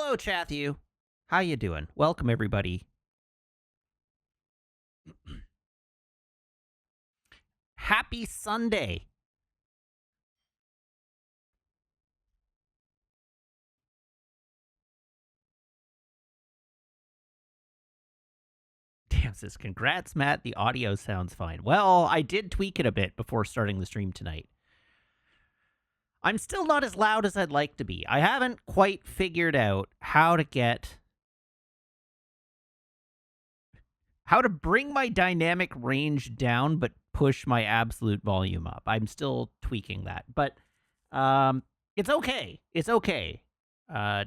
Hello, Chathu. How you doing? Welcome, everybody. Happy Sunday. Damn, says, congrats, Matt. The audio sounds fine. Well, I did tweak it a bit before starting the stream tonight. I'm still not as loud as I'd like to be. I haven't quite figured out how to bring my dynamic range down but push my absolute volume up. I'm still tweaking that, but it's okay. It's okay. I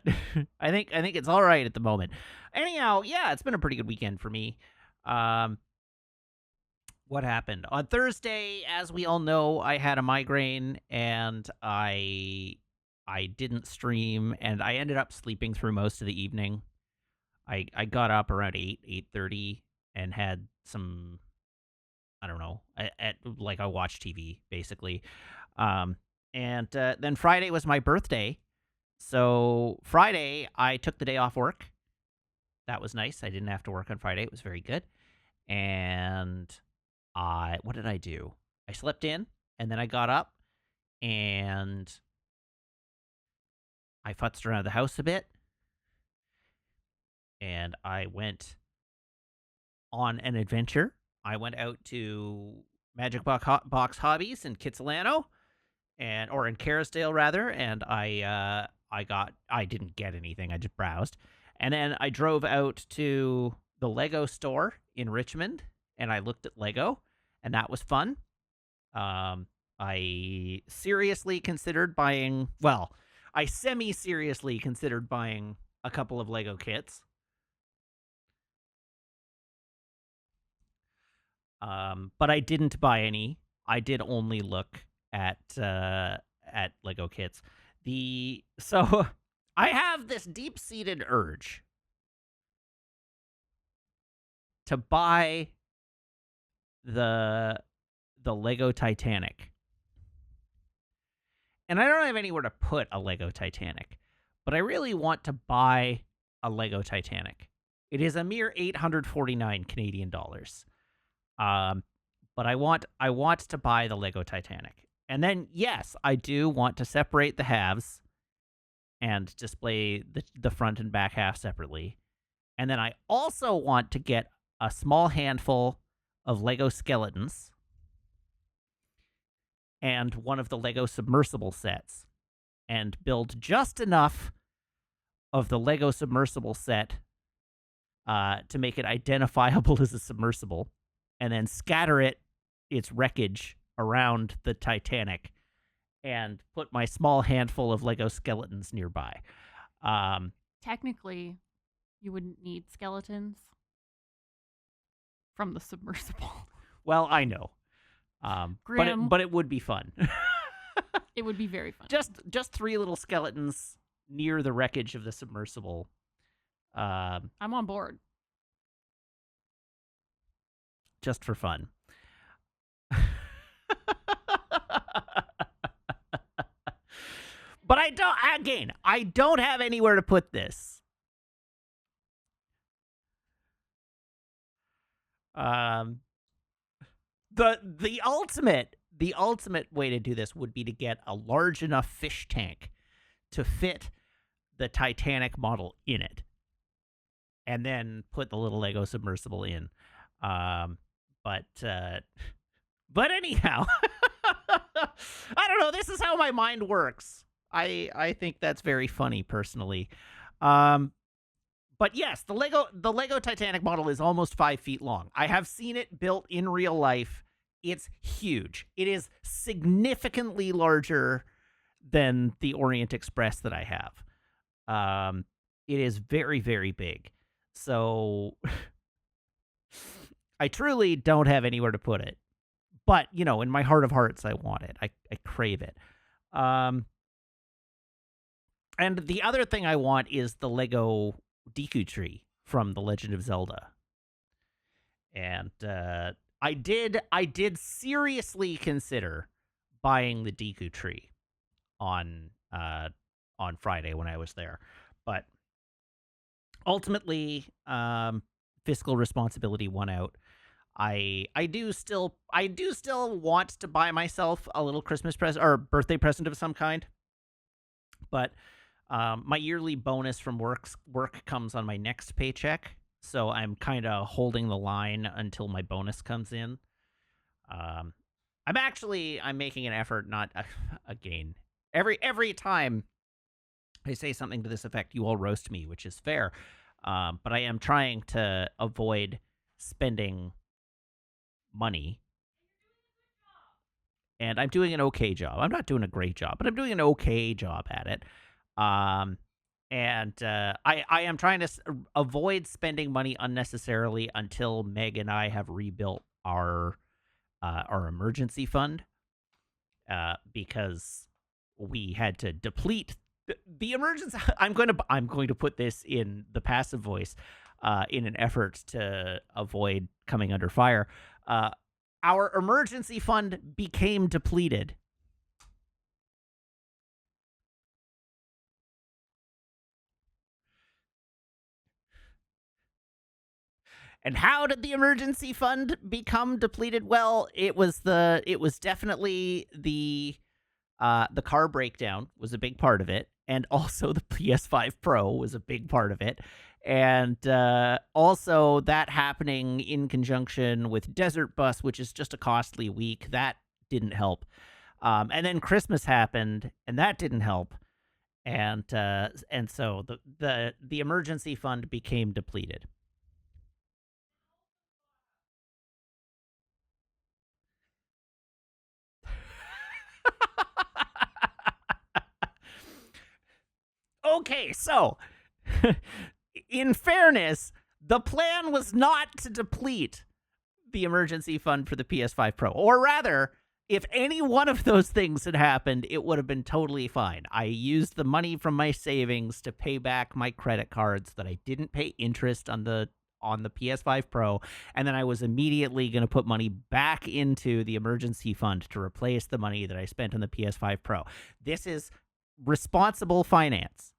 think it's all right at the moment. Anyhow, yeah, it's been a pretty good weekend for me. What happened on Thursday? As we all know, I had a migraine and I didn't stream, and I ended up sleeping through most of the evening. I got up around 8:30 and had some, I don't know, I watched TV basically. And then Friday was my birthday. So Friday I took the day off work. That was nice. I didn't have to work on Friday. It was very good. And what did I do? I slept in, and then I got up and I futzed around the house a bit, and I went on an adventure. I went out to Magic Box Hobbies in Kitsilano, or in Kerrisdale rather, and I didn't get anything. I just browsed, and then I drove out to the Lego store in Richmond, and I looked at Lego, and that was fun. I seriously considered buying. Well, I semi-seriously considered buying a couple of Lego kits. But I didn't buy any. I did only look at Lego kits. So I have this deep-seated urge to buy the Lego Titanic. And I don't have anywhere to put a Lego Titanic, but I really want to buy a Lego Titanic. It is a mere 849 Canadian dollars. But I want to buy the Lego Titanic. And then, yes, I do want to separate the halves and display the front and back half separately. And then I also want to get a small handful of Lego skeletons and one of the Lego submersible sets, and build just enough of the Lego submersible set to make it identifiable as a submersible, and then scatter its wreckage around the Titanic and put my small handful of Lego skeletons nearby. Technically, you wouldn't need skeletons from the submersible. Well, I know. But it would be fun. It would be very fun. Just 3 little skeletons near the wreckage of the submersible. I'm on board. Just for fun. But I don't have anywhere to put this. The ultimate way to do this would be to get a large enough fish tank to fit the Titanic model in it, and then put the little Lego submersible in. But anyhow, I don't know. This is how my mind works. I think that's very funny, personally. But yes, the Lego Titanic model is almost 5 feet long. I have seen it built in real life. It's huge. It is significantly larger than the Orient Express that I have. It is very, very big. So I truly don't have anywhere to put it. But, in my heart of hearts, I want it. I crave it. And the other thing I want is the Lego Deku tree from The Legend of Zelda. And I did seriously consider buying the Deku tree on Friday when I was there. But ultimately, fiscal responsibility won out. I do still want to buy myself a little Christmas present or birthday present of some kind, but my yearly bonus from work comes on my next paycheck, so I'm kind of holding the line until my bonus comes in. Um, I'm making an effort not again. Every time I say something to this effect, you all roast me, which is fair. But I am trying to avoid spending money, and I'm doing an okay job. I'm not doing a great job, but I'm doing an okay job at it. Um, and I am trying to avoid spending money unnecessarily until Meg and I have rebuilt our emergency fund, because we had to deplete the emergency. I'm going to put this in the passive voice, in an effort to avoid coming under fire. Uh, our emergency fund became depleted. And how did the emergency fund become depleted? Well, it was definitely the car breakdown was a big part of it, and also the PS5 Pro was a big part of it. And also that happening in conjunction with Desert Bus, which is just a costly week, that didn't help. And then Christmas happened, and that didn't help. And so the emergency fund became depleted. Okay, so in fairness, the plan was not to deplete the emergency fund for the PS5 Pro. Or rather, if any one of those things had happened, it would have been totally fine. I used the money from my savings to pay back my credit cards that I didn't pay interest on the PS5 Pro, and then I was immediately going to put money back into the emergency fund to replace the money that I spent on the PS5 Pro. This is responsible finance.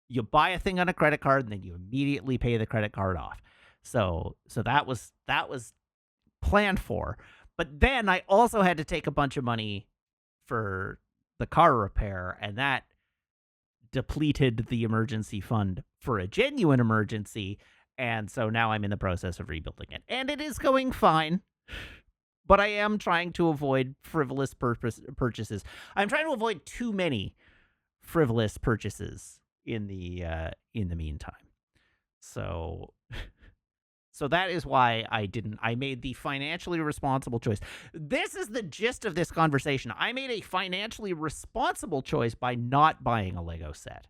You buy a thing on a credit card and then you immediately pay the credit card off. So that was planned for. But then I also had to take a bunch of money for the car repair, and that depleted the emergency fund for a genuine emergency. And so now I'm in the process of rebuilding it. And it is going fine, but I am trying to avoid frivolous purchases. I'm trying to avoid too many frivolous purchases in the meantime. So so that is why I made the financially responsible choice. This is the gist of this conversation. I made a financially responsible choice by not buying a Lego set.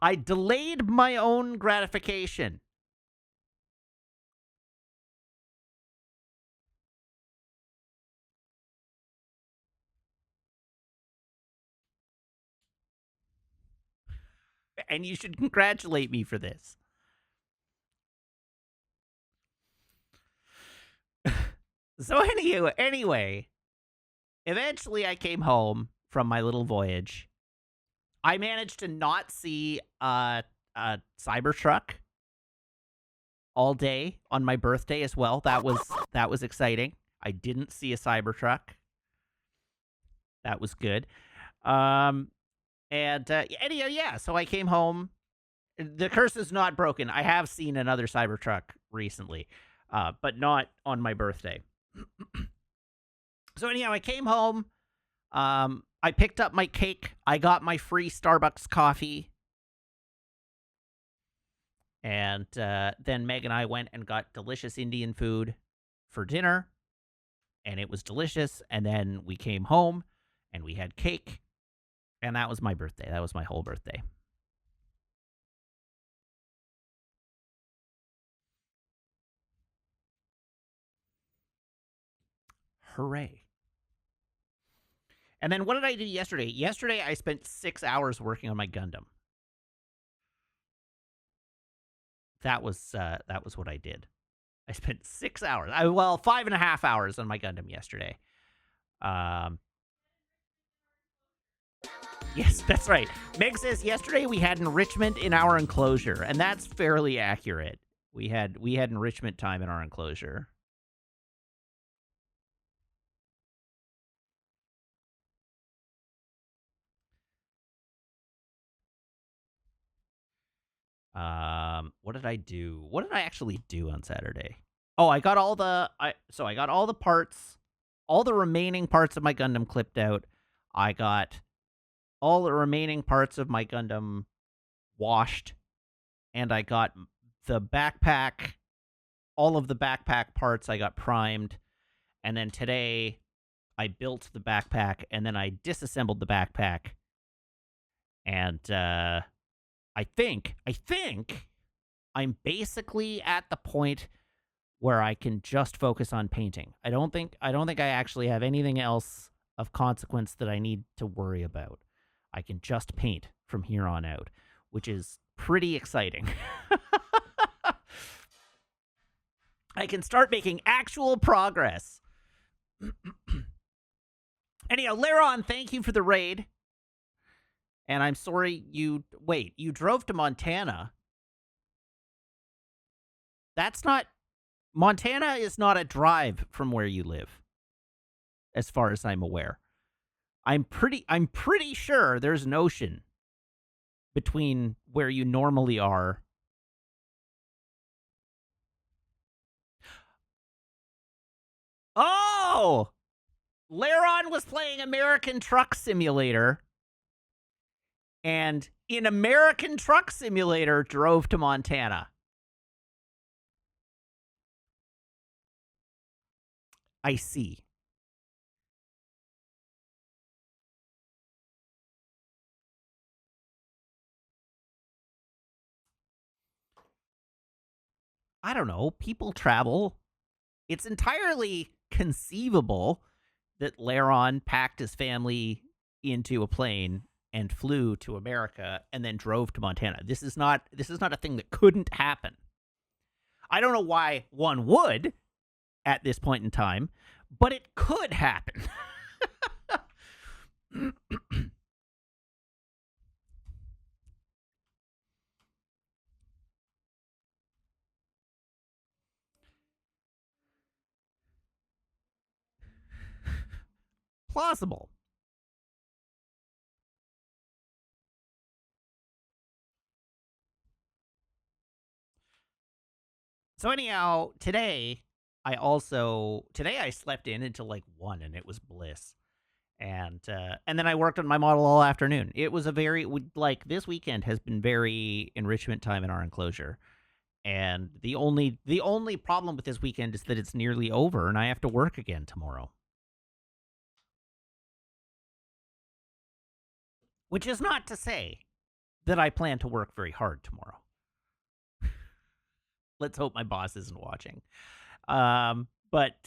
I delayed my own gratification. And you should congratulate me for this. So anyway, eventually I came home from my little voyage. I managed to not see a Cybertruck all day on my birthday as well. That was exciting. I didn't see a Cybertruck. That was good. Um, and anyhow, yeah. So I came home. The curse is not broken. I have seen another Cybertruck recently, but not on my birthday. So anyhow, I came home. I picked up my cake. I got my free Starbucks coffee. And then Meg and I went and got delicious Indian food for dinner, and it was delicious. And then we came home and we had cake, and that was my birthday. That was my whole birthday. Hooray. And then what did I do yesterday? Yesterday, I spent 6 hours working on my Gundam. That was what I did. I spent 6 hours. Well, 5.5 hours on my Gundam yesterday. Um, Yes, that's right. Meg says yesterday we had enrichment in our enclosure, and that's fairly accurate. We had enrichment time in our enclosure. What did I do? What did I actually do on Saturday? Oh, I got all the I got all the parts, all the remaining parts of my Gundam clipped out. I got all the remaining parts of my Gundam washed, and I got the backpack, all of the backpack parts I got primed, and then today I built the backpack and then I disassembled the backpack, and I think I'm basically at the point where I can just focus on painting. I don't think I actually have anything else of consequence that I need to worry about. I can just paint from here on out, which is pretty exciting. I can start making actual progress. Anyhow, Laron, thank you for the raid. And I'm sorry you drove to Montana. That's not Montana is not a drive from where you live, as far as I'm aware. I'm pretty sure there's an ocean between where you normally are. Oh! Laron was playing American Truck Simulator, and in American Truck Simulator drove to Montana. I see. I don't know. People travel. It's entirely conceivable that Laron packed his family into a plane and flew to America and then drove to Montana. This is not a thing that couldn't happen. I don't know why one would at this point in time, but it could happen. Plausible. So anyhow, today I slept in until like 1 and it was bliss. And then I worked on my model all afternoon. It was a very like this weekend has been very enrichment time in our enclosure. And the only problem with this weekend is that it's nearly over and I have to work again tomorrow. Which is not to say that I plan to work very hard tomorrow. Let's hope my boss isn't watching. But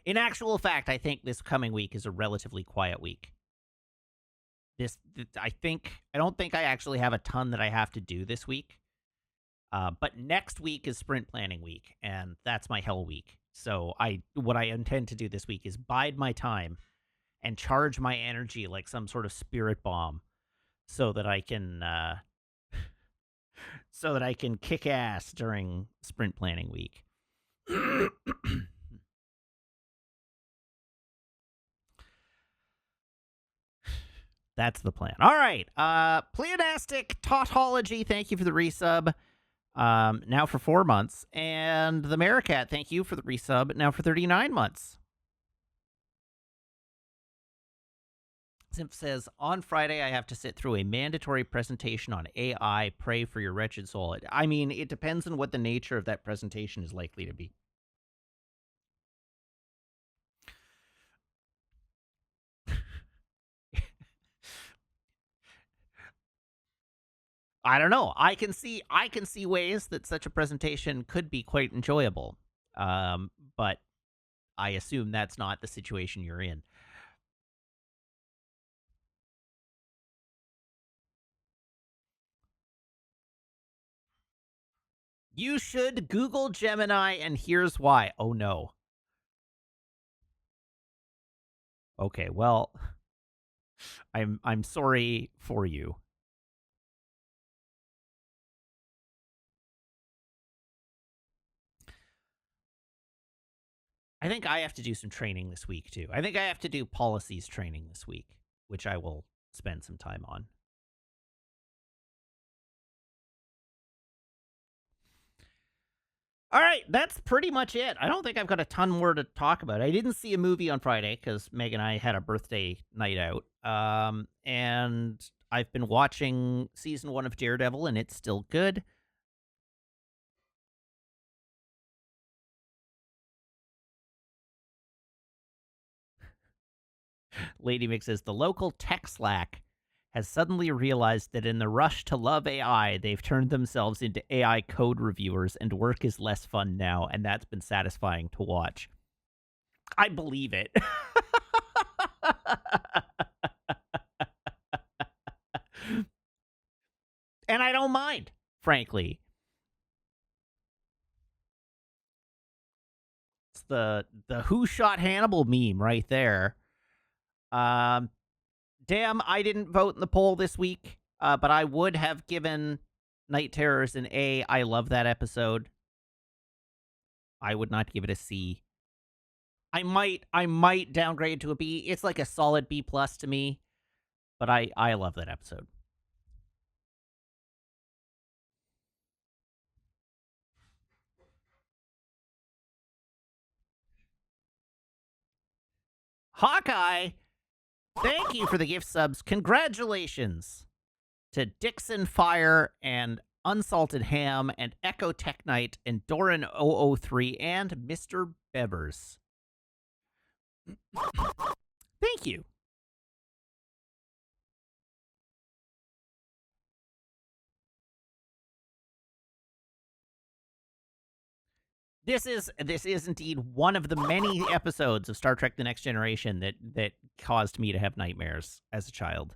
in actual fact, I think this coming week is a relatively quiet week. I don't think I actually have a ton that I have to do this week. But next week is sprint planning week, and that's my hell week. So what I intend to do this week is bide my time and charge my energy like some sort of spirit bomb, so that I can kick ass during sprint planning week. That's the plan. All right. Pleonastic Tautology, thank you for the resub. Now for 4 months. And the Maricat, thank you for the resub. Now for 39 months. Simp says, on Friday, I have to sit through a mandatory presentation on AI. Pray for your wretched soul. I mean, it depends on what the nature of that presentation is likely to be. I don't know. I can see ways that such a presentation could be quite enjoyable. But I assume that's not the situation you're in. You should Google Gemini, and here's why. Oh no. Okay, well, I'm sorry for you. I think I have to do some training this week too. I think I have to do policies training this week, which I will spend some time on. All right, that's pretty much it. I don't think I've got a ton more to talk about. I didn't see a movie on Friday because Meg and I had a birthday night out. And I've been watching season 1 of Daredevil, and it's still good. Lady Mix says the local tech Slack has suddenly realized that in the rush to love AI, they've turned themselves into AI code reviewers, and work is less fun now, and that's been satisfying to watch. I believe it. And I don't mind, frankly. It's the who shot Hannibal meme right there. Um Damn, I didn't vote in the poll this week, but I would have given Night Terrors an A. I love that episode. I would not give it a C. I might downgrade to a B. It's like a solid B plus to me, but I love that episode. Hawkeye, thank you for the gift subs. Congratulations to Dixon Fire and Unsalted Ham and Echo Tech Knight and Doran003 and Mr. Bevers. Thank you. This is indeed one of the many episodes of Star Trek: The Next Generation that caused me to have nightmares as a child.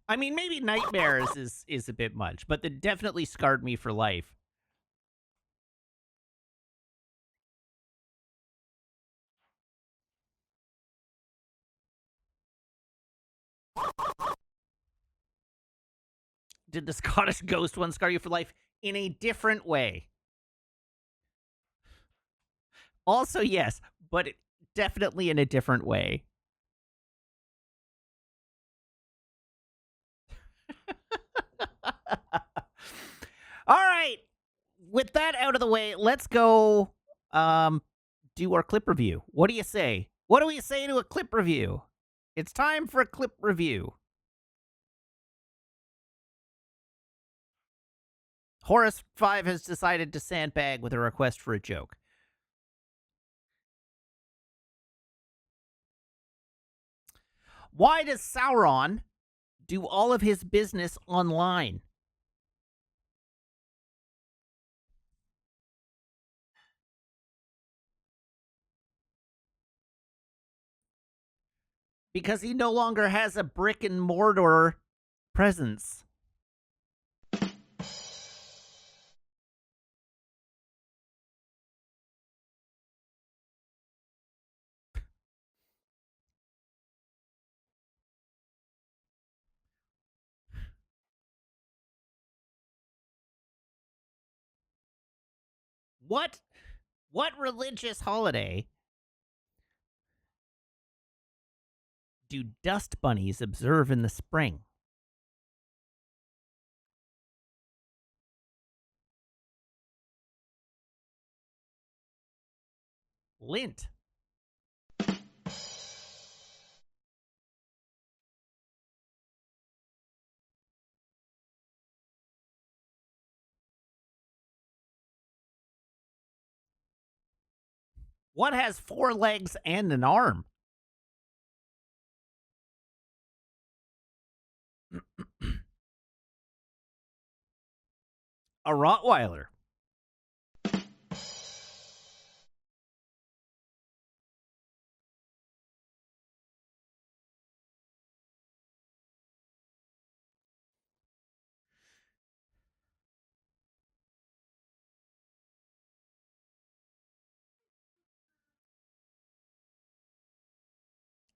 I mean, maybe nightmares is a bit much, but that definitely scarred me for life. Did the Scottish Ghost one scar you for life? In a different way. Also, yes, but definitely in a different way. All right. With that out of the way, let's go do our clip review. What do you say? What do we say to a clip review? It's time for a clip review. Horus 5 has decided to sandbag with a request for a joke. Why does Sauron do all of his business online? Because he no longer has a brick and mortar presence. What religious holiday do dust bunnies observe in the spring? Lent. What has 4 legs and an arm? A Rottweiler.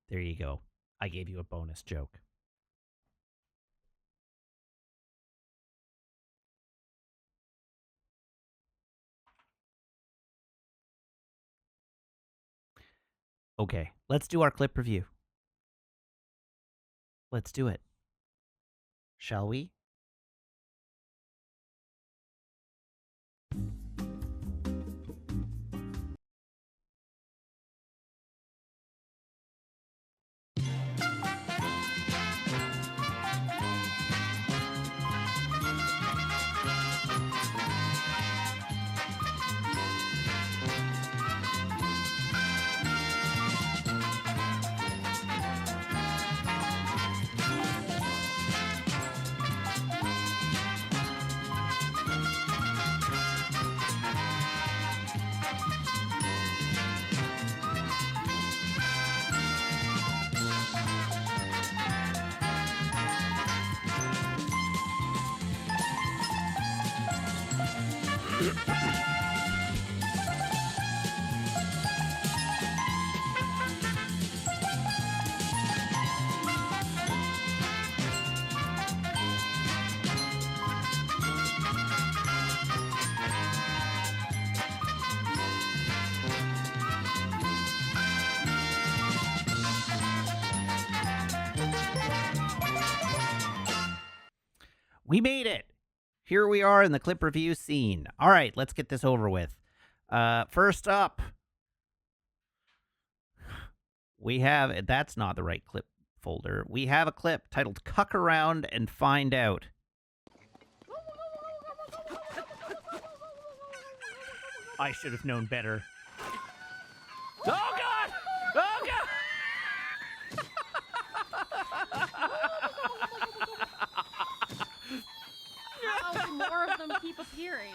There you go. I gave you a bonus joke. Okay, let's do our clip review. Let's do it. Shall we? We made it. Here we are in the clip review scene. All right, let's get this over with. First up, we have, that's not the right clip folder. We have a clip titled Cuck Around and Find Out. I should have known better. Oh, God! Oh, God! How do more of them keep appearing?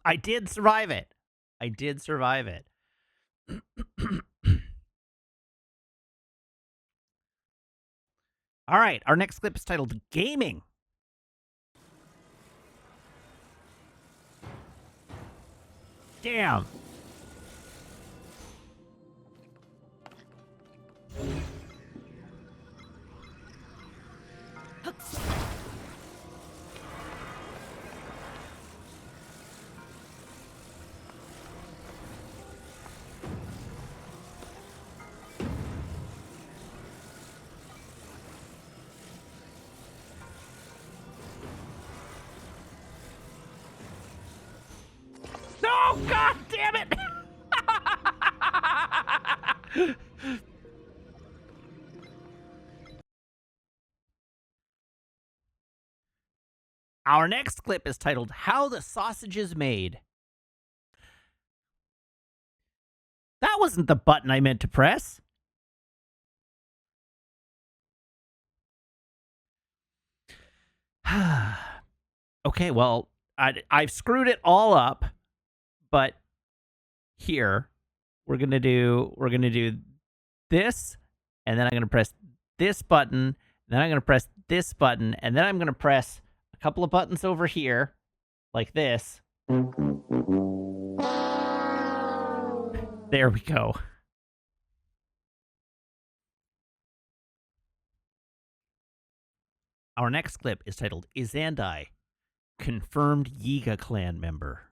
I did survive it. I did survive it. All right, our next clip is titled Gaming. Damn. No, God damn it! Our next clip is titled How the Sausage is Made. That wasn't the button I meant to press. Okay, well, I've screwed it all up, but here we're gonna do this, and then I'm gonna press this button, then I'm gonna press this button, and then I'm gonna press a couple of buttons over here, like this. There we go. Our next clip is titled Izandai, confirmed Yiga clan member.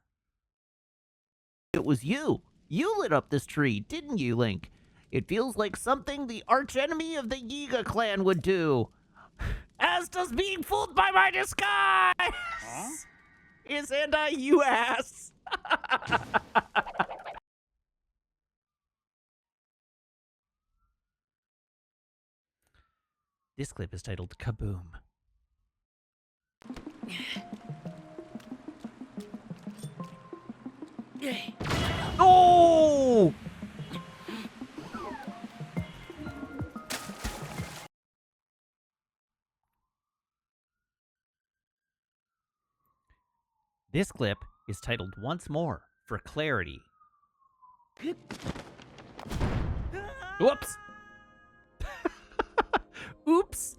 It was you. You lit up this tree, didn't you, Link? It feels like something the archenemy of the Yiga clan would do. As does being fooled by my disguise! Huh? Izandai, you ass! This clip is titled Kaboom. Oh! This clip is titled Once More for Clarity. Whoops. Oops.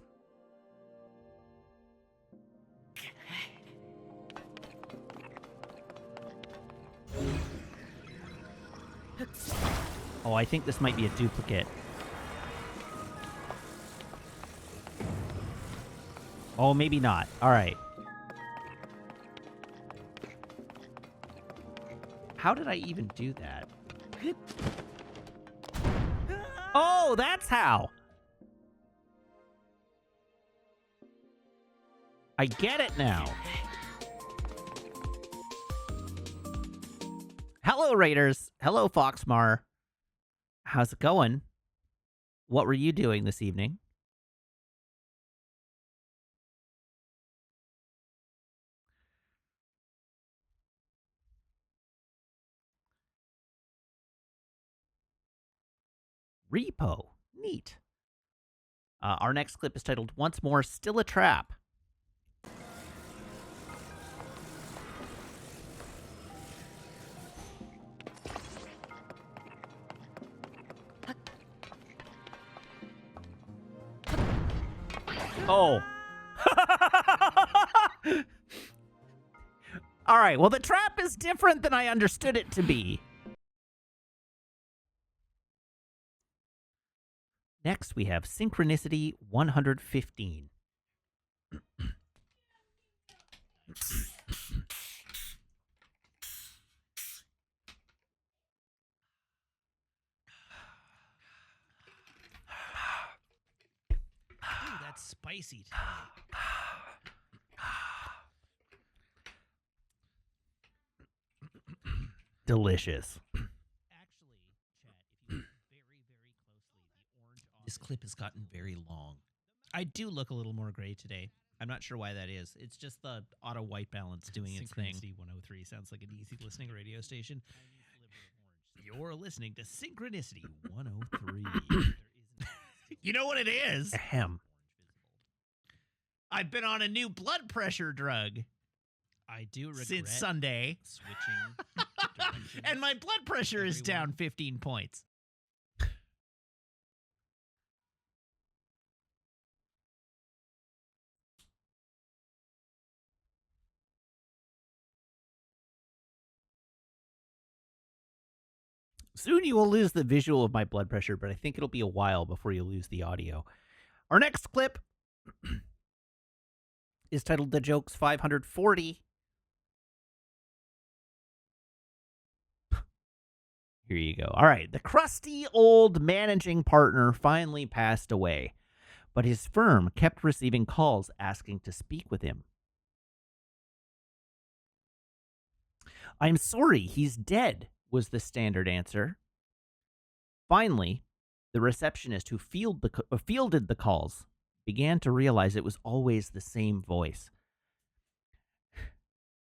Oh, I think this might be a duplicate. Oh, maybe not. All right. How did I even do that? Oh, that's how. I get it now. Hello, Raiders. Hello, Foxmar. How's it going? What were you doing this evening? Repo. Neat. Our next clip is titled, Once More, Still a Trap. Oh. All right, well, the trap is different than I understood it to be. Next, we have Synchronicity 115. Ooh, that's spicy today. Delicious. Actually, Chat, if you look very, very closely, the orange. This clip has gotten very long. I do look a little more gray today. I'm not sure why that is. It's just the auto white balance doing its thing. Synchronicity 103 sounds like an easy listening radio station. You're listening to Synchronicity 103. You know what it is? Ahem. I've been on a new blood pressure drug. I do regret since Sunday. switching directions. And my blood pressure is Everyone. down 15 points. Soon you will lose the visual of my blood pressure, but I think it'll be a while before you lose the audio. Our next clip is titled The Jokes 540. Here you go. All right. The crusty old managing partner finally passed away, but his firm kept receiving calls asking to speak with him. I'm sorry, he's dead, was the standard answer. Finally, the receptionist who fielded the calls began to realize it was always the same voice.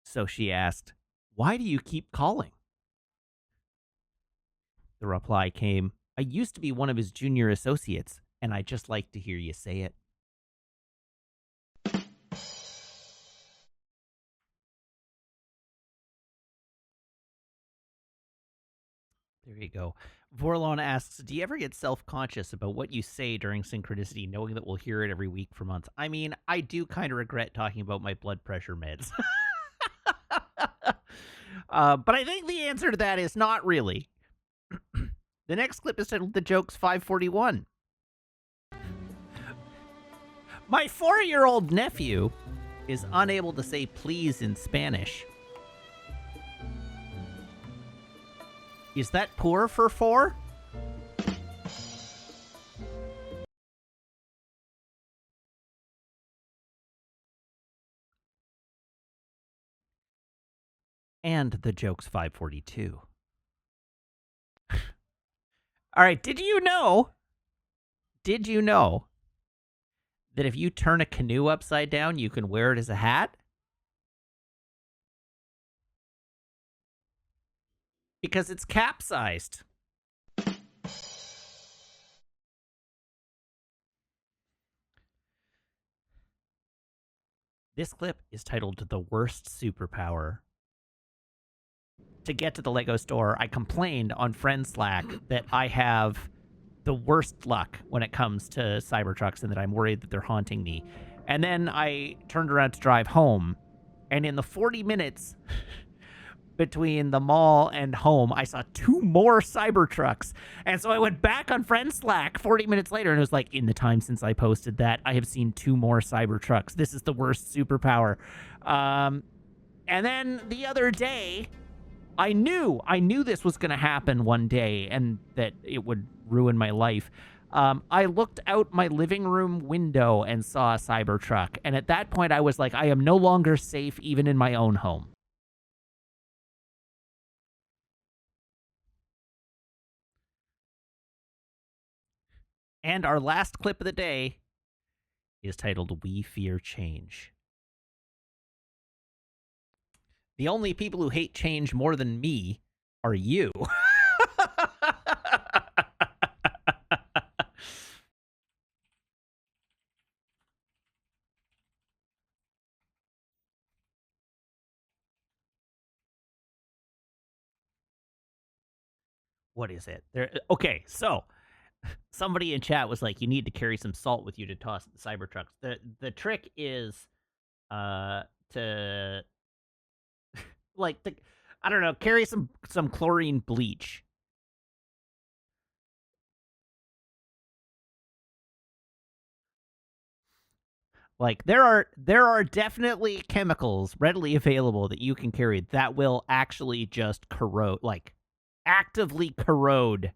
So she asked, "Why do you keep calling?" The reply came, "I used to be one of his junior associates, and I just like to hear you say it." There you go. Vorlon asks, do you ever get self-conscious about what you say during Synchronicity, knowing that we'll hear it every week for months? I mean, I do kind of regret talking about my blood pressure meds. But I think the answer to that is not really. The next clip is titled The Jokes 541. My 4-year-old nephew is unable to say please in Spanish. Is that poor for 4? And the Jokes 542. All right, did you know that if you turn a canoe upside down, you can wear it as a hat? Because it's capsized. This clip is titled The Worst Superpower. To get to the Lego store, I complained on Friend Slack that I have the worst luck when it comes to Cybertrucks and that I'm worried that they're haunting me. And then I turned around to drive home, and in the 40 minutes between the mall and home, I saw 2 more Cybertrucks. And so I went back on Friend Slack 40 minutes later, and it was like, in the time since I posted that, I have seen 2 more Cybertrucks. This is the worst superpower. And then the other day, I knew this was going to happen one day and that it would ruin my life. I looked out my living room window and saw a Cybertruck. And at that point, I was like, I am no longer safe even in my own home. And our last clip of the day is titled We Fear Change. The only people who hate change more than me are you. What is it? Okay, so somebody in chat was like, you need to carry some salt with you to toss the Cybertrucks. The trick is to I don't know, carry some chlorine bleach. Like there are definitely chemicals readily available that you can carry that will actually just corrode, like actively corrode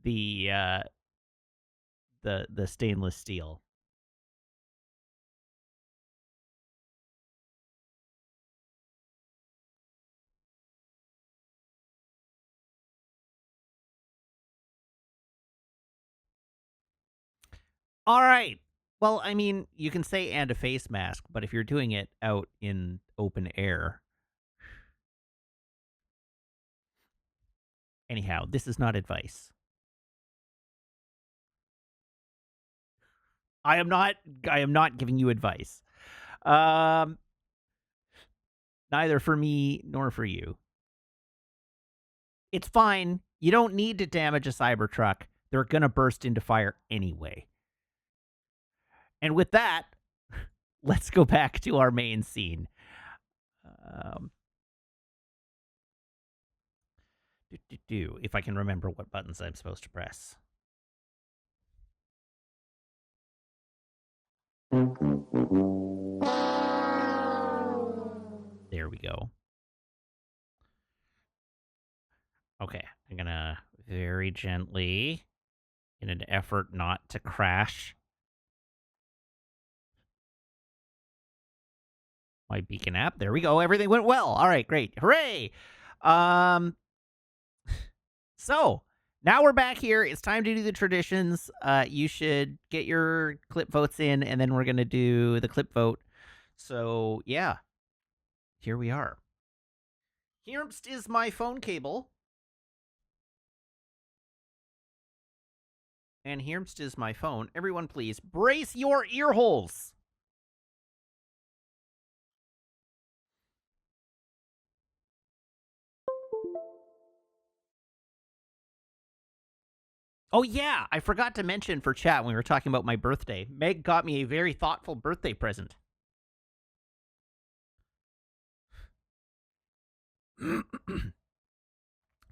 the stainless steel. All right. Well, I mean, you can say and a face mask, but if you're doing it out in open air. Anyhow, this is not advice. I am not giving you advice. Neither for me nor for you. It's fine. You don't need to damage a Cybertruck. They're going to burst into fire anyway. And with that, let's go back to our main scene. If I can remember what buttons I'm supposed to press. There we go. Okay, I'm gonna very gently, in an effort not to crash my beacon app. There we go. Everything went well. All right, great. Hooray! So now we're back here. It's time to do the traditions. You should get your clip votes in, and then we're gonna do the clip vote. So yeah, here we are. Here is my phone cable. And here is my phone. Everyone, please brace your ear holes. Oh, yeah. I forgot to mention for chat when we were talking about my birthday. Meg got me a very thoughtful birthday present.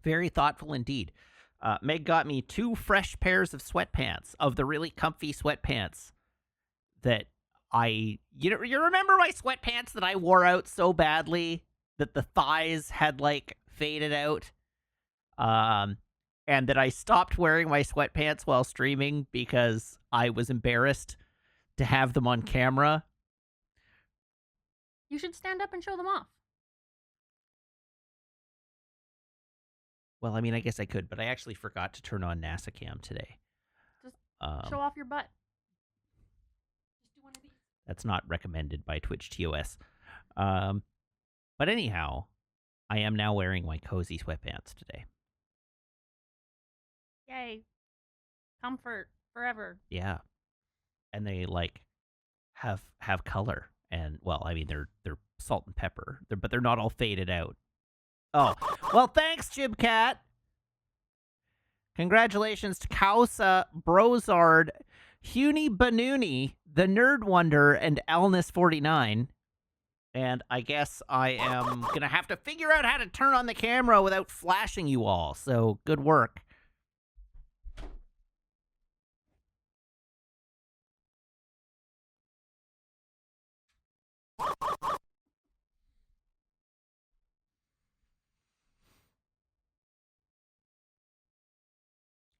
Very thoughtful indeed. Meg got me 2 fresh pairs of sweatpants, of the really comfy sweatpants that you remember my sweatpants that I wore out so badly that the thighs had like faded out? And that I stopped wearing my sweatpants while streaming because I was embarrassed to have them on camera. You should stand up and show them off. Well, I mean, I guess I could, but I actually forgot to turn on NASA Cam today. Just show off your butt. Just do one of these. That's not recommended by Twitch TOS. But anyhow, I am now wearing my cozy sweatpants today. Yay. Comfort forever. Yeah. And they like have color, and well, I mean they're salt and pepper. But they're not all faded out. Oh. Well, thanks, Jibcat. Congratulations to Kausa, Brozard, Huni Banuni, The Nerd Wonder, and Alnus49. And I guess I am going to have to figure out how to turn on the camera without flashing you all. So good work.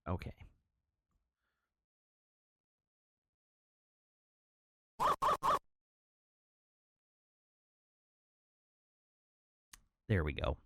Okay. There we go.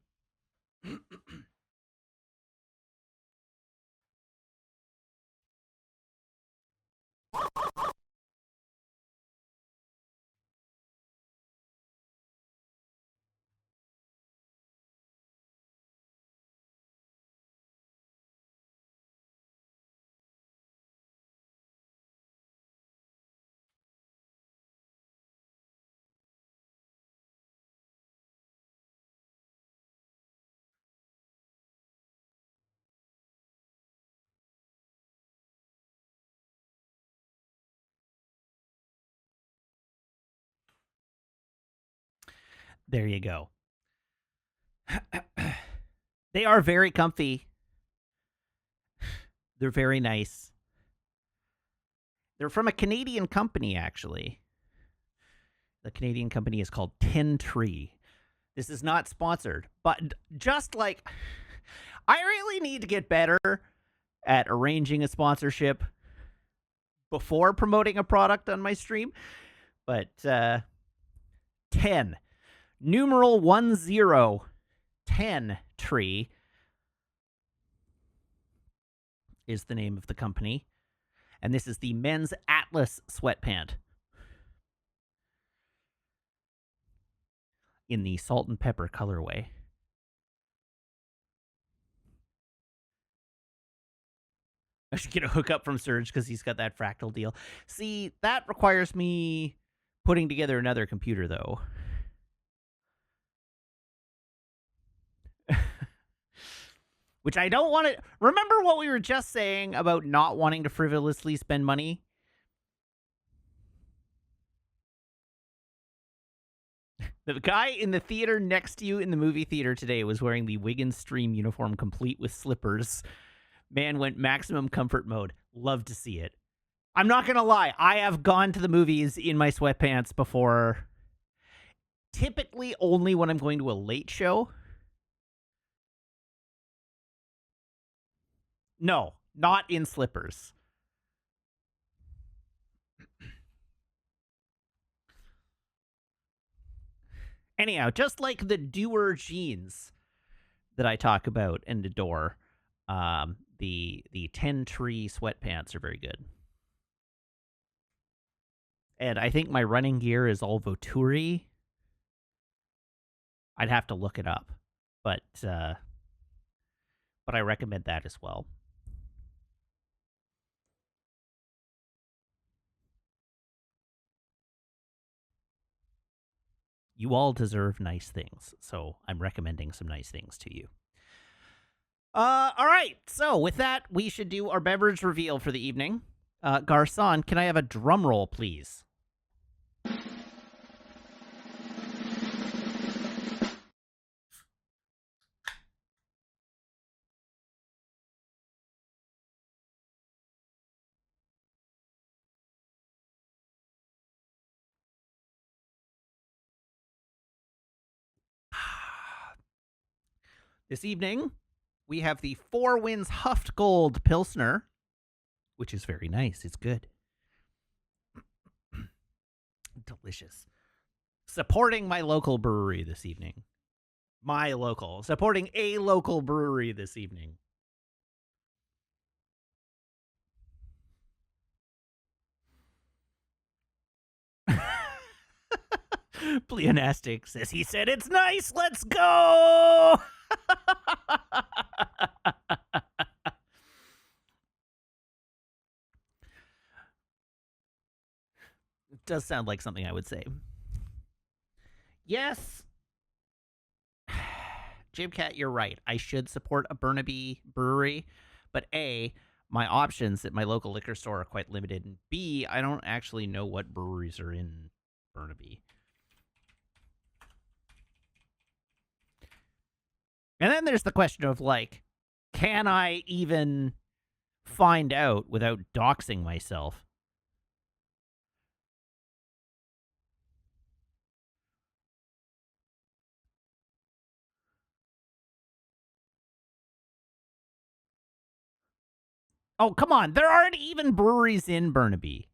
There you go. They are very comfy. They're very nice. They're from a Canadian company, actually. The Canadian company is called 10 Tree. This is not sponsored, but just like I really need to get better at arranging a sponsorship before promoting a product on my stream. But 10, numeral 10, 10 Tree is the name of the company. And this is the men's Atlas sweatpant in the salt and pepper colorway. I should get a hookup from Surge because he's got that fractal deal. See, that requires me putting together another computer, though. Which I don't want to... Remember what we were just saying about not wanting to frivolously spend money? The guy in the theater next to you in the movie theater today was wearing the Wiggins Stream uniform complete with slippers. Man went maximum comfort mode. Love to see it. I'm not going to lie. I have gone to the movies in my sweatpants before. Typically only when I'm going to a late show. No, not in slippers. Anyhow, just like the Doer jeans that I talk about and adore, the 10 Tree sweatpants are very good. And I think my running gear is all Voturi. I'd have to look it up, but I recommend that as well. You all deserve nice things, so I'm recommending some nice things to you. All right, so with that, we should do our beverage reveal for the evening. Garcon, can I have a drum roll, please? This evening, we have the Four Winds Huffed Gold Pilsner, which is very nice. It's good. Delicious. Supporting my local brewery this evening. Supporting a local brewery this evening. Pleonastic says he said it's nice. Let's go. It does sound like something I would say. Yes. Jim Cat, you're right. I should support a Burnaby brewery, But A, my options at my local liquor store are quite limited, and B, I don't actually know what breweries are in Burnaby. And then there's the question of, like, can I even find out without doxing myself? Oh, come on. There aren't even breweries in Burnaby.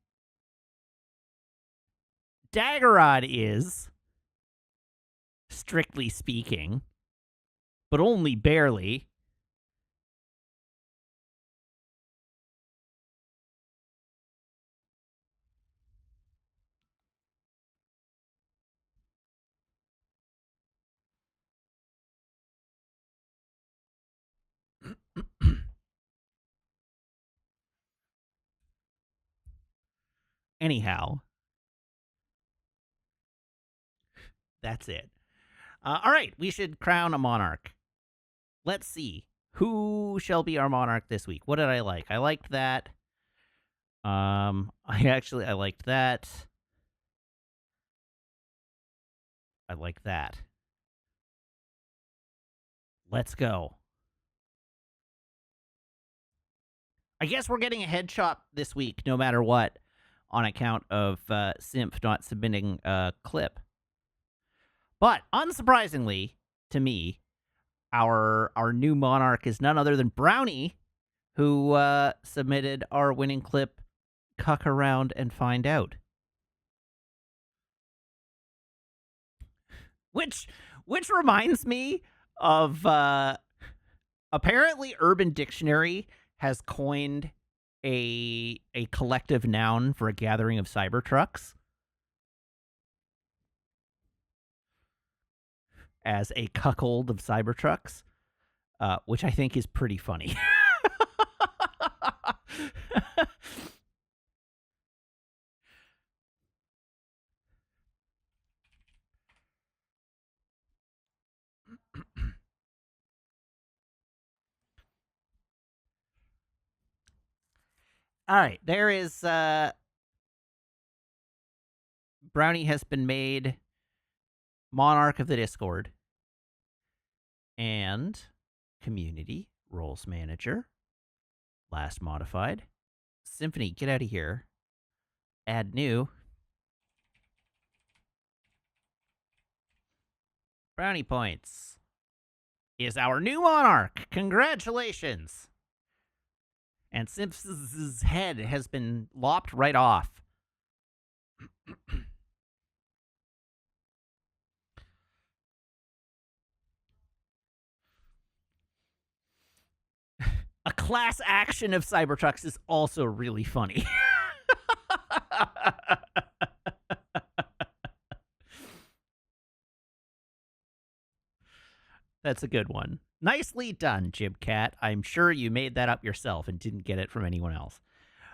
Daggerod is, strictly speaking, but only barely. Anyhow, that's it. All right, we should crown a monarch. Let's see. Who shall be our monarch this week? What did I like? I liked that. I liked that. I like that. Let's go. I guess we're getting a headshot this week, no matter what, on account of Simph not submitting a clip. But unsurprisingly, to me, our new monarch is none other than Brownie, who submitted our winning clip, "Cuck Around and Find Out," which reminds me of apparently Urban Dictionary has coined a collective noun for a gathering of Cybertrucks as a cuckold of Cybertrucks, which I think is pretty funny. All right, there is Brownie has been made monarch of the Discord and community roles manager. Last modified. Symphony, get out of here. Add new. Brownie points is our new monarch. Congratulations. And Simpson's head has been lopped right off. A class action of Cybertrucks is also really funny. That's a good one. Nicely done, Jibcat. I'm sure you made that up yourself and didn't get it from anyone else.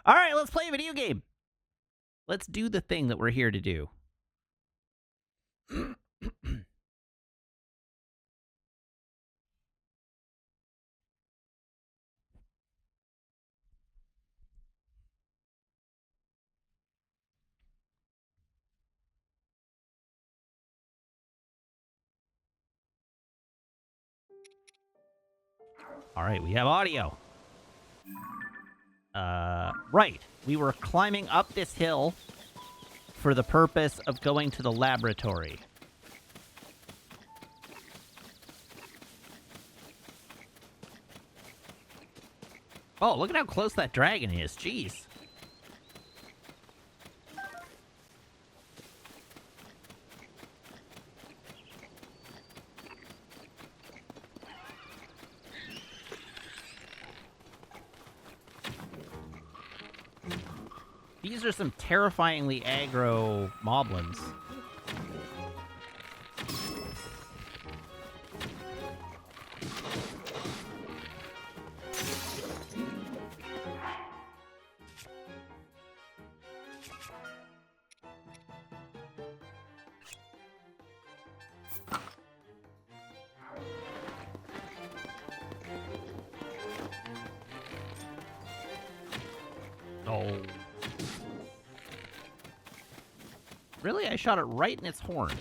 All right, let's play a video game. Let's do the thing that we're here to do. All right, we have audio. Right. We were climbing up this hill for the purpose of going to the laboratory. Oh, look at how close that dragon is. Jeez. These are some terrifyingly aggro moblins. Oh. Really? I shot it right in its horn.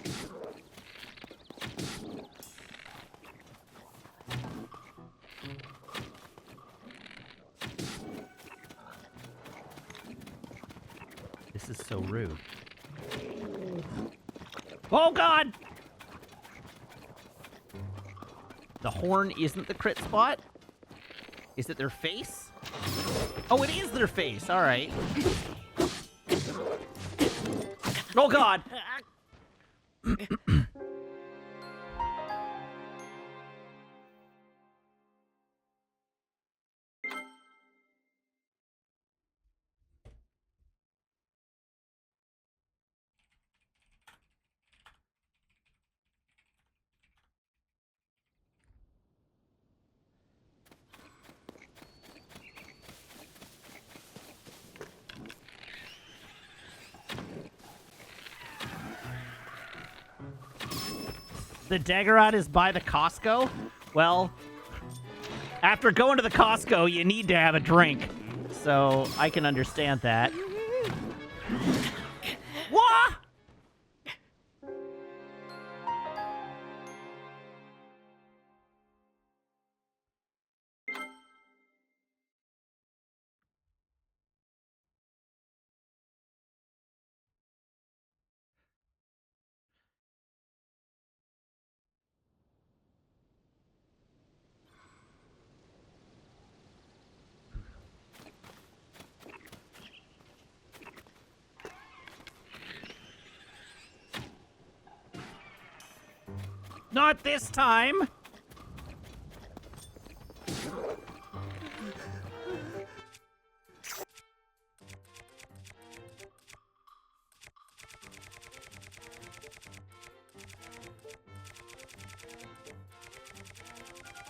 This is so rude. Oh, God! The horn isn't the crit spot? Is it their face? Oh, it is their face. All right. Oh, God! The Daggerot is by the Costco? Well, after going to the Costco, you need to have a drink. So I can understand that. What? Not this time!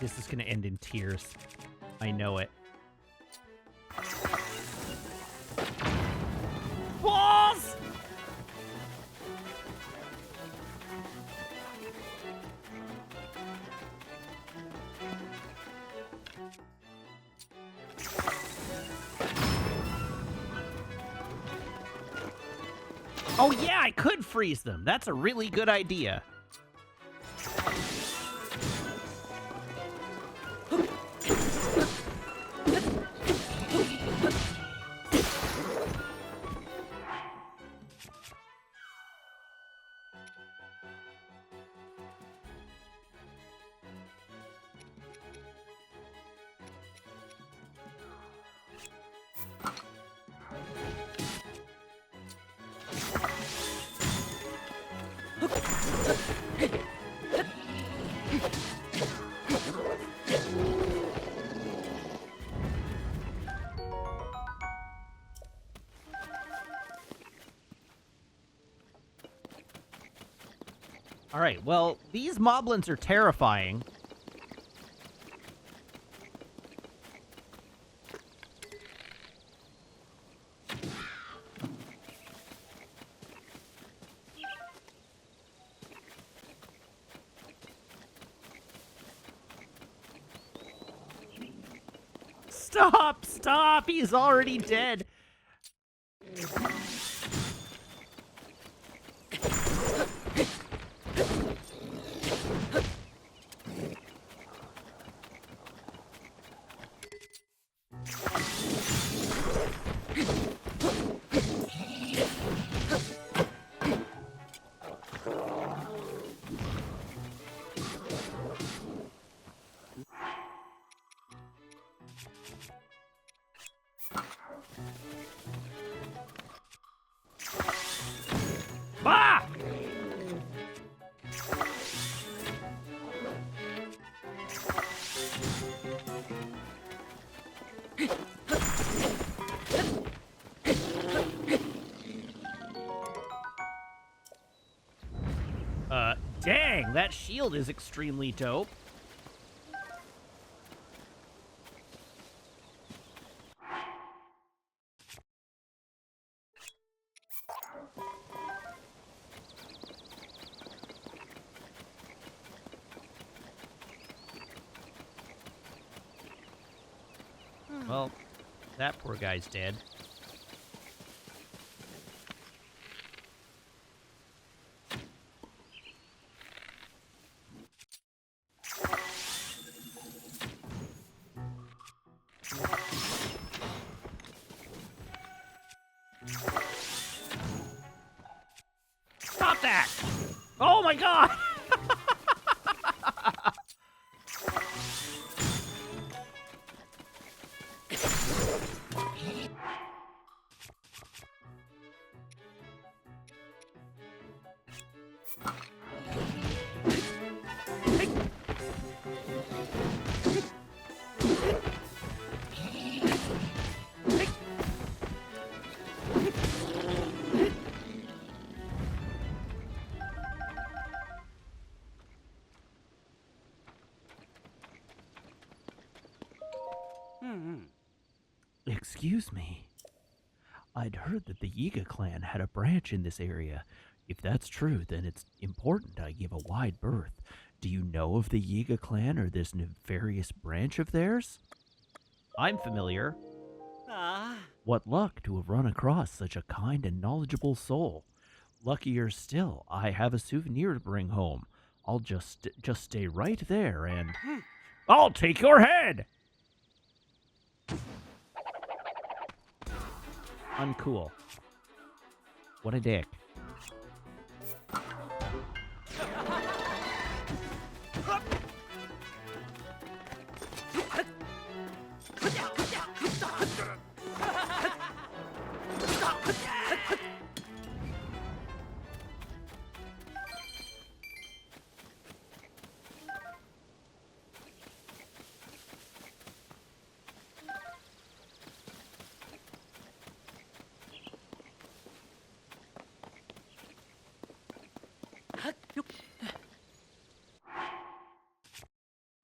This is gonna end in tears. I know it. Balls! Oh yeah, I could freeze them. That's a really good idea. All right, well, these moblins are terrifying. Stop! Stop! He's already dead. Ah! Dang, that shield is extremely dope. Well, that poor guy's dead. Stop that! Oh my god! Excuse me. I'd heard that the Yiga clan had a branch in this area. If that's true, then it's important I give a wide berth. Do you know of the Yiga clan or this nefarious branch of theirs? I'm familiar. What luck to have run across such a kind and knowledgeable soul. Luckier still, I have a souvenir to bring home. I'll just stay right there and... I'll take your head! Uncool. What a dick.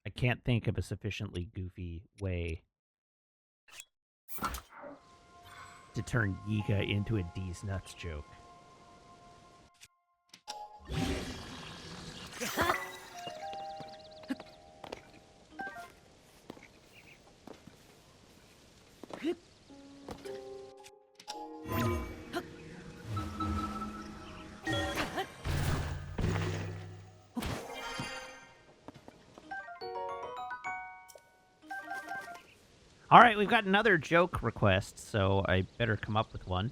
I can't think of a sufficiently goofy way to turn Yiga into a D's nuts joke. All right, we've got another joke request, so I better come up with one.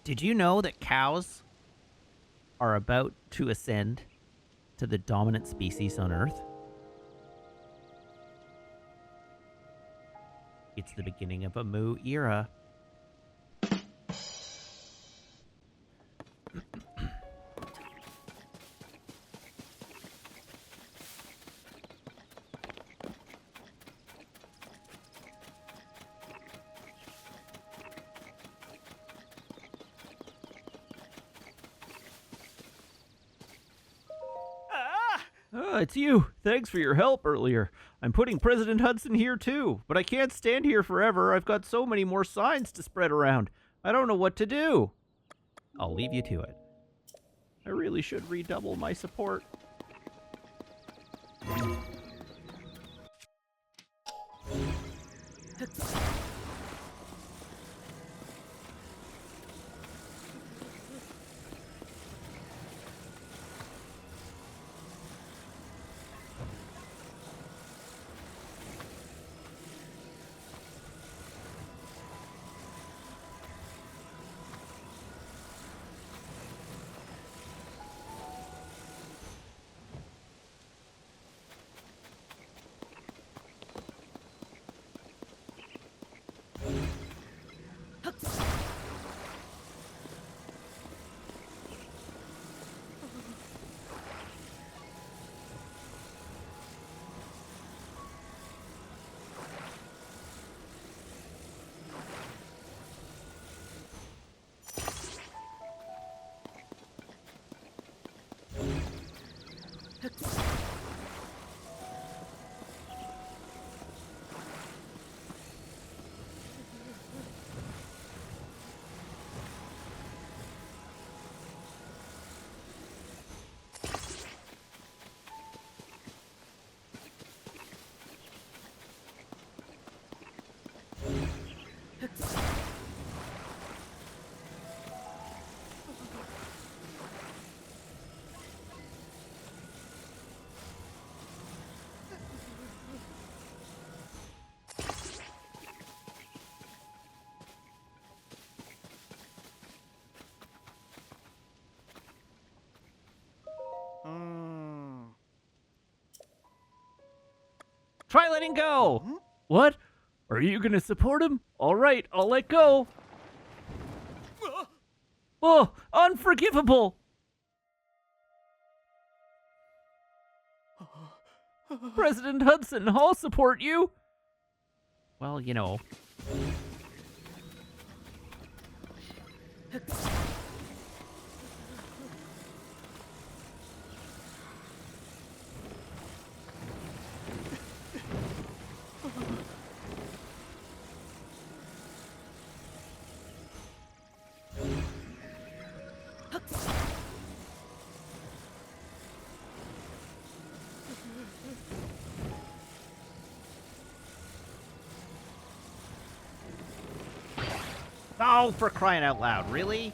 Did you know that cows are about to ascend to the dominant species on Earth? It's the beginning of a moo era. It's you. Thanks for your help earlier. I'm putting President Hudson here too, but I can't stand here forever. I've got so many more signs to spread around. I don't know what to do. I'll leave you to it. I really should redouble my support. Try letting go. What? Are you gonna support him? All right, I'll let go. Oh, unforgivable. President Hudson, I'll support you. Well, you know. Oh, for crying out loud, really?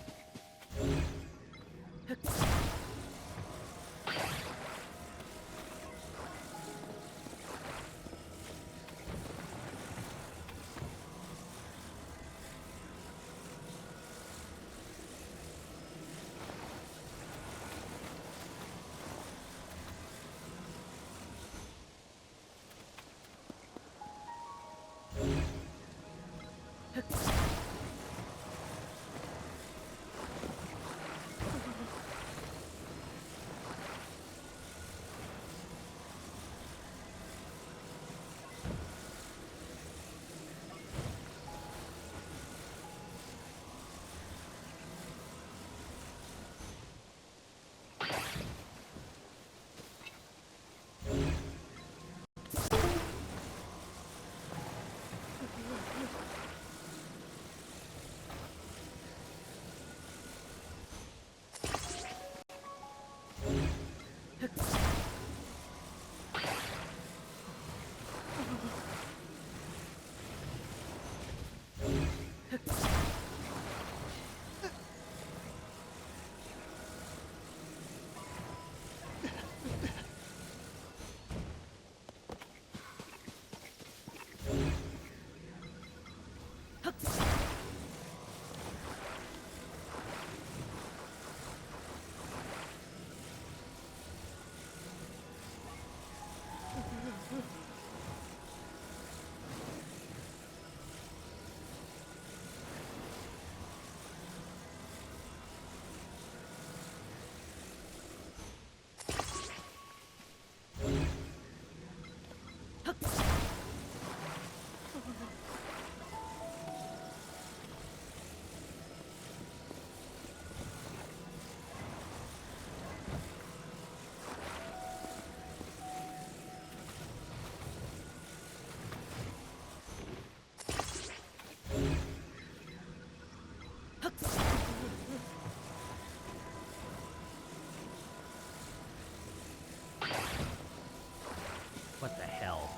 What the hell?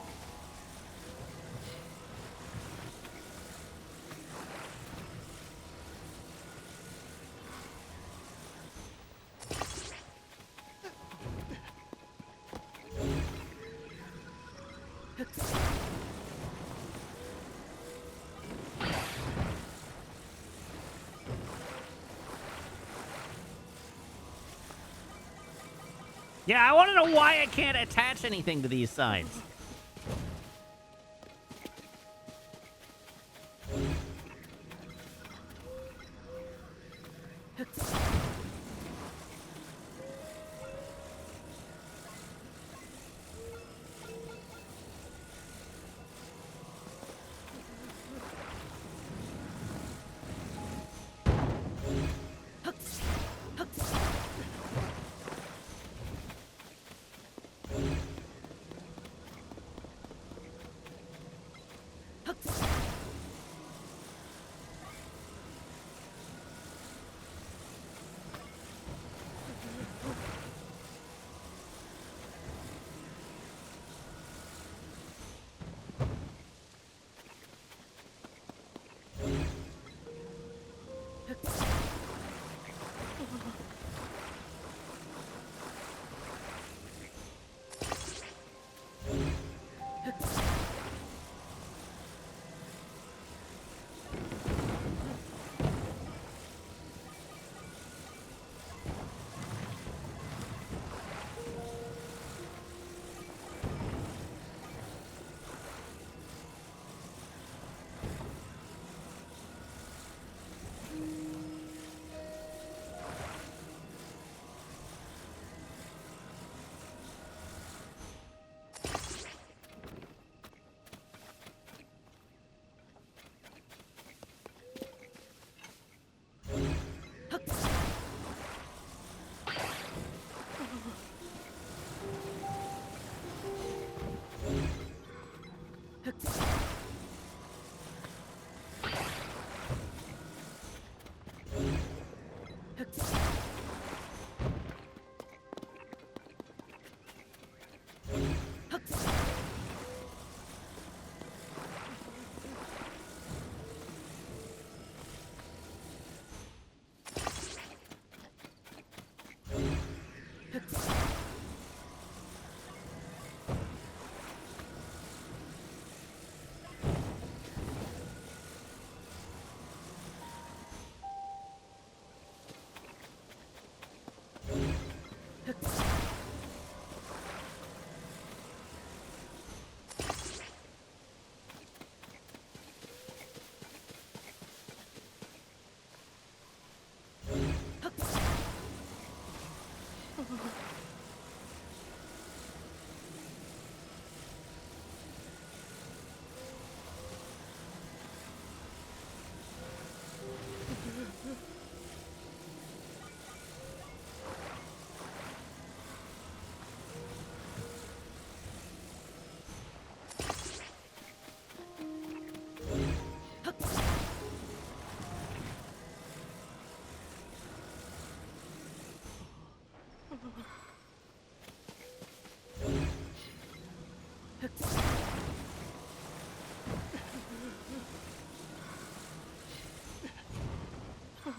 Yeah, I want to know why I can't attach anything to these signs.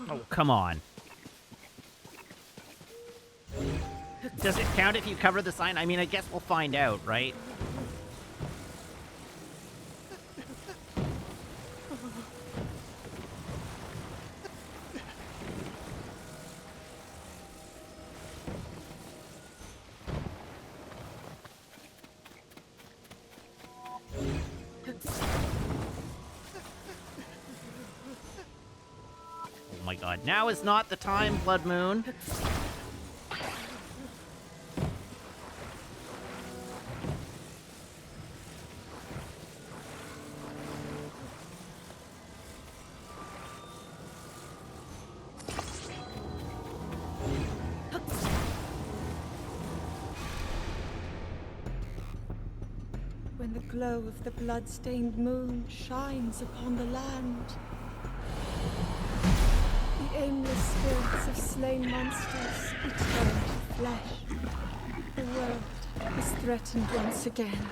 Oh, come on. Does it count if you cover the sign? I mean, I guess we'll find out, right? Oh my god. Now is not the time, Blood Moon. When the glow of the blood-stained moon shines upon the land, the aimless spirits of slain monsters return to flesh. The world is threatened once again.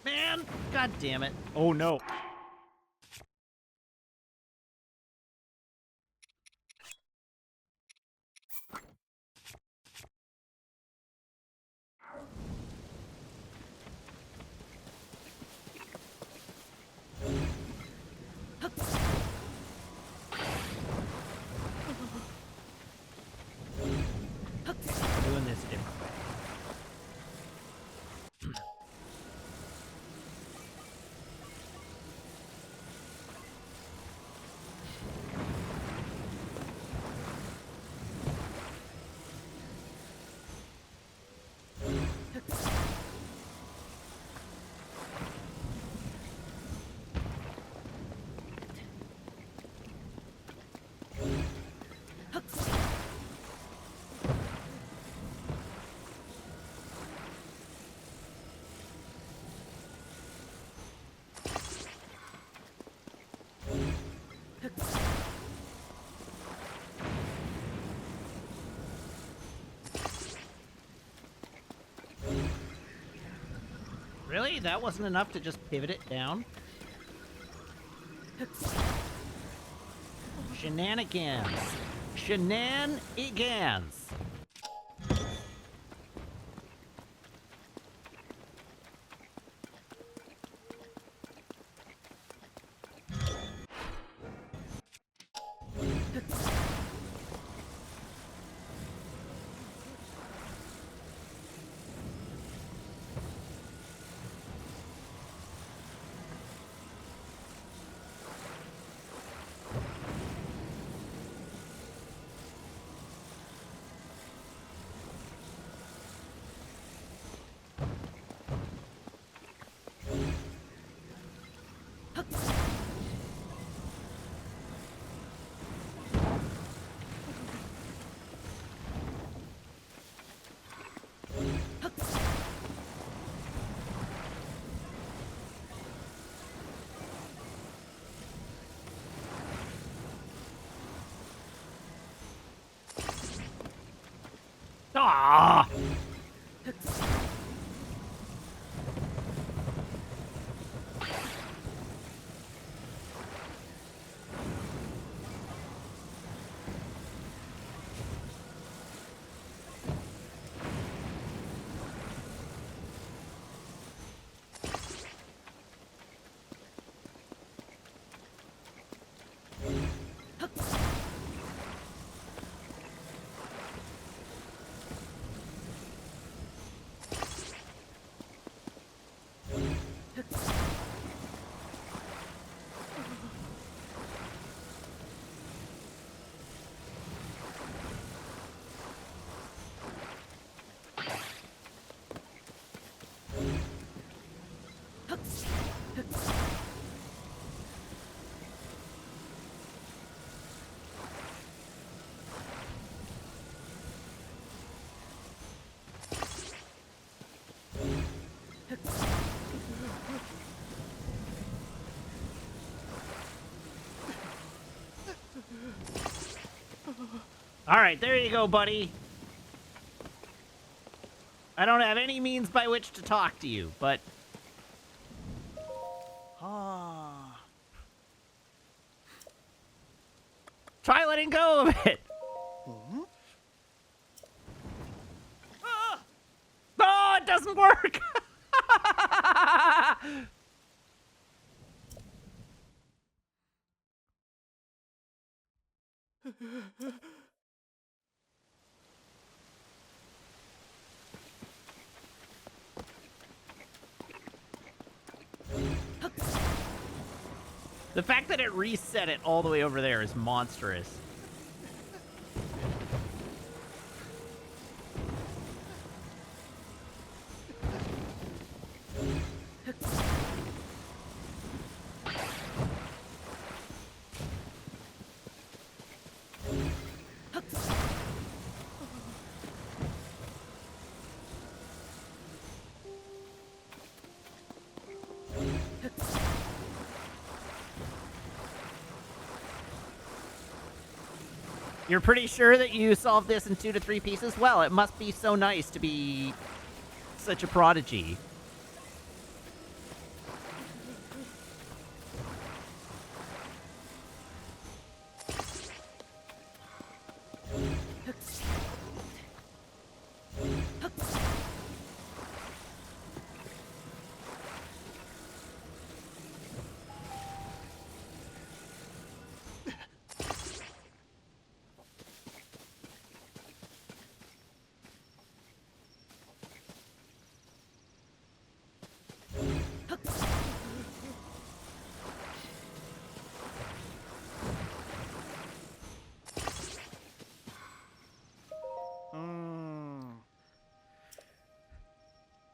Man! God damn it. Oh no. Doing this a different way. Really? That wasn't enough to just pivot it down? Shenanigans. Shenanigans. Ah! All right, there you go, buddy. I don't have any means by which to talk to you, but... Try letting go of it. Oh, it doesn't work. The fact that it reset it all the way over there is monstrous. You're pretty sure that you solved this in 2 to 3 pieces? Well, it must be so nice to be such a prodigy.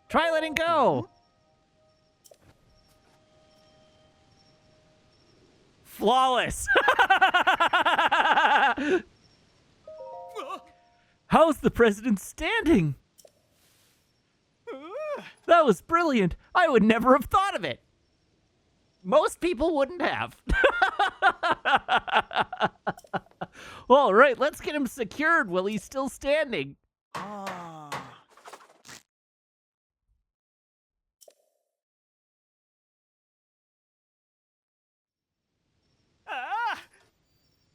Try letting go. Flawless. How's the president standing? That was brilliant. I would never have thought of it. Most people wouldn't have. All right, let's get him secured while he's still standing.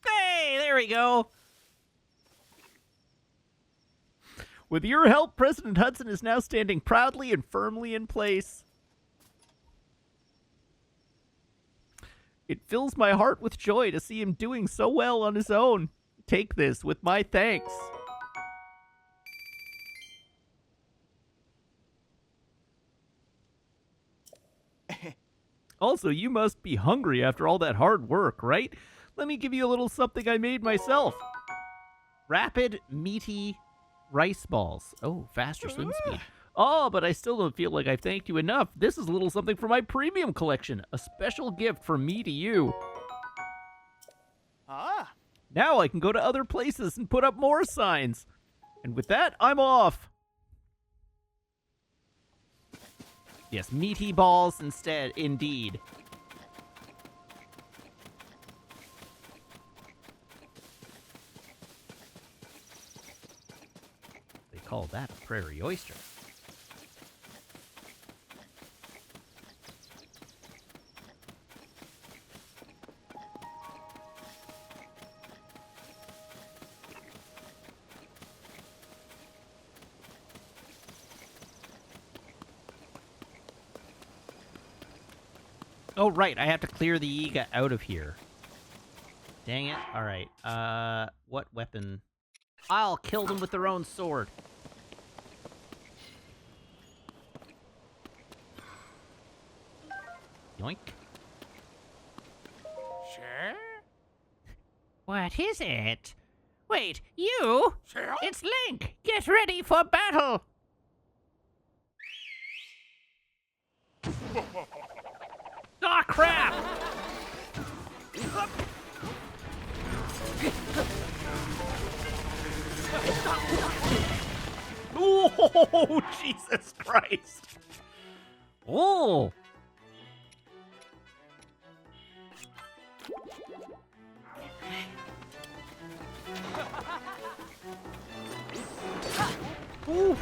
Hey, there we go. With your help, President Hudson is now standing proudly and firmly in place. It fills my heart with joy to see him doing so well on his own. Take this with my thanks. Also, you must be hungry after all that hard work, right? Let me give you a little something I made myself. Rapid, meaty rice balls. Oh, faster swim speed. Oh, but I still don't feel like I've thanked you enough. This is a little something from my premium collection. A special gift from me to you. Now I can go to other places and put up more signs. And with that, I'm off. Yes, meaty balls instead, indeed. They call that a prairie oyster. Oh, right, I have to clear the Yiga out of here. Dang it. Alright, what weapon? I'll kill them with their own sword. Yoink. Sure? What is it? Wait, you? Sure? It's Link! Get ready for battle! Aw, crap! Oh, Jesus Christ! Oh! Ooh.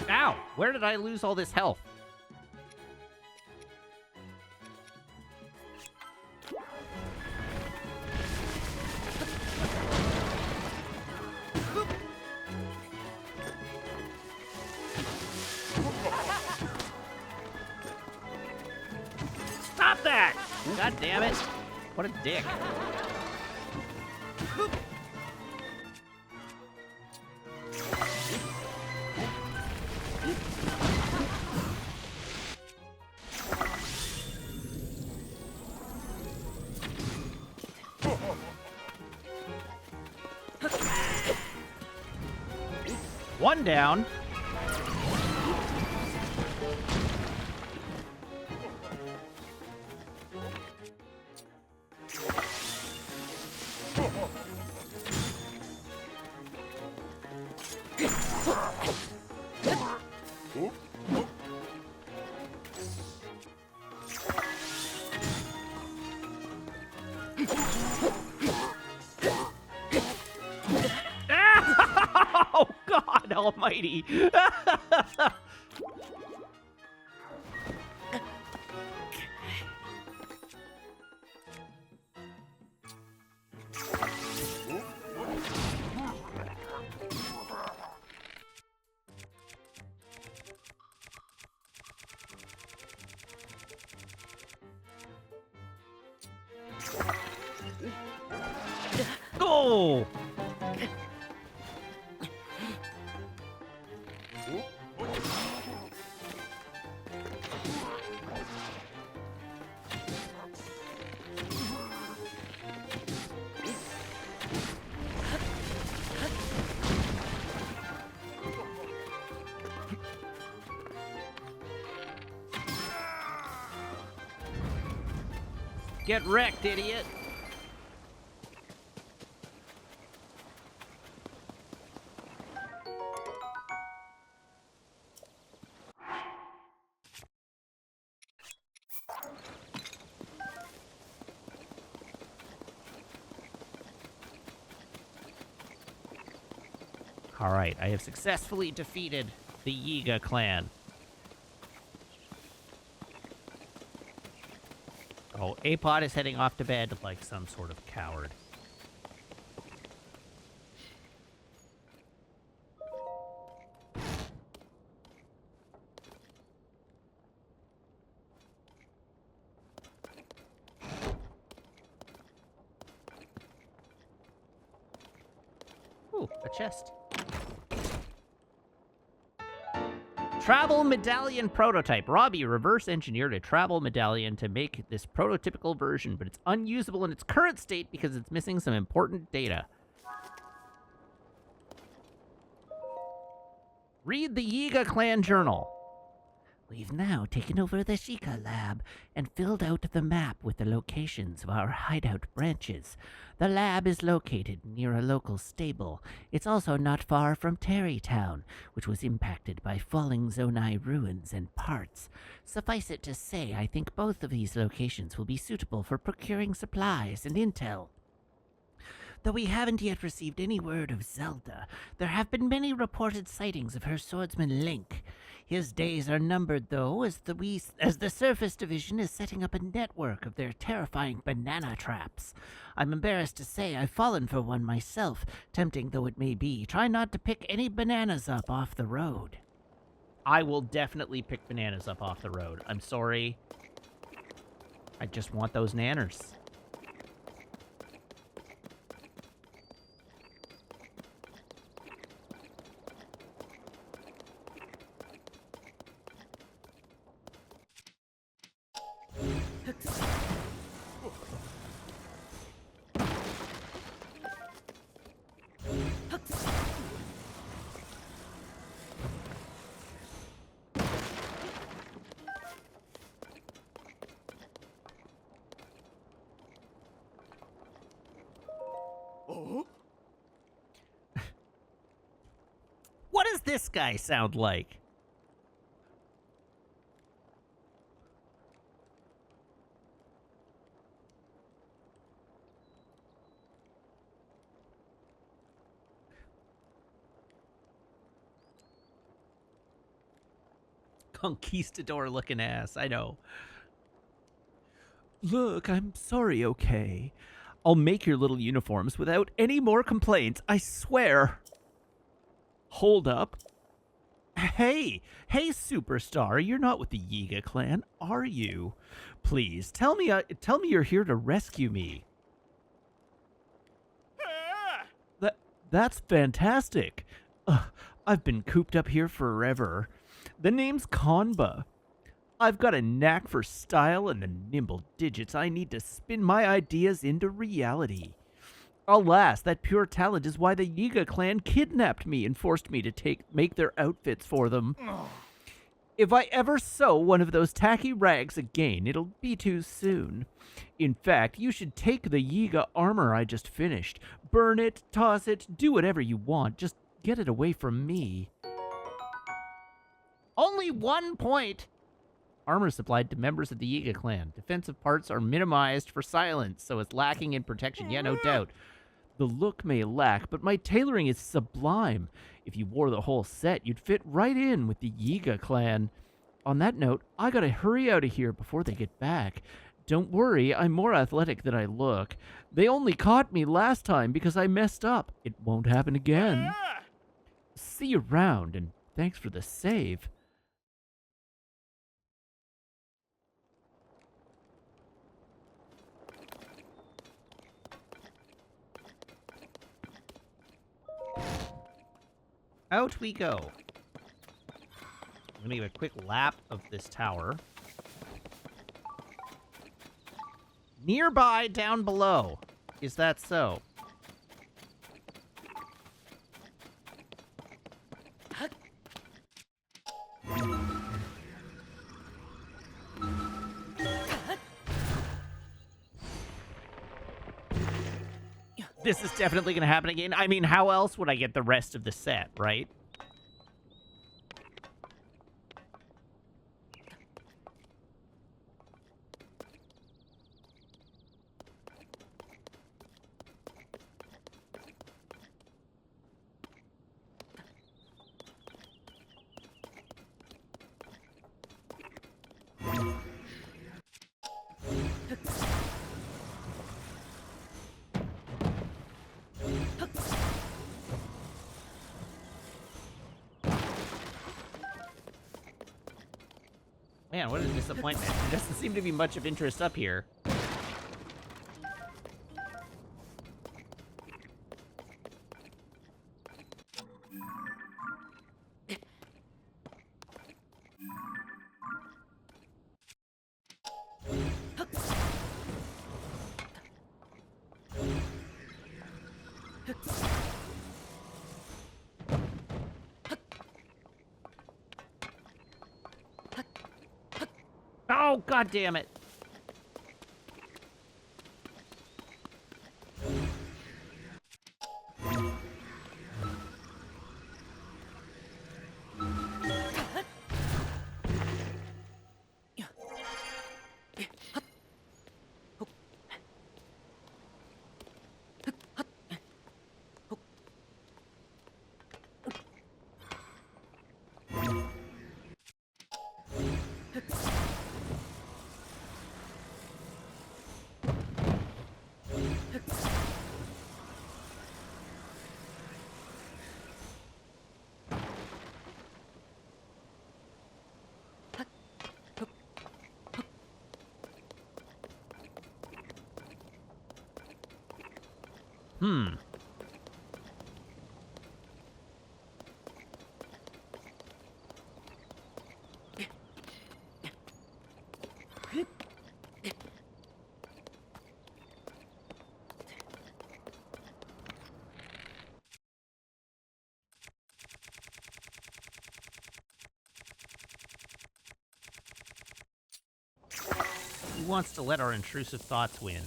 Ow! Where did I lose all this health? Stop that! God damn it! What a dick. One down. Oh, God almighty. Go! Get wrecked, idiot! Alright, I have successfully defeated the Yiga clan. Oh, Apod is heading off to bed like some sort of coward. Ooh, a chest. Travel medallion prototype. Robbie reverse engineered a travel medallion to make this prototypical version, but it's unusable in its current state because it's missing some important data. Read the Yiga clan journal. We've now taken over the Sheikah lab and filled out the map with the locations of our hideout branches. The lab is located near a local stable. It's also not far from Terrytown, which was impacted by falling Zonai ruins and parts. Suffice it to say, I think both of these locations will be suitable for procuring supplies and intel. Though we haven't yet received any word of Zelda, there have been many reported sightings of her swordsman Link. His days are numbered, though, as the Surface Division is setting up a network of their terrifying banana traps. I'm embarrassed to say I've fallen for one myself, tempting though it may be. Try not to pick any bananas up off the road. I will definitely pick bananas up off the road. I'm sorry. I just want those nanners. What does this guy sound like? Conquistador looking ass, I know. Look, I'm sorry, okay? I'll make your little uniforms without any more complaints, I swear. Hold up. Hey, superstar, you're not with the Yiga clan, are you? Please, tell me you're here to rescue me. That's fantastic. I've been cooped up here forever. The name's Kanba. I've got a knack for style and the nimble digits I need to spin my ideas into reality. Alas, that pure talent is why the Yiga clan kidnapped me and forced me to make their outfits for them. If I ever sew one of those tacky rags again, it'll be too soon. In fact, you should take the Yiga armor I just finished. Burn it, toss it, do whatever you want. Just get it away from me. Only 1 point. Armor supplied to members of the Yiga clan. Defensive parts are minimized for silence, so it's lacking in protection. Yeah, no doubt. The look may lack, but my tailoring is sublime. If you wore the whole set, you'd fit right in with the Yiga clan. On that note, I gotta hurry out of here before they get back. Don't worry, I'm more athletic than I look. They only caught me last time because I messed up. It won't happen again. See you around, and thanks for the save. Out we go. I'm going to give a quick lap of this tower. Nearby down below. Is that so? This is definitely going to happen again. I mean, how else would I get the rest of the set, right? Man, what a disappointment. There doesn't seem to be much of interest up here. Oh, god damn it. Hmm. Who wants to let our intrusive thoughts win?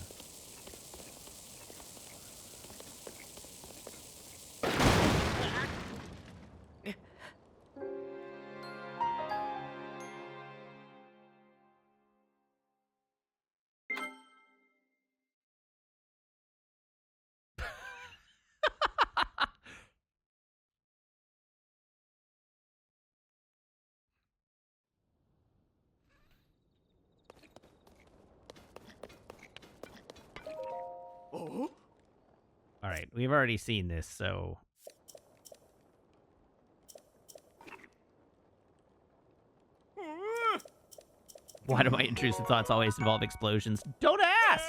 All right, we've already seen this, so... Why do my intrusive thoughts always involve explosions? Don't ask!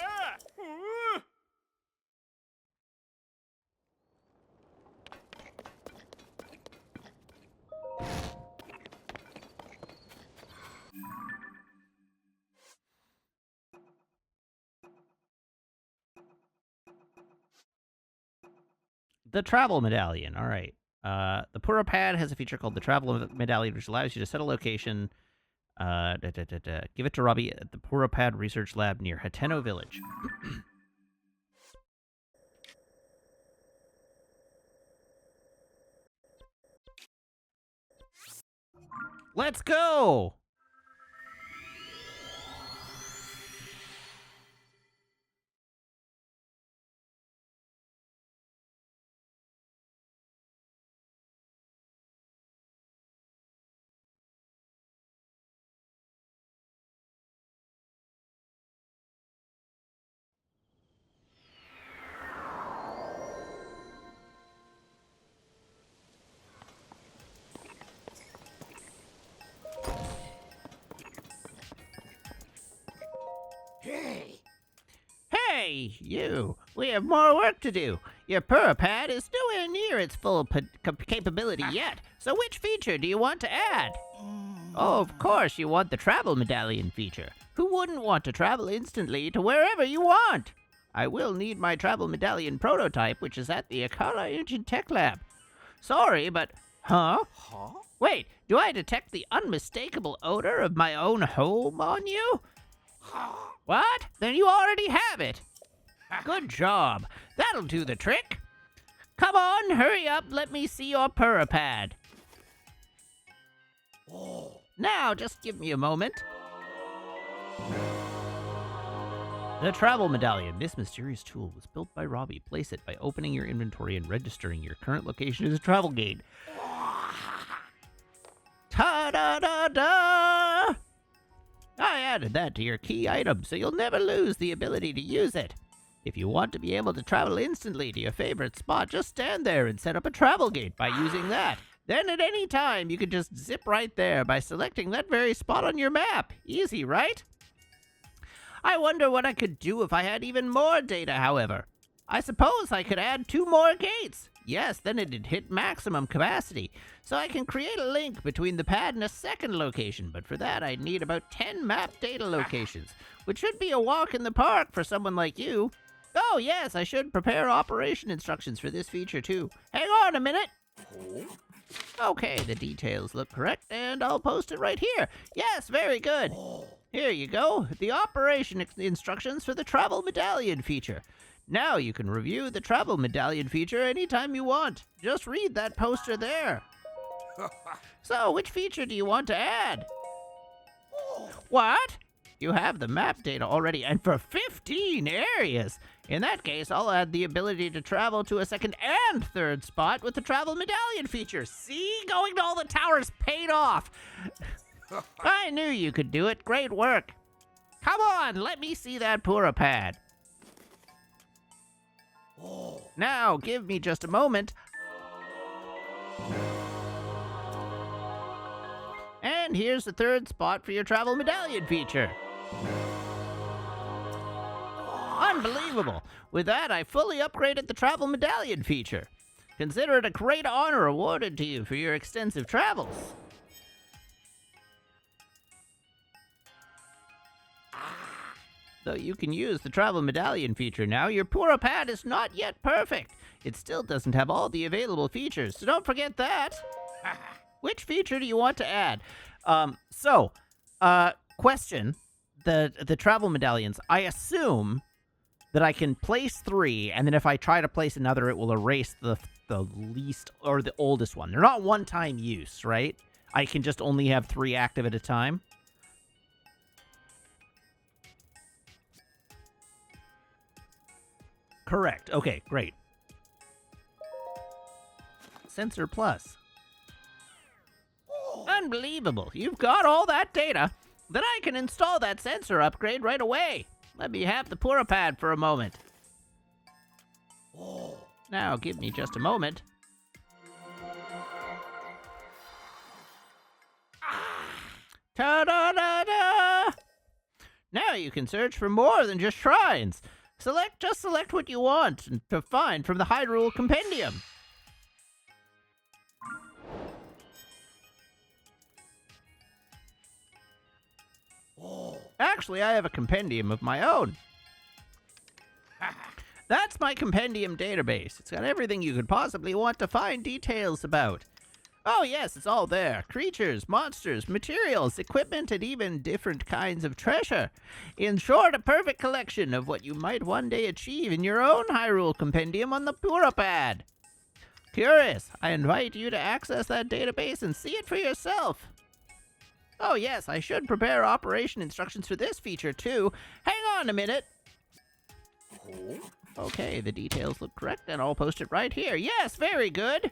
The travel medallion. All right. The Puropad has a feature called the travel medallion, which allows you to set a location. Give it to Robbie at the Puropad Research Lab near Hateno Village. Let's go! Hey, you! We have more work to do. Your Puropad is nowhere near its full capability yet, so which feature do you want to add? Oh, of course you want the travel medallion feature. Who wouldn't want to travel instantly to wherever you want? I will need my travel medallion prototype, which is at the Akara Ancient Tech Lab. Sorry, but... Huh? Wait, do I detect the unmistakable odor of my own home on you? What? Then you already have it. Good job. That'll do the trick. Come on, hurry up. Let me see your Puropad. Now, just give me a moment. The travel medallion. This mysterious tool was built by Robbie. Place it by opening your inventory and registering your current location as a travel gate. Ta-da-da-da! I added that to your key item, so you'll never lose the ability to use it. If you want to be able to travel instantly to your favorite spot, just stand there and set up a travel gate by using that. Then at any time, you can just zip right there by selecting that very spot on your map. Easy, right? I wonder what I could do if I had even more data, however. I suppose I could add 2 more gates. Yes, then it'd hit maximum capacity. So I can create a link between the pad and a second location, but for that I'd need about 10 map data locations, which should be a walk in the park for someone like you. Oh yes, I should prepare operation instructions for this feature too. Hang on a minute. Okay, the details look correct, and I'll post it right here. Yes, very good. Here you go, the operation instructions for the travel medallion feature. Now you can review the travel medallion feature anytime you want. Just read that poster there. So, which feature do you want to add? What? You have the map data already, and for 15 areas. In that case, I'll add the ability to travel to a second and third spot with the travel medallion feature. See? Going to all the towers paid off. I knew you could do it. Great work. Come on, let me see that Pura pad. Now, give me just a moment. And here's the third spot for your travel medallion feature. Unbelievable. With that, I fully upgraded the travel medallion feature. Consider it a great honor awarded to you for your extensive travels. Though you can use the travel medallion feature now, your Pura pad is not yet perfect. It still doesn't have all the available features, so don't forget that. Which feature do you want to add? Question. The travel medallions, I assume that I can place 3, and then if I try to place another, it will erase the least or the oldest one. They're not one-time use, right? I can just only have 3 active at a time. Correct. Okay, great. Sensor Plus. Unbelievable. You've got all that data. Then I can install that sensor upgrade right away. Let me have the Pura pad for a moment. Now, give me just a moment. Ta-da-da-da! Now you can search for more than just shrines. Select what you want to find from the Hyrule Compendium. Actually, I have a compendium of my own. That's my compendium database. It's got everything you could possibly want to find details about. Oh yes, it's all there. Creatures, monsters, materials, equipment, and even different kinds of treasure. In short, a perfect collection of what you might one day achieve in your own Hyrule Compendium on the Pura pad. Curious, I invite you to access that database and see it for yourself. Oh yes, I should prepare operation instructions for this feature too. Hang on a minute. Okay, the details look correct, and I'll post it right here. Yes, very good.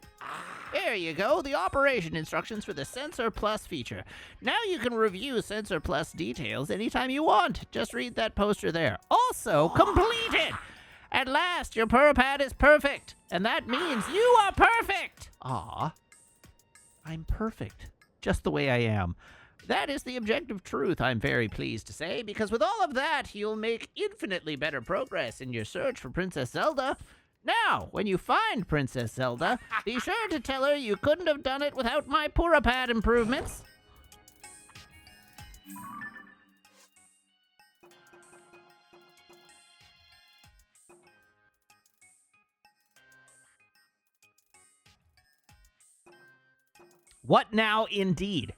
There you go, the operation instructions for the Sensor Plus feature. Now you can review Sensor Plus details anytime you want. Just read that poster there. Also, completed! At last, your Pura pad is perfect, and that means you are perfect! Aw, I'm perfect, just the way I am. That is the objective truth, I'm very pleased to say, because with all of that, you'll make infinitely better progress in your search for Princess Zelda. Now, when you find Princess Zelda, be sure to tell her you couldn't have done it without my Pura pad improvements. What now, indeed?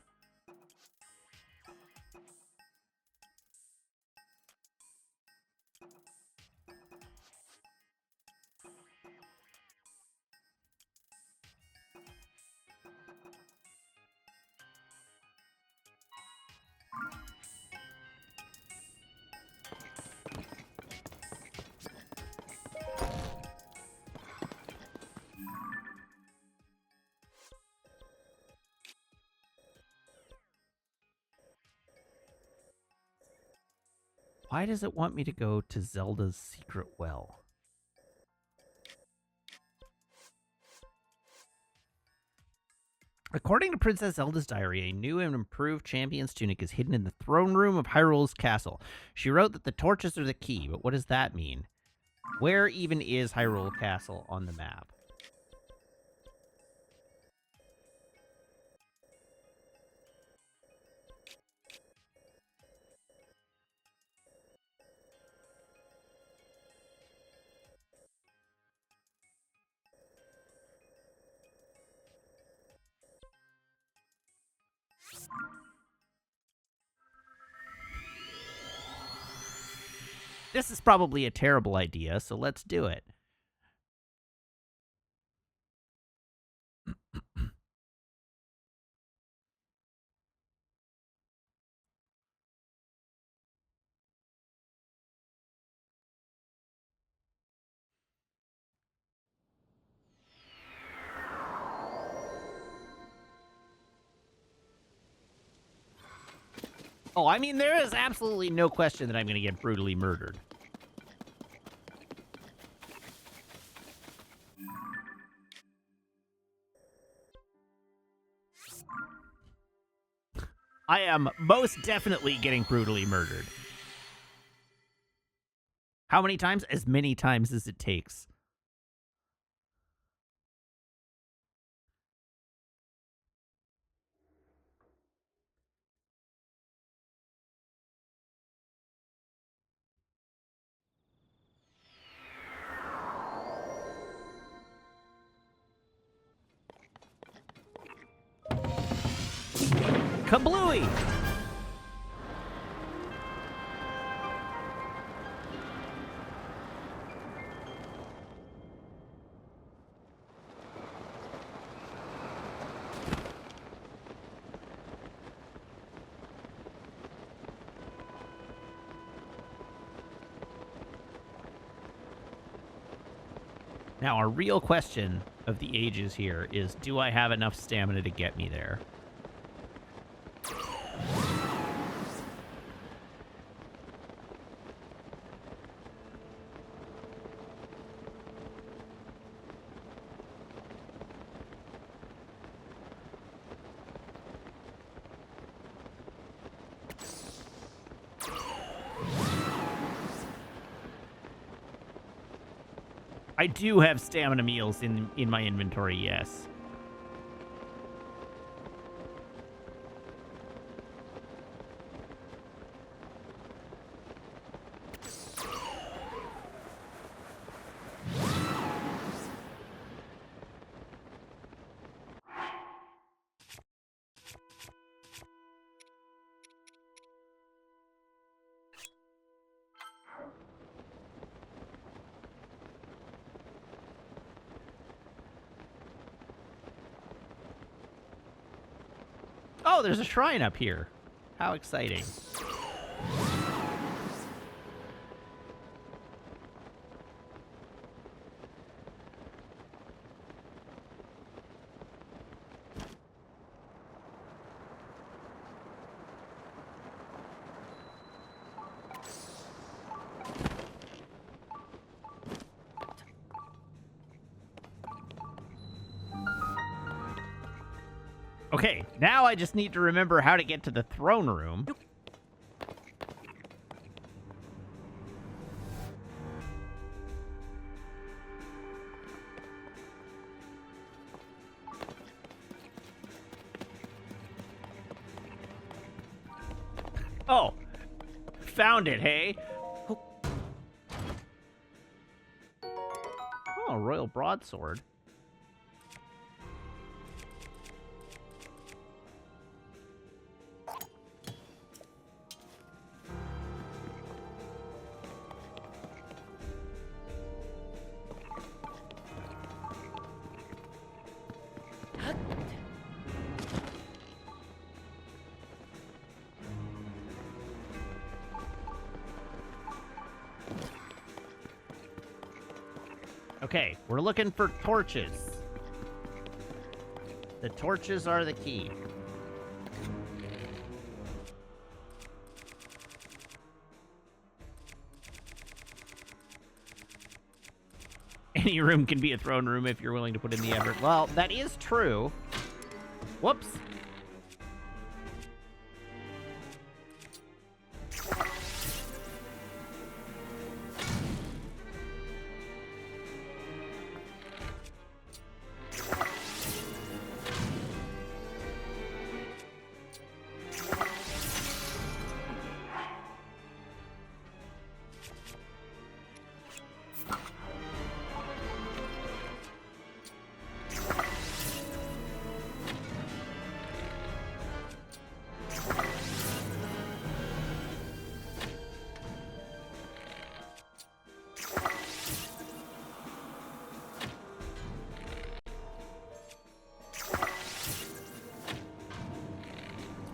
Why does it want me to go to Zelda's secret well? According to Princess Zelda's diary, a new and improved champion's tunic is hidden in the throne room of Hyrule's castle. She wrote that the torches are the key, but what does that mean? Where even is Hyrule Castle on the map? This is probably a terrible idea, so let's do it. Oh, I mean, there is absolutely no question that I'm going to get brutally murdered. I am most definitely getting brutally murdered. How many times? As many times as it takes. Kablooey! Now, our real question of the ages here is, do I have enough stamina to get me there? I do have stamina meals in my inventory, yes. Oh, there's a shrine up here. How exciting. Okay, now I just need to remember how to get to the throne room. Oh, found it, hey? Oh, royal broadsword. Okay, we're looking for torches. The torches are the key. Any room can be a throne room if you're willing to put in the effort. Well, that is true. Whoops.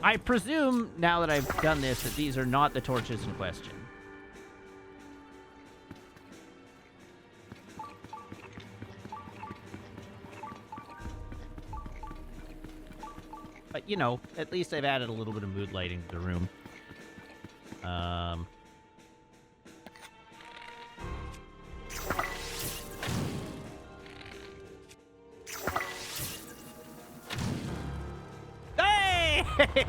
I presume, now that I've done this, that these are not the torches in question. But, you know, at least I've added a little bit of mood lighting to the room. Hey!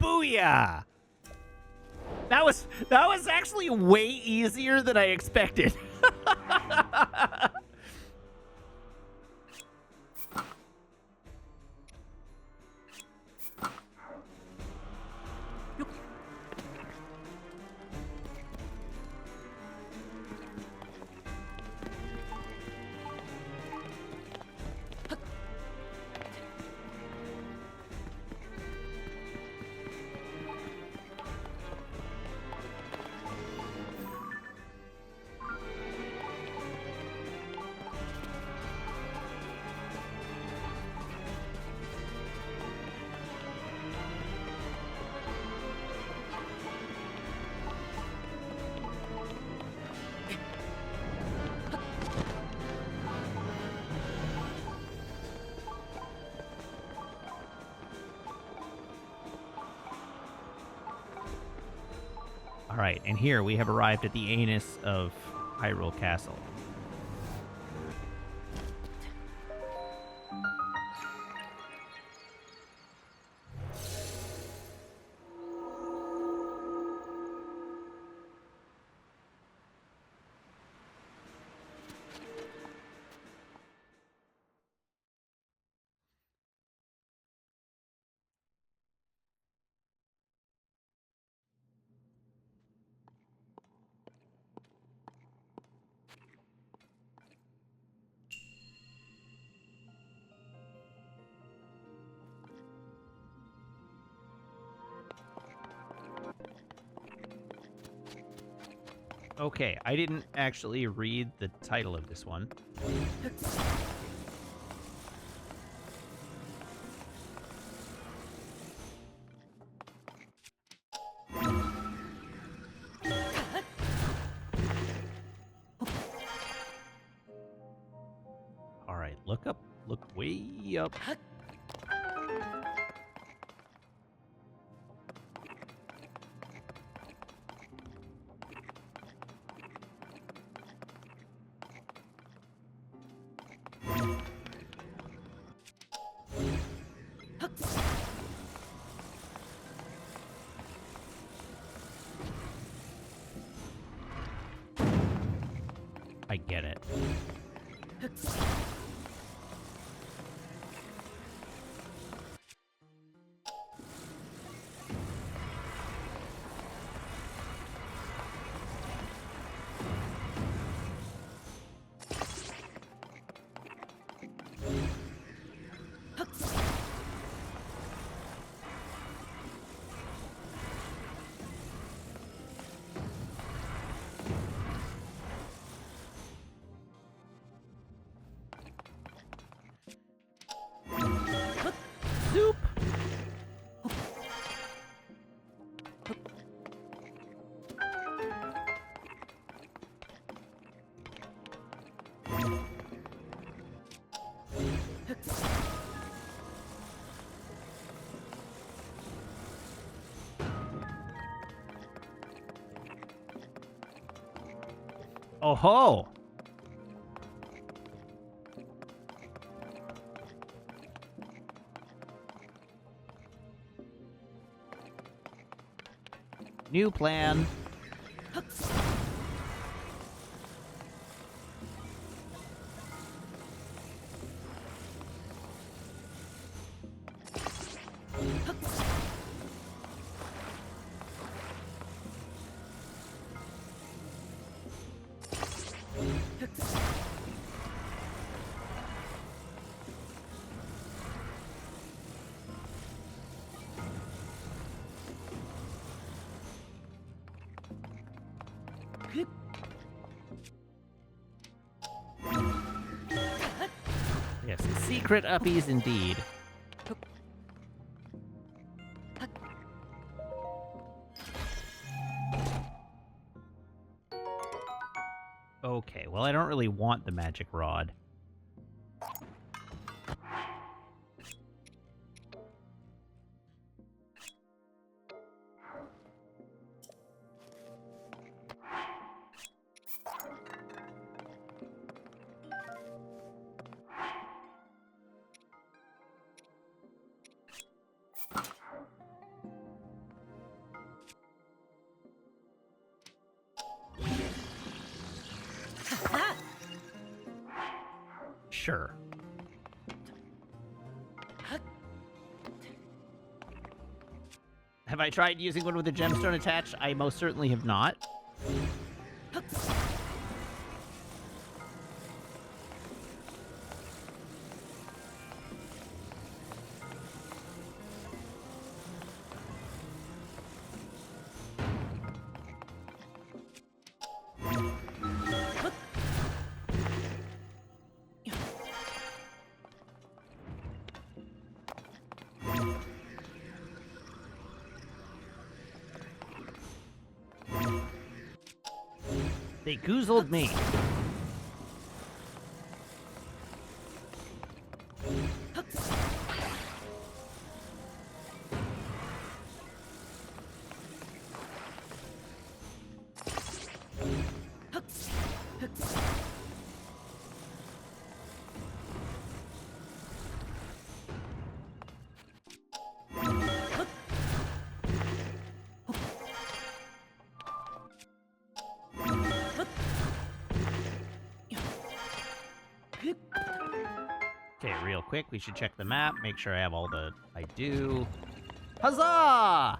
Booyah! That was actually way easier than I expected. All right, and here we have arrived at the anus of Hyrule Castle. Okay, I didn't actually read the title of this one. All right, look up, look way up. I get it. Soup. Oh ho! New plan. Secret uppies indeed. Okay, well, I don't really want the magic rod. Sure. Have I tried using one with a gemstone attached? I most certainly have not. They goozled me. Okay, real quick, we should check the map, make sure I have all the... I do. Huzzah!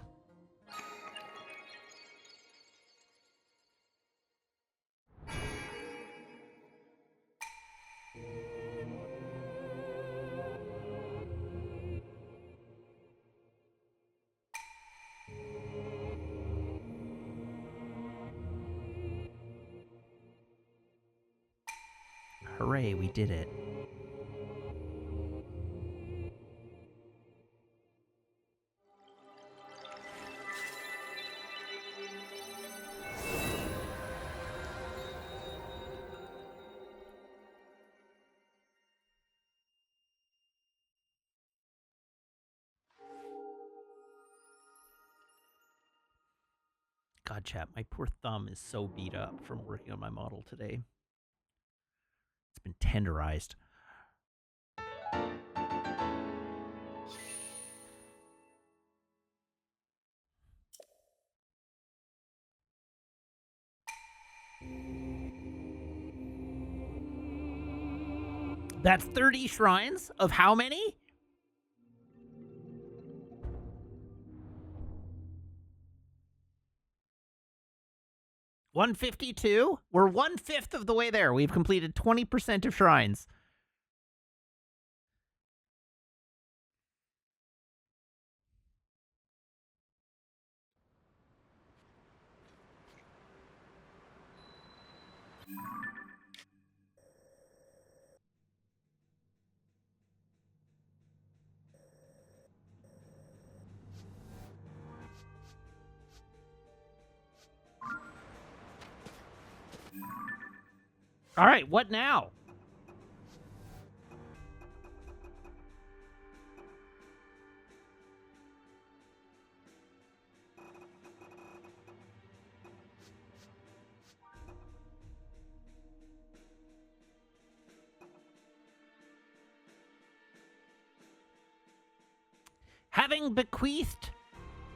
Hooray, we did it. God, chat, my poor thumb is so beat up from working on my model today. It's been tenderized. That's 30 shrines of how many? $152? We're 1/5 of the way there. We've completed 20% of shrines. All right, what now? Having bequeathed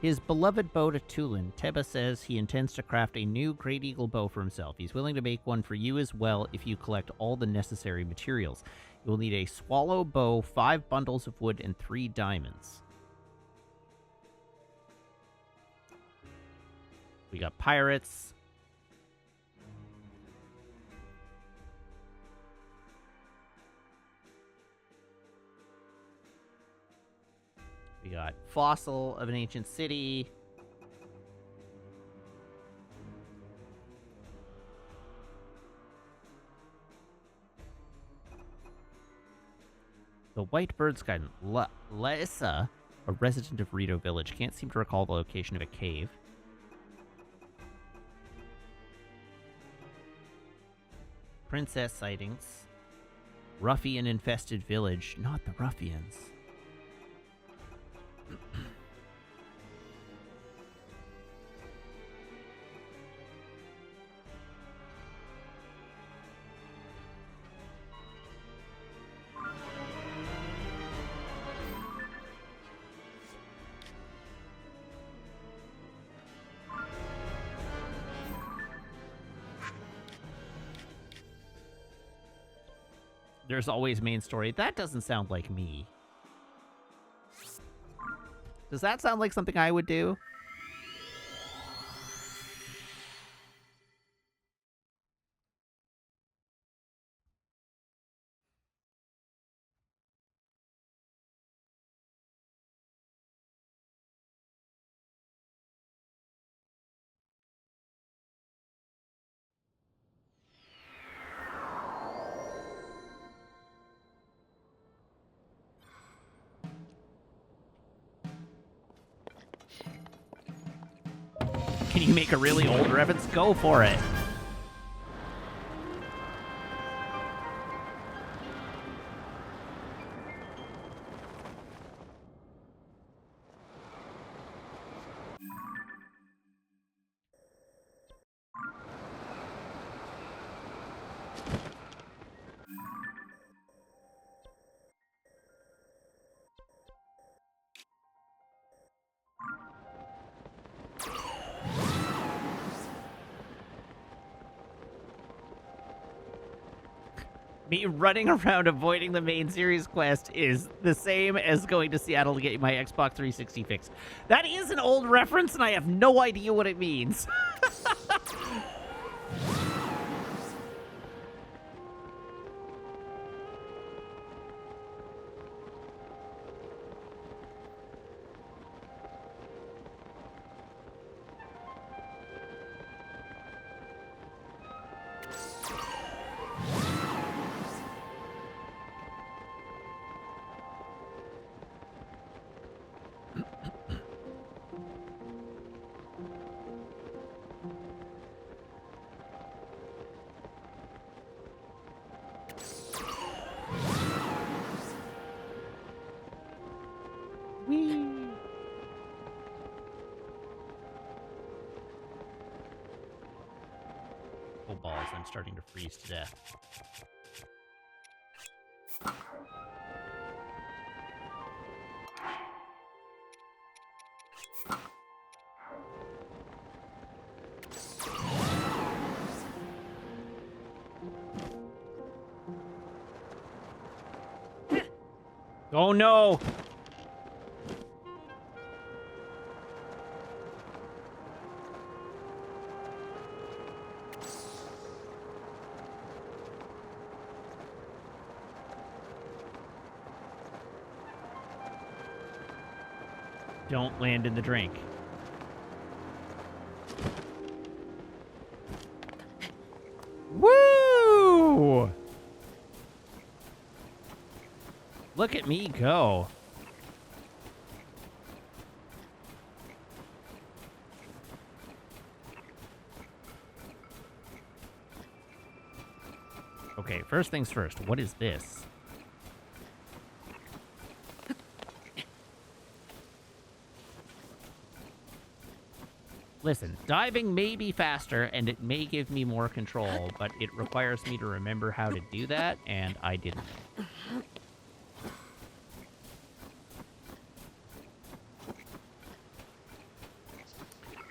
his beloved bow to Tulin, Teba says he intends to craft a new Great Eagle bow for himself. He's willing to make one for you as well if you collect all the necessary materials. You will need a swallow bow, 5 bundles of wood, and 3 diamonds. We got pirates. We got fossil of an ancient city. The White Bird's Garden. Laissa, a resident of Rito Village. Can't seem to recall the location of a cave. Princess sightings. Ruffian-infested village. Not the ruffians. There's always main story. That doesn't sound like me. Does that sound like something I would do? Can you make a really old reference? Go for it. Me running around avoiding the main series quest is the same as going to Seattle to get my Xbox 360 fix. That is an old reference, and I have no idea what it means. Oh, balls, I'm starting to freeze to death. Oh no! Don't land in the drink. Woo! Look at me go. Okay, first things first. What is this? Listen, diving may be faster, and it may give me more control, but it requires me to remember how to do that, and I didn't.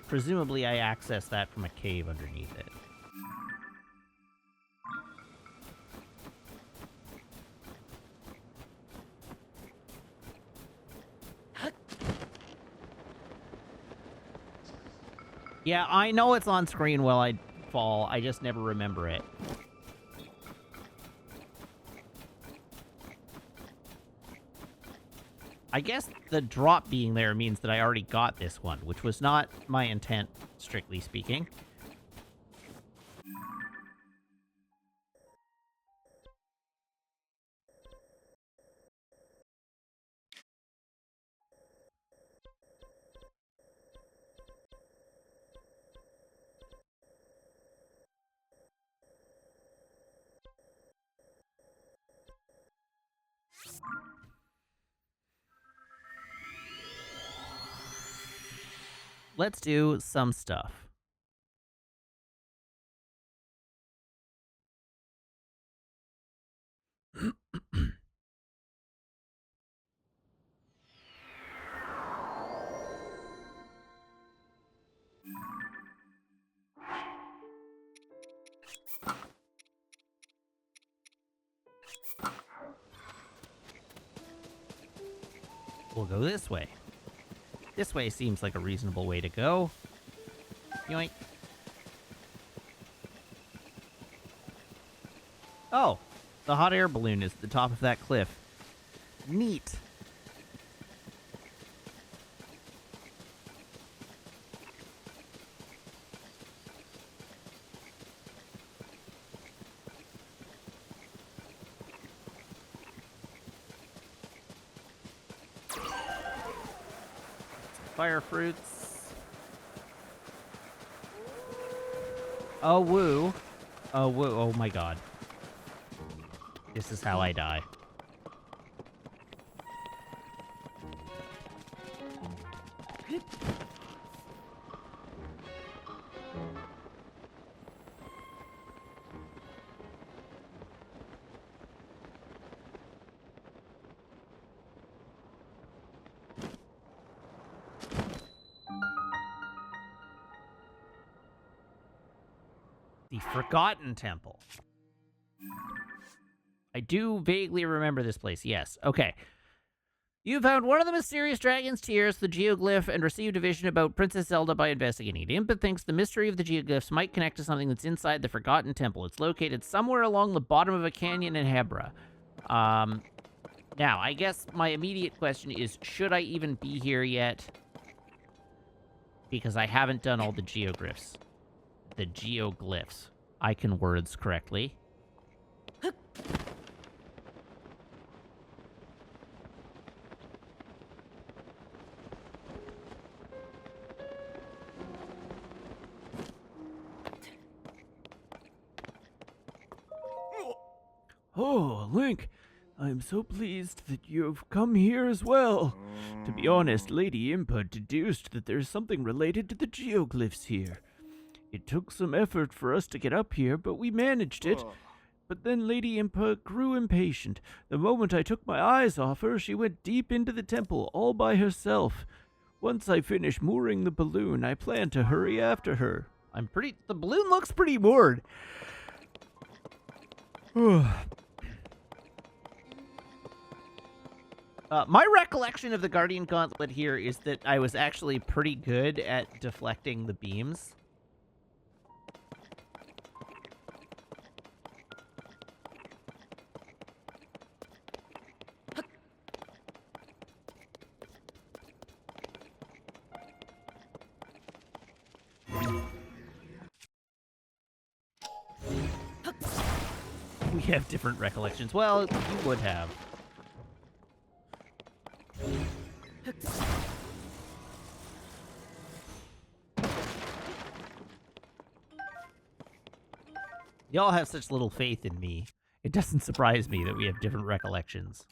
Presumably, I accessed that from a cave underneath it. Yeah, I know it's on screen while I fall. I just never remember it. I guess the drop being there means that I already got this one, which was not my intent, strictly speaking. let's do some stuff. We'll go this way. This way seems like a reasonable way to go. Yoink. Oh, the hot air balloon is at the top of that cliff. Neat. Fire fruits. Oh, woo. Oh, woo. Oh, my God. This is how I die. The Forgotten Temple. I do vaguely remember this place, yes. Okay. You found one of the mysterious dragon's tears, the geoglyph, and received a vision about Princess Zelda by investigating. Impa thinks the mystery of the geoglyphs might connect to something that's inside the Forgotten Temple. It's located somewhere along the bottom of a canyon in Hebra. Now, I guess my immediate question is, should I even be here yet? Because I haven't done all the geoglyphs. The geoglyphs. I can words correctly. Oh, Link, I am so pleased that you've come here as well. To be honest, Lady Impa deduced that there's something related to the geoglyphs here. It took some effort for us to get up here, but we managed it. But then Lady Impa grew impatient. The moment I took my eyes off her, she went deep into the temple all by herself. Once I finish mooring the balloon, I plan to hurry after her. The balloon looks pretty moored. My recollection of the Guardian Gauntlet here is that I was actually pretty good at deflecting the beams. We have different recollections. Well, you would have. Y'all have such little faith in me. It doesn't surprise me that we have different recollections.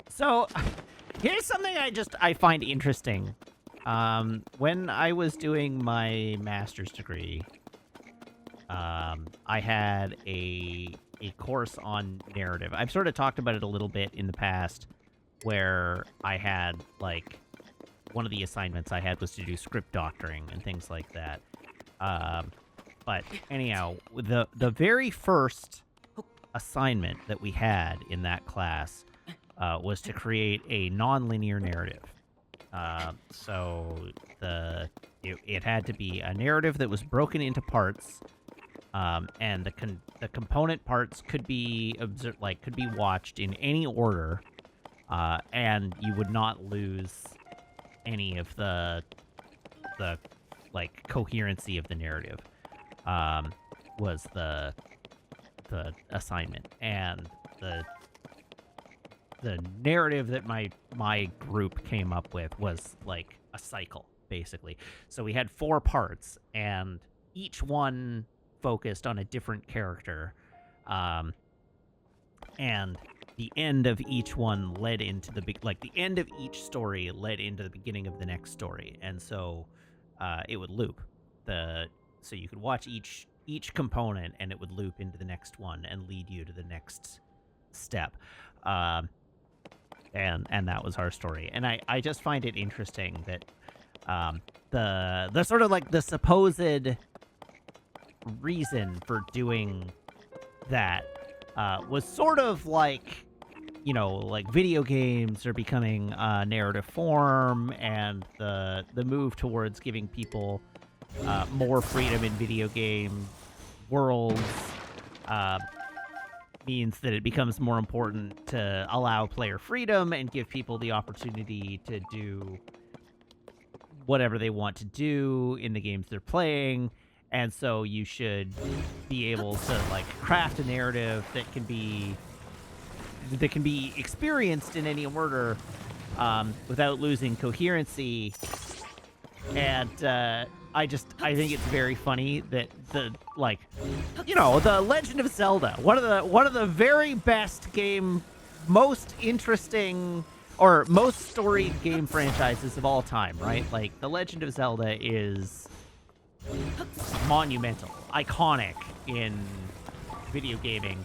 So, here's something I find interesting. When I was doing my master's degree, I had a course on narrative. I've sort of talked about it a little bit in the past, where I had, like, one of the assignments I had was to do script doctoring and things like that. But anyhow, the very first assignment that we had in that class was to create a non-linear narrative. So it had to be a narrative that was broken into parts, and the component parts could be watched in any order, and you would not lose any of the like coherency of the narrative. Was the assignment, and the narrative that my group came up with was like a cycle, basically. So we had 4 parts, and each one focused on a different character, and the end of each one led into the end of each story led into the beginning of the next story, and so it would loop. So you could watch each component, and it would loop into the next one and lead you to the next step. And that was our story. And I just find it interesting that the sort of like the supposed reason for doing that was sort of like, you know, like video games are becoming narrative form, and the move towards giving people more freedom in video game worlds means that it becomes more important to allow player freedom and give people the opportunity to do whatever they want to do in the games they're playing. And so you should be able to like craft a narrative that can be experienced in any order without losing coherency. And I think it's very funny that the Legend of Zelda, one of the very best game, most interesting or most storied game franchises of all time, right? Like the Legend of Zelda is monumental, iconic in video gaming.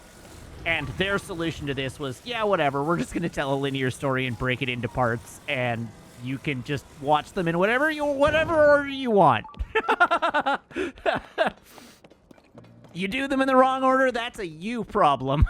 And their solution to this was, yeah, whatever, we're just going to tell a linear story and break it into parts, and you can just watch them in whatever order you want. You do them in the wrong order, that's a you problem.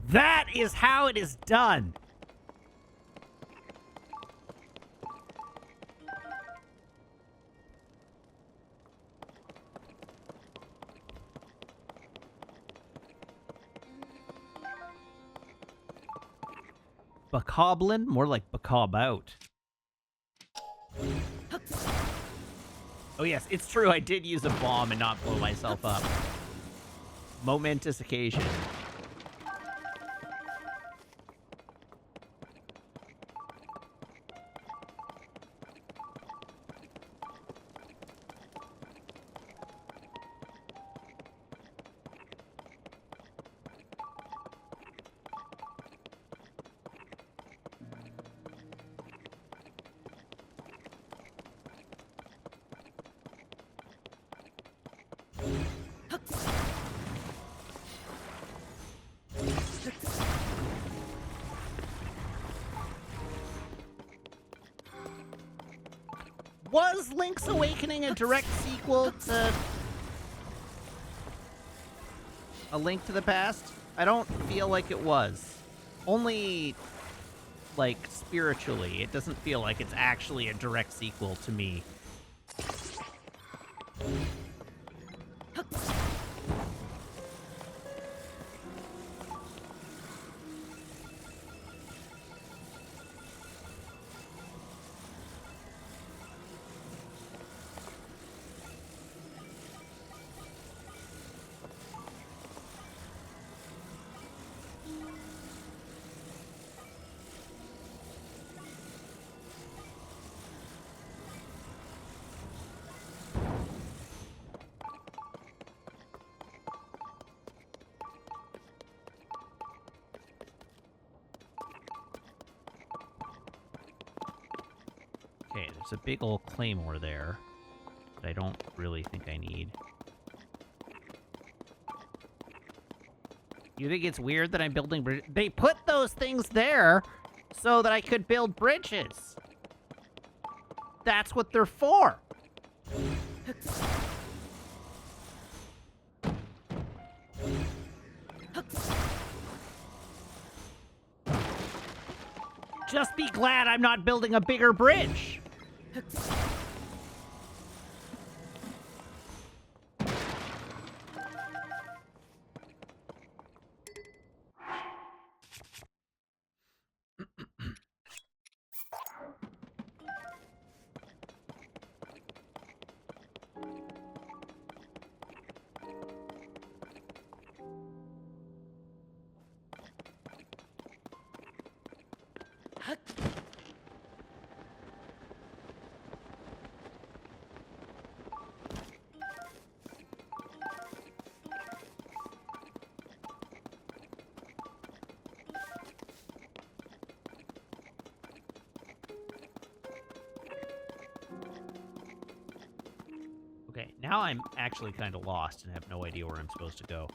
That is how it is done. Bacoblin? More like bacob out. Oh yes, it's true, I did use a bomb and not blow myself up. Momentous occasion. Was Link's Awakening a direct sequel to A Link to the Past? I don't feel like it was. Only, like, spiritually. It doesn't feel like it's actually a direct sequel to me. Okay, there's a big old claymore there that I don't really think I need. You think it's weird that I'm building bridges? They put those things there so that I could build bridges. That's what they're for. Just be glad I'm not building a bigger bridge. Okay, now I'm actually kind of lost and have no idea where I'm supposed to go.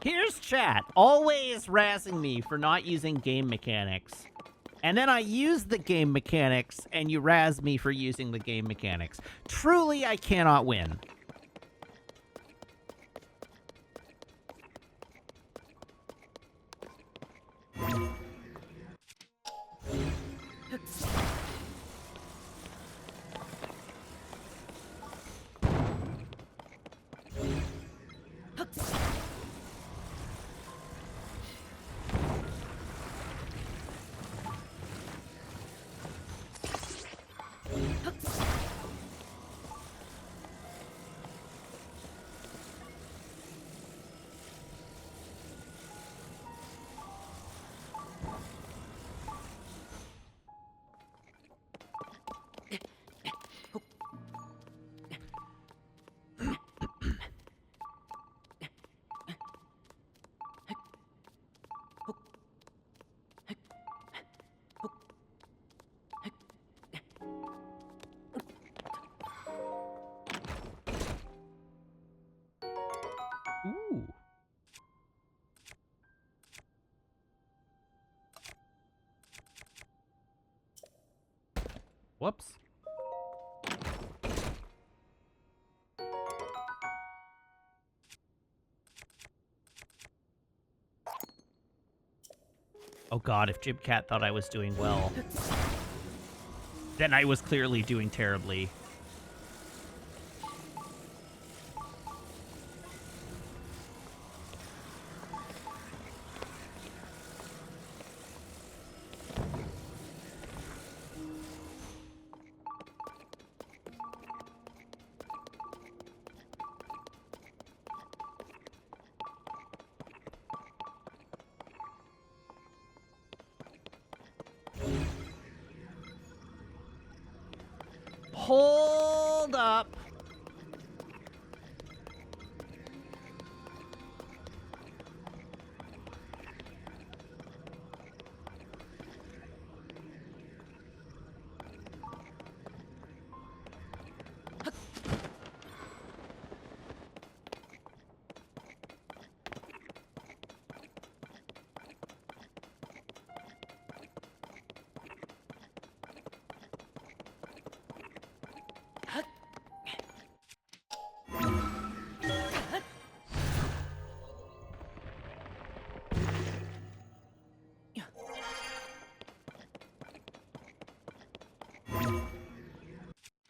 Here's chat, always razzing me for not using game mechanics. And then I use the game mechanics, and you razz me for using the game mechanics. Truly, I cannot win. Ooh. Whoops. Oh god, if Jibcat thought I was doing well. then I was clearly doing terribly. Hold up.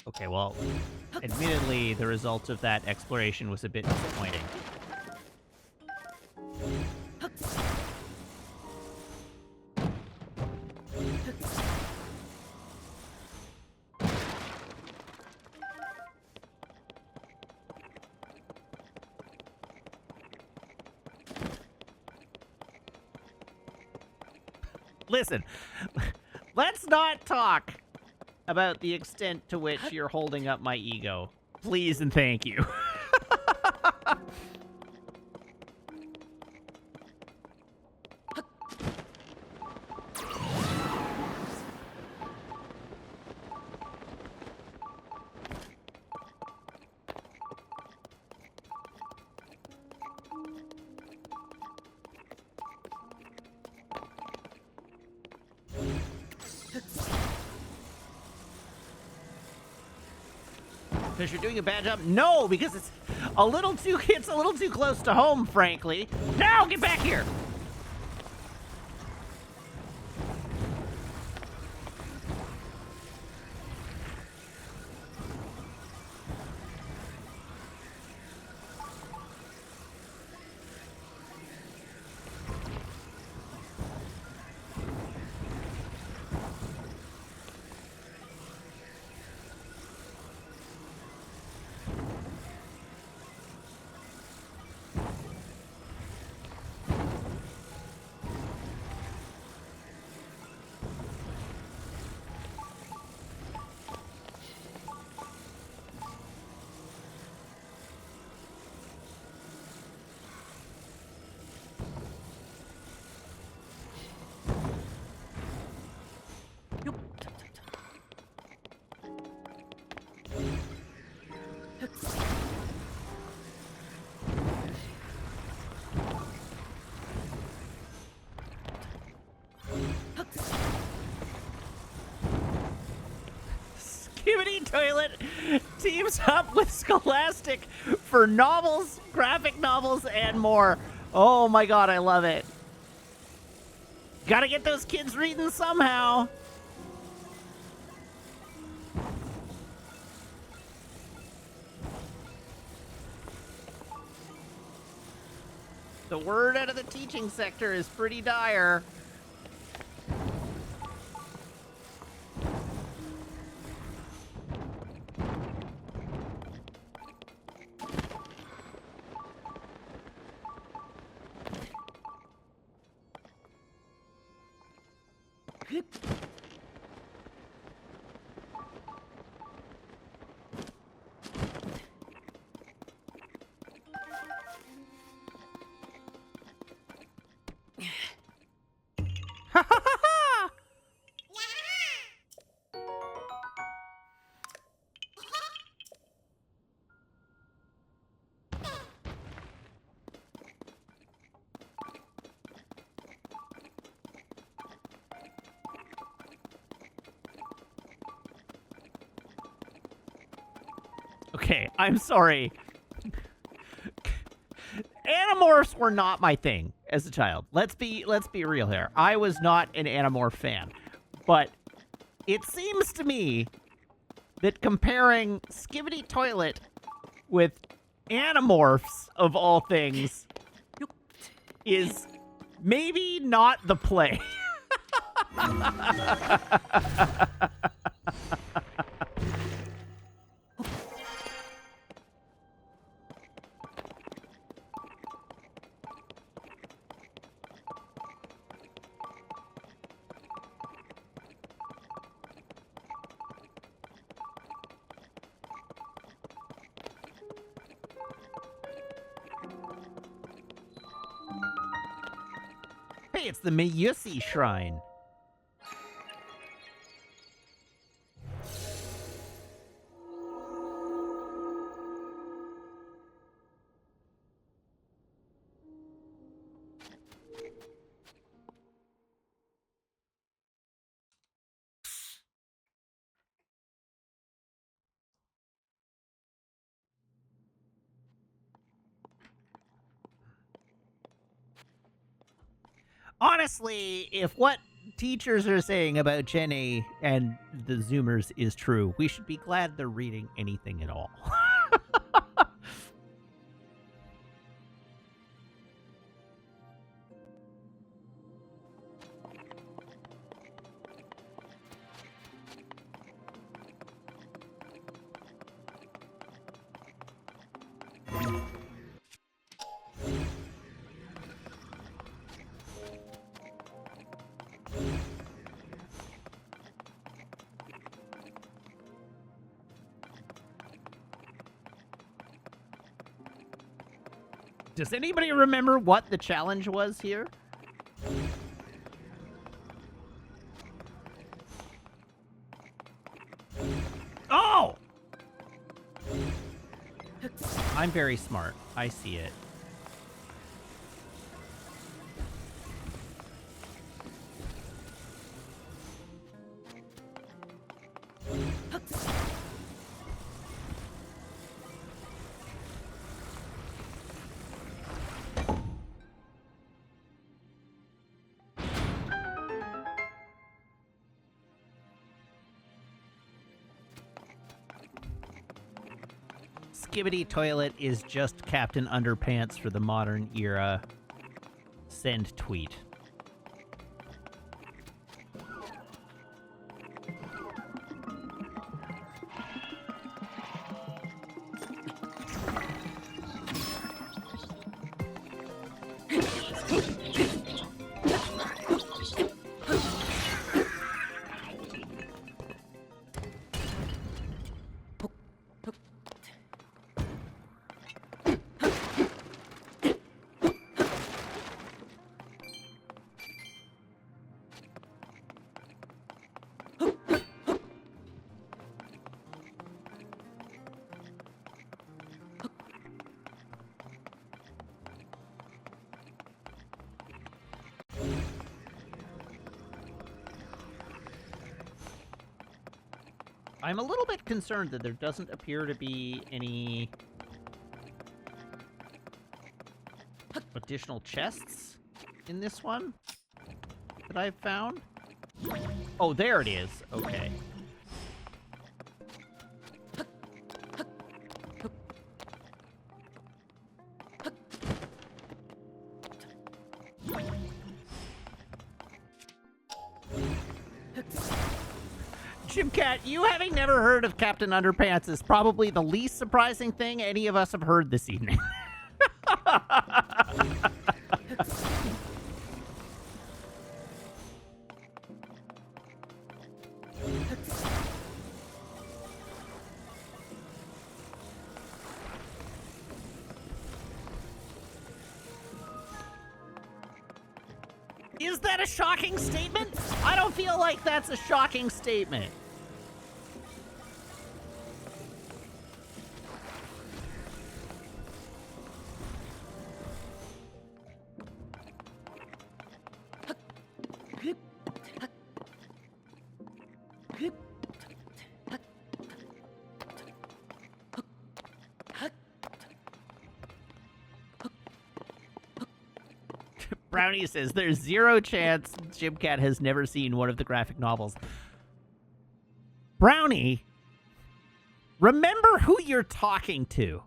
Okay, well, admittedly, the result of that exploration was a bit disappointing. Listen, let's not talk about the extent to which you're holding up my ego. Please and thank you. Because you're doing a bad job? No, because it's a little too close to home, frankly. Now get back here. Skibidi Toilet teams up with Scholastic for novels, graphic novels, and more. Oh my god, I love it. Gotta get those kids reading somehow. The word out of the teaching sector is pretty dire. Okay, I'm sorry. Animorphs were not my thing as a child. Let's be real here. I was not an Animorph fan. But It seems to me that comparing Skibidi Toilet with Animorphs, of all things, is maybe not the play. Hey, it's the Miyusi Shrine. Honestly, if what teachers are saying about Jenny and the Zoomers is true, we should be glad they're reading anything at all. Does anybody remember what the challenge was here? Oh! I'm very smart. I see it. Skibidi Toilet is just Captain Underpants for the modern era. Send tweet. I'm a little bit concerned that there doesn't appear to be any additional chests in this one that I've found. Oh, there it is. Okay. Jimcat, you having never heard of Captain Underpants is probably the least surprising thing any of us have heard this evening. Is that a shocking statement? I don't feel like that's a shocking statement. Brownie says there's zero chance Jimcat has never seen one of the graphic novels. Brownie, remember who you're talking to.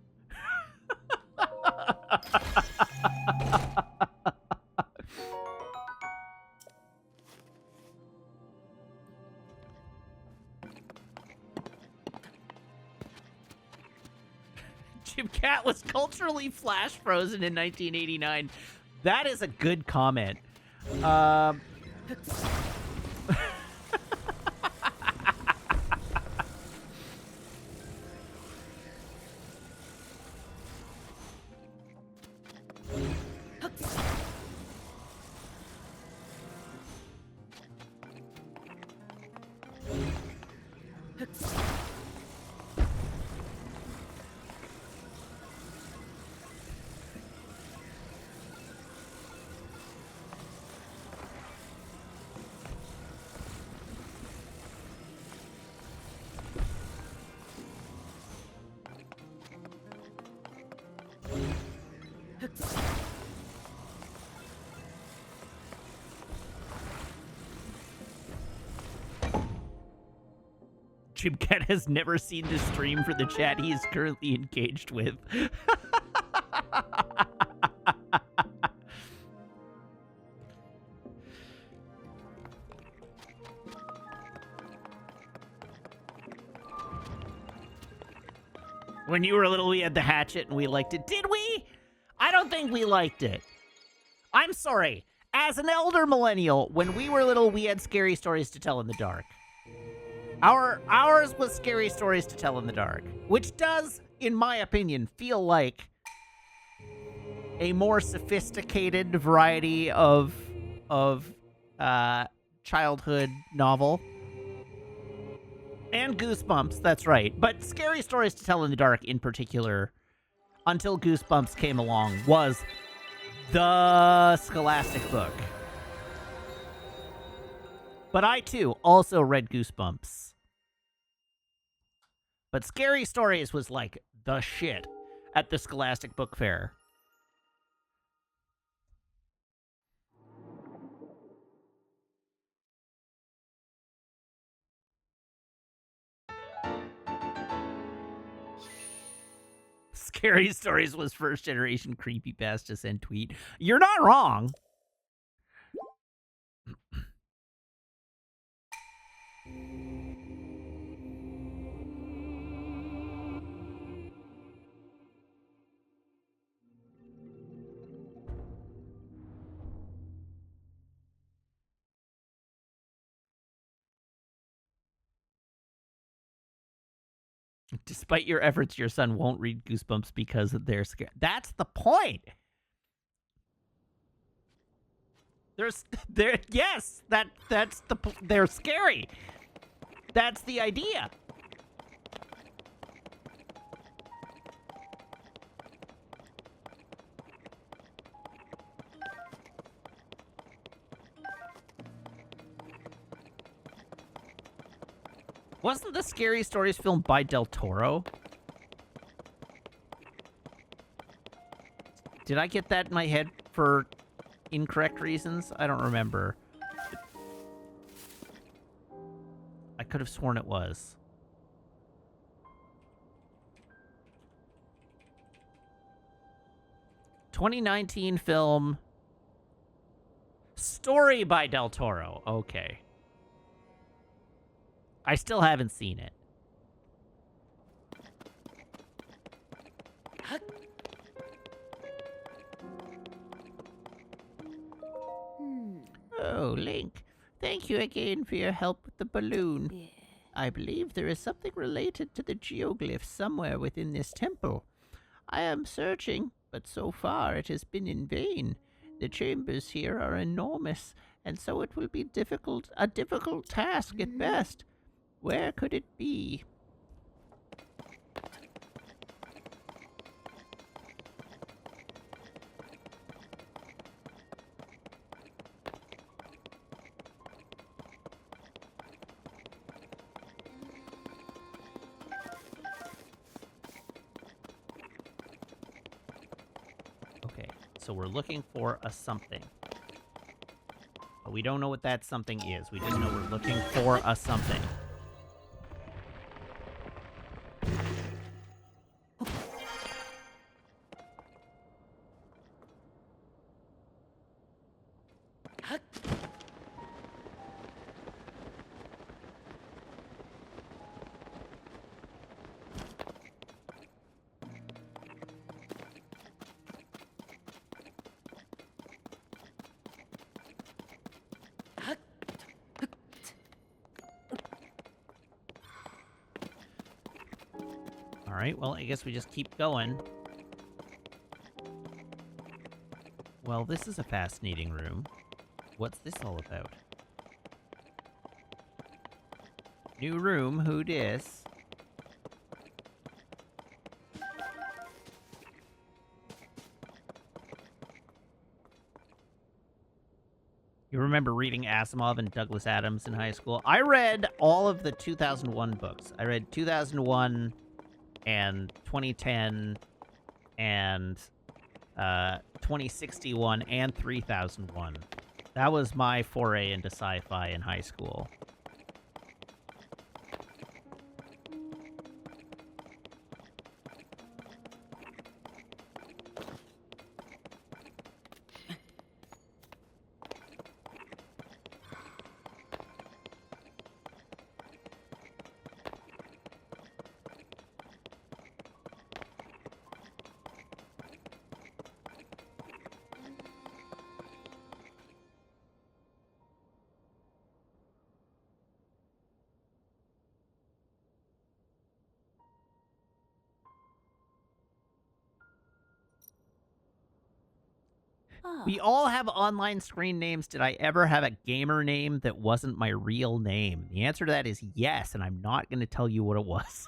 Jim Cat was culturally flash frozen in 1989. That is a good comment. Jim Cat has never seen the stream for the chat he is currently engaged with. When you were little, we had the hatchet and we liked it. Did we? I don't think we liked it. I'm sorry. As an elder millennial, when we were little, we had scary stories to tell in the dark. Ours was scary stories to tell in the dark, which does, in my opinion, feel like a more sophisticated variety of childhood novel. And Goosebumps, that's right. But scary stories to tell in the dark, in particular, until Goosebumps came along, was the Scholastic book. But I, too, also read Goosebumps. But Scary Stories was like the shit at the Scholastic Book Fair. Scary Stories was first generation creepypasta send tweet. You're not wrong. Despite your efforts, your son won't read Goosebumps because they're scared. That's the point. Yes, they're scary. That's the idea. Wasn't the Scary Stories film by Del Toro? Did I get that in my head for incorrect reasons? I don't remember. I could have sworn it was. ...2019 film... Story by Del Toro. Okay. I still haven't seen it. Oh, Link. Thank you again for your help with the balloon. Yeah. I believe there is something related to the geoglyphs somewhere within this temple. I am searching, but so far it has been in vain. The chambers here are enormous, and so it will be a difficult task at best. Where could it be? Okay, so we're looking for a something. But we don't know what that something is. We just know we're looking for a something. Alright, well, I guess we just keep going. Well, this is a fascinating room. What's this all about? New room, who dis? You remember reading Asimov and Douglas Adams in high school? I read all of the 2001 books. I read 2001 and 2010 and 2061 and 3001. That was my foray into sci-fi in high school. We all have online screen names. Did I ever have a gamer name that wasn't my real name? The answer to that is yes, and I'm not going to tell you what it was.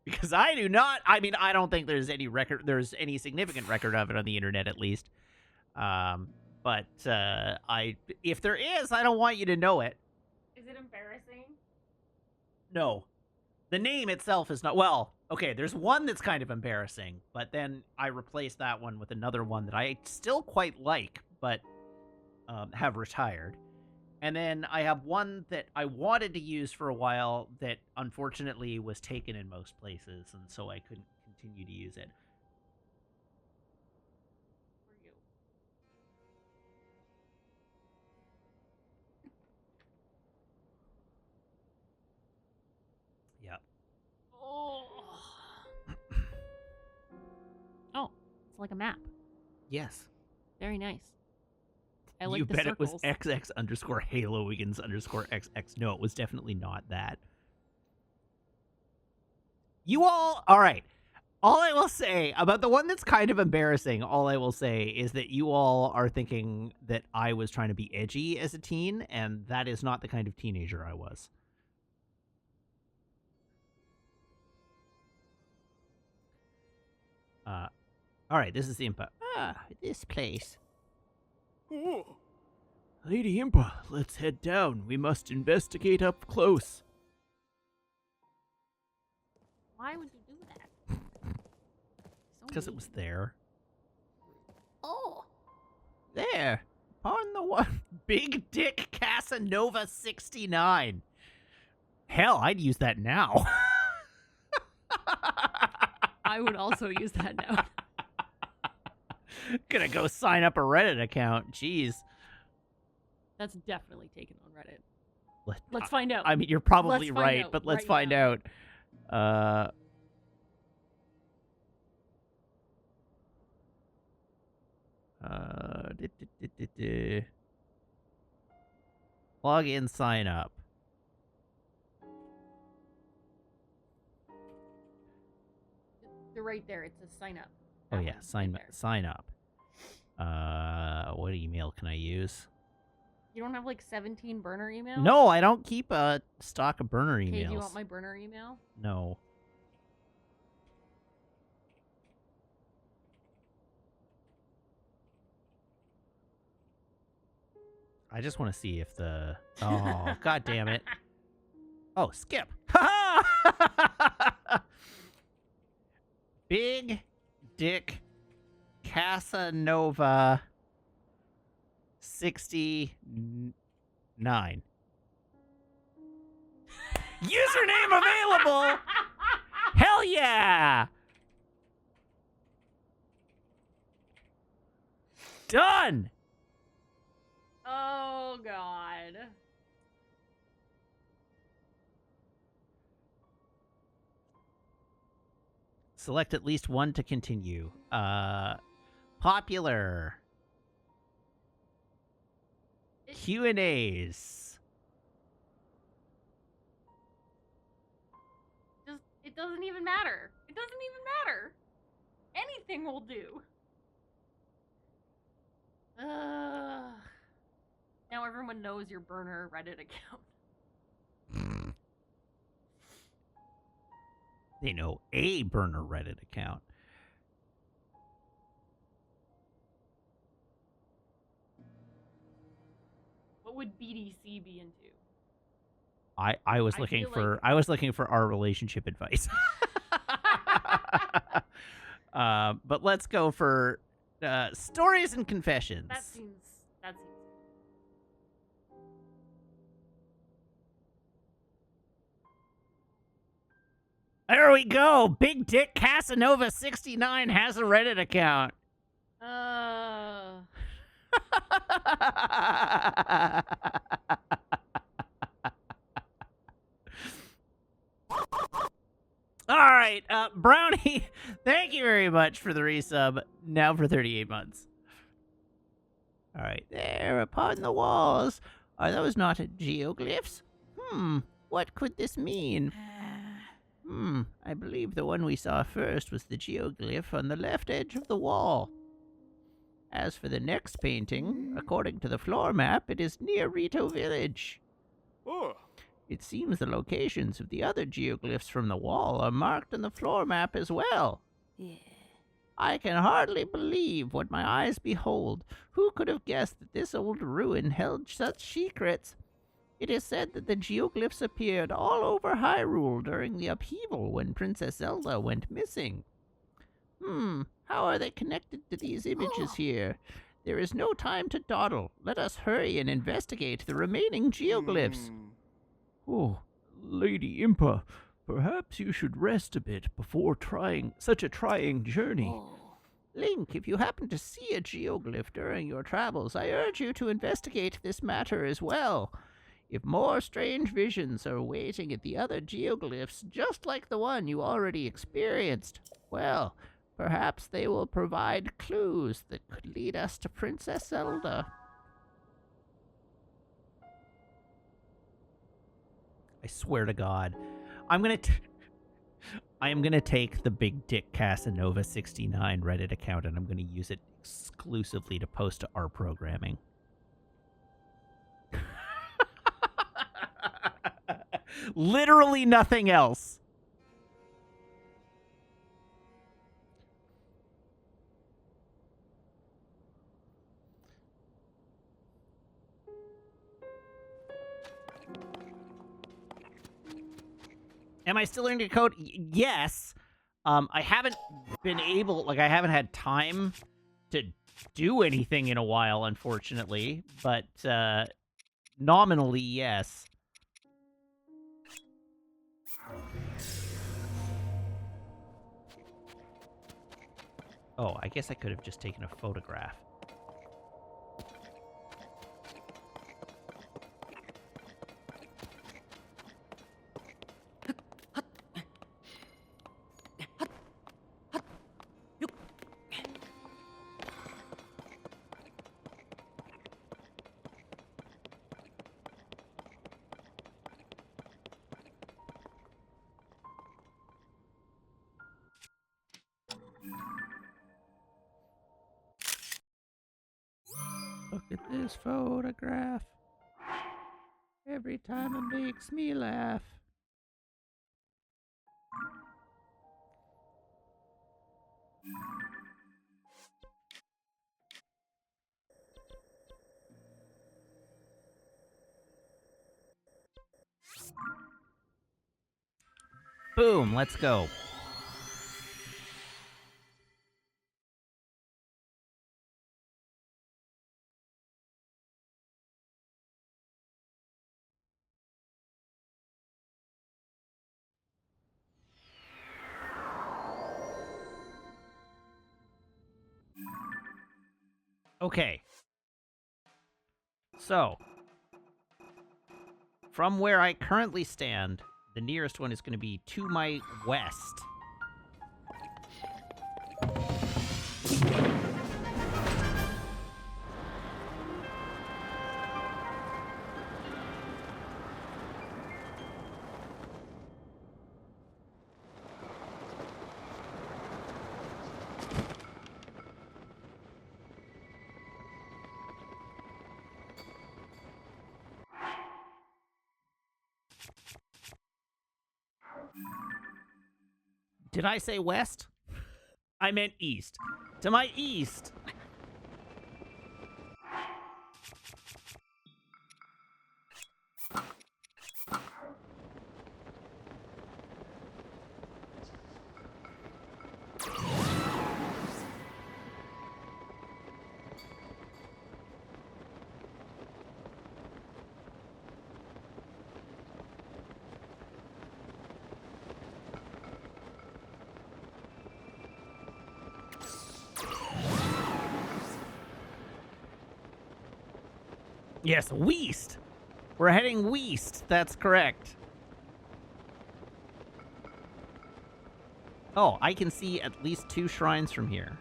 Because I do not, I mean, I don't think there's any significant record of it on the internet, at least. But if there is, I don't want you to know it. Is it embarrassing? No. The name itself is not, well, okay, there's one that's kind of embarrassing, but then I replaced that one with another one that I still quite like, but have retired. And then I have one that I wanted to use for a while that unfortunately was taken in most places, and so I couldn't continue to use it. For you. Yep. Oh, it's like a map. Yes. Very nice. I like You the bet circles. it was XX_Halo_XX. No, it was definitely not that. You all right. All I will say about the one that's kind of embarrassing, all I will say is that you all are thinking that I was trying to be edgy as a teen, and that is not the kind of teenager I was. All right, this is the info. This place. Lady Impa, let's head down. We must investigate up close. Why would you do that? Because it was there. Oh. There. On the one. Big Dick Casanova 69. Hell, I'd use that now. I would also use that now. Gonna go sign up a Reddit account. Jeez. That's definitely taken on Reddit. Let's find out. I mean, you're probably Let's find right, out but let's right find now. out. Log in, sign up. You're right there. It says sign up. Oh That yeah, one, right there. sign up. What email can I use? You don't have like 17 burner emails? No, I don't keep a stock of burner emails. Okay, do you want my burner email? No. I just want to see if the... Oh, god damn it. Oh, skip. Big Dick Casanova 69. Username available! Hell yeah! Done! Oh, God. Select at least one to continue. Popular. Q&As. It doesn't even matter. It doesn't even matter. Anything will do. Now everyone knows your burner Reddit account. They know a burner Reddit account. What would BDC be into? I was looking for I was looking for our relationship advice. But let's go for stories and confessions. That seems There we go. Big Dick Casanova 69 has a Reddit account. All right, Brownie, thank you very much for the resub. Now for 38 months. All right, there upon the walls. Are those not geoglyphs? What could this mean? I believe the one we saw first was the geoglyph on the left edge of the wall. As for the next painting, according to the floor map, it is near Rito Village. Oh. It seems the locations of the other geoglyphs from the wall are marked on the floor map as well. Yeah. I can hardly believe what my eyes behold. Who could have guessed that this old ruin held such secrets? It is said that the geoglyphs appeared all over Hyrule during the upheaval when Princess Zelda went missing. How are they connected to these images here? There is no time to dawdle. Let us hurry and investigate the remaining geoglyphs. Oh, Lady Impa, perhaps you should rest a bit before trying such a trying journey. Link, if you happen to see a geoglyph during your travels, I urge you to investigate this matter as well. If more strange visions are waiting at the other geoglyphs, just like the one you already experienced, well, perhaps they will provide clues that could lead us to Princess Zelda. I swear to God, I am gonna take the Big Dick Casanova 69 Reddit account and I'm gonna use it exclusively to post to our programming. Literally nothing else. Am I still learning to code? Yes. I haven't been able, I haven't had time to do anything in a while, unfortunately. But, nominally, yes. Oh, I guess I could have just taken a photograph. Look at this photograph. Every time it makes me laugh. Boom, let's go. Okay. So, from where I currently stand, the nearest one is going to be to my west. Did I say west? I meant east. To my east. Yes, west. We're heading west. That's correct. Oh, I can see at least 2 shrines from here.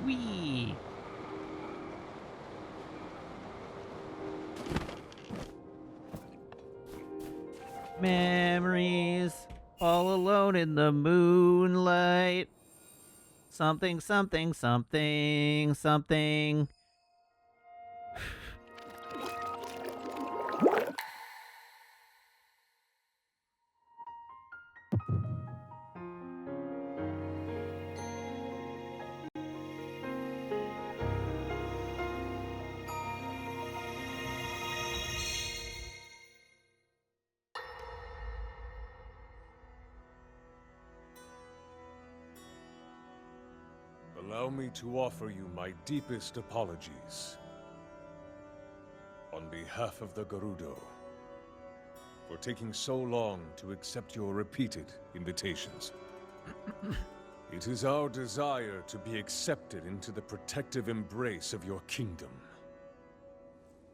Wee. Memories all alone in the moonlight. Something, something, something, something. Allow me to offer you my deepest apologies. On behalf of the Gerudo, for taking so long to accept your repeated invitations. It is our desire to be accepted into the protective embrace of your kingdom.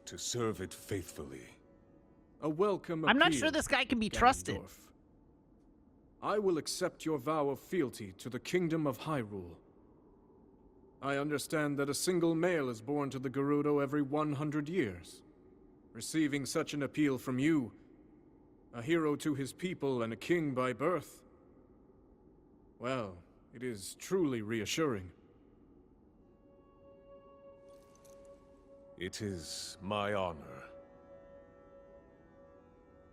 To serve it faithfully. A welcome I'm not appeal, sure this guy can be trusted. Ganondorf. I will accept your vow of fealty to the Kingdom of Hyrule. I understand that a single male is born to the Gerudo every 100 years. Receiving such an appeal from you, a hero to his people and a king by birth, well, it is truly reassuring. It is my honor.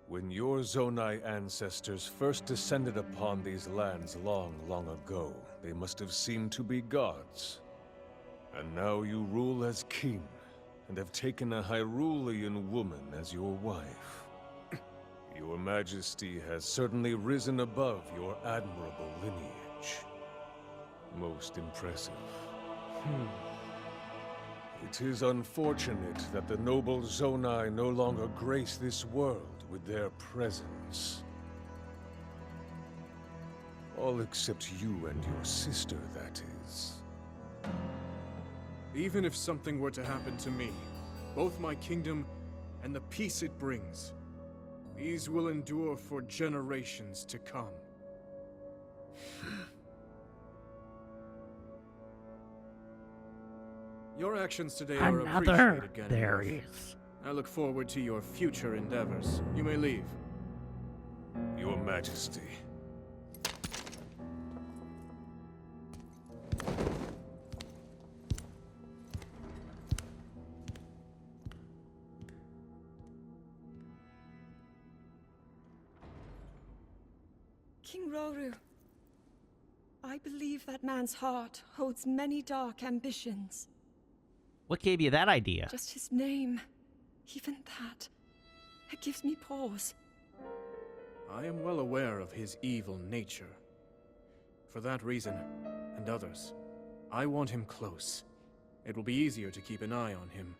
When your Zonai ancestors first descended upon these lands long, long ago, they must have seemed to be gods. And now you rule as king, and have taken a Hyrulean woman as your wife. Your Majesty has certainly risen above your admirable lineage. Most impressive. It is unfortunate that the noble Zonai no longer grace this world with their presence. All except you and your sister, that is. Even if something were to happen to me, both my kingdom and the peace it brings, these will endure for generations to come. Your actions today are appreciated, Ganondorf. There he is. I look forward to your future endeavors. You may leave. Your Majesty. King Roru, I believe that man's heart holds many dark ambitions. What gave you that idea? Just his name, even that, it gives me pause. I am well aware of his evil nature. For that reason, and others, I want him close. It will be easier to keep an eye on him.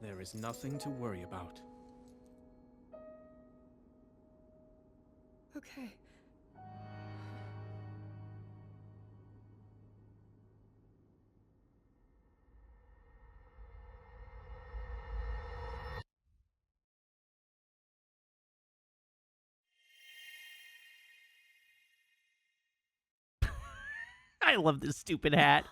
There is nothing to worry about. Okay. I love this stupid hat.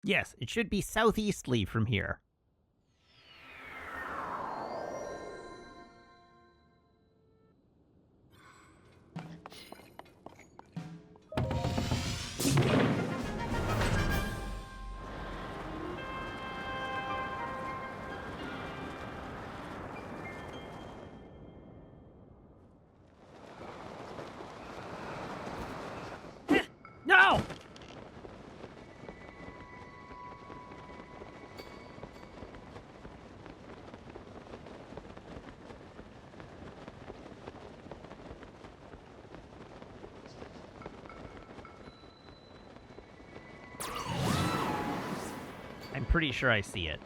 Yes, it should be southeasterly from here. No! I'm pretty sure I see it.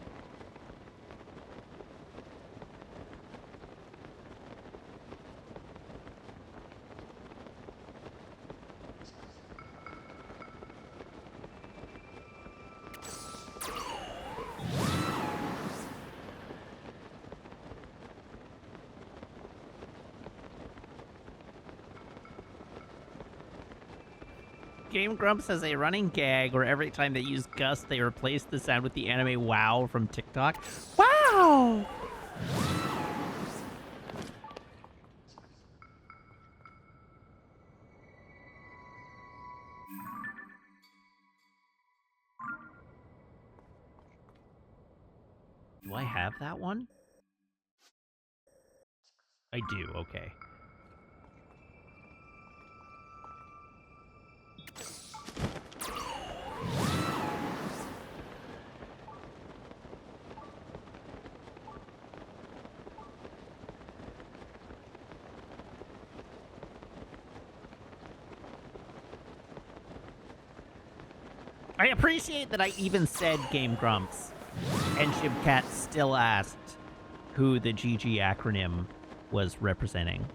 Game Grumps has a running gag where every time they use Gust, they replace the sound with the anime WoW from TikTok. Wow! Do I have that one? I do, okay. I appreciate that I even said Game Grumps, and Chibcat still asked who the GG acronym was representing.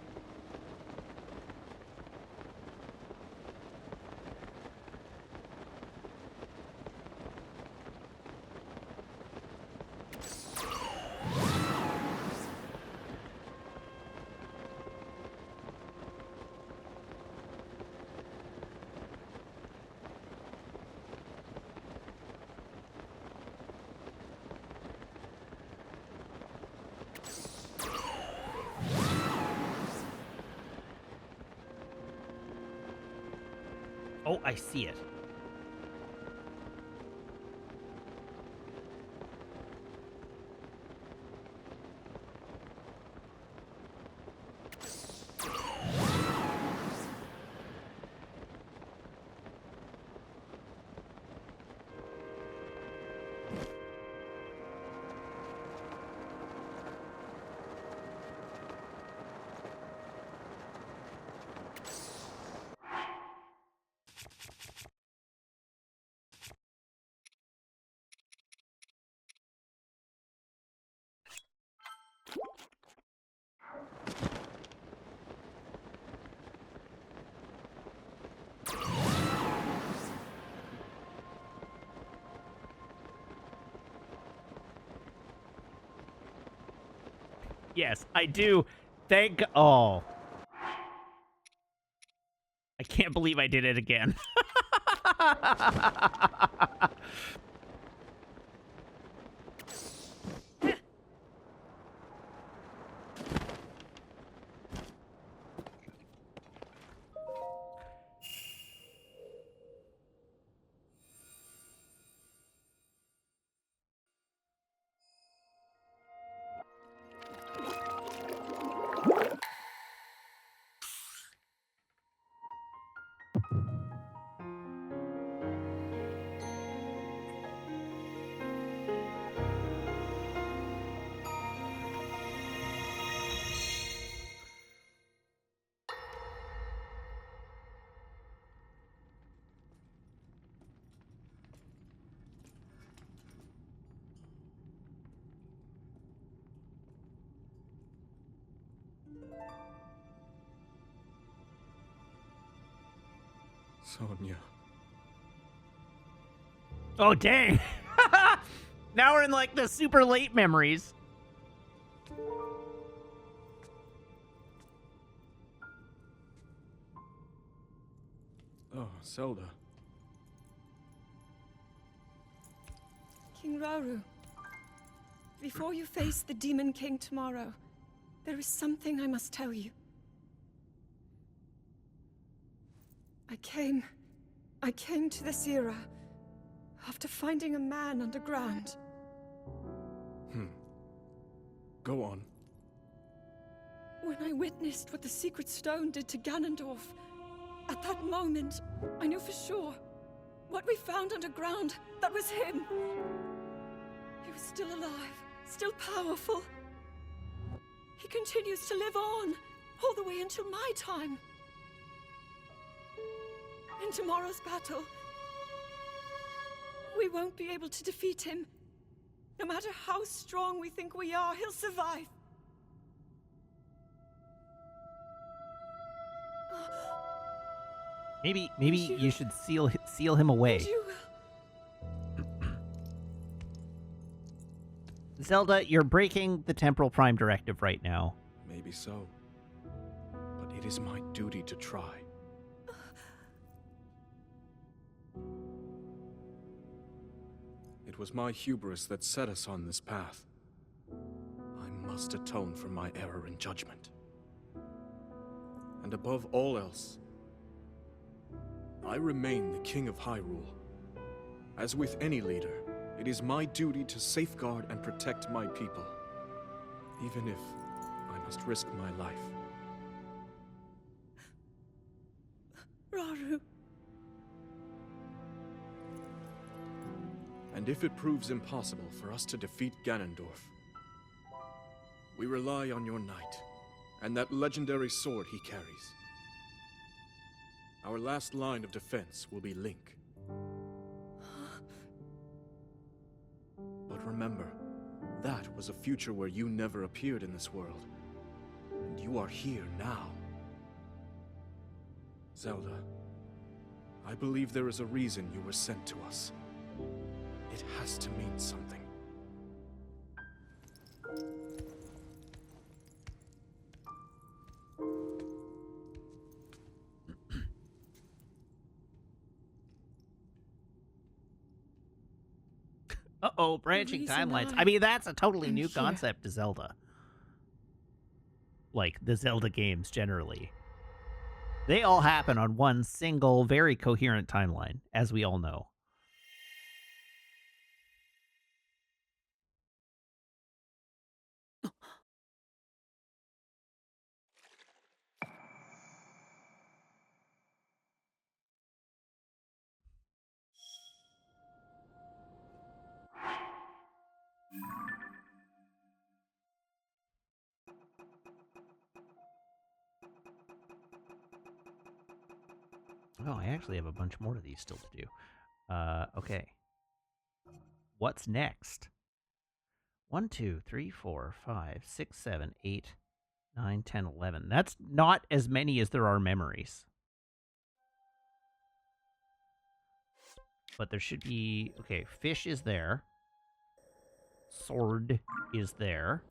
Oh, I see it. Yes, I do. Thank all. I can't believe I did it again. Sonia. Oh, dang. Now we're in like the super late memories. Oh, Zelda. King Rauru, before you face the Demon King tomorrow, there is something I must tell you. I came to this era after finding a man underground. Go on. When I witnessed what the Secret Stone did to Ganondorf, at that moment, I knew for sure what we found underground, that was him. He was still alive, still powerful. He continues to live on, all the way until my time. In tomorrow's battle, we won't be able to defeat him. No matter how strong we think we are, he'll survive. Maybe you should seal him away. And you will. Zelda, you're breaking the Temporal Prime Directive right now. Maybe so. But it is my duty to try. It was my hubris that set us on this path. I must atone for my error in judgment. And above all else, I remain the King of Hyrule. As with any leader, it is my duty to safeguard and protect my people, even if I must risk my life. Rauru. And if it proves impossible for us to defeat Ganondorf, we rely on your knight, and that legendary sword he carries. Our last line of defense will be Link. But remember, that was a future where you never appeared in this world. And you are here now. Zelda, I believe there is a reason you were sent to us. It has to mean something. Uh-oh, branching reason timelines. I I mean, that's a totally am new here. concept to Zelda. Like, the Zelda games, generally. They all happen on one single, very coherent timeline, as we all know. Oh, I actually have a bunch more of these still to do. Okay. What's next? 1, 2, 3, 4, 5, 6, 7, 8, 9, 10, 11. That's not as many as there are memories. But there should be... Okay, fish is there. Sword is there.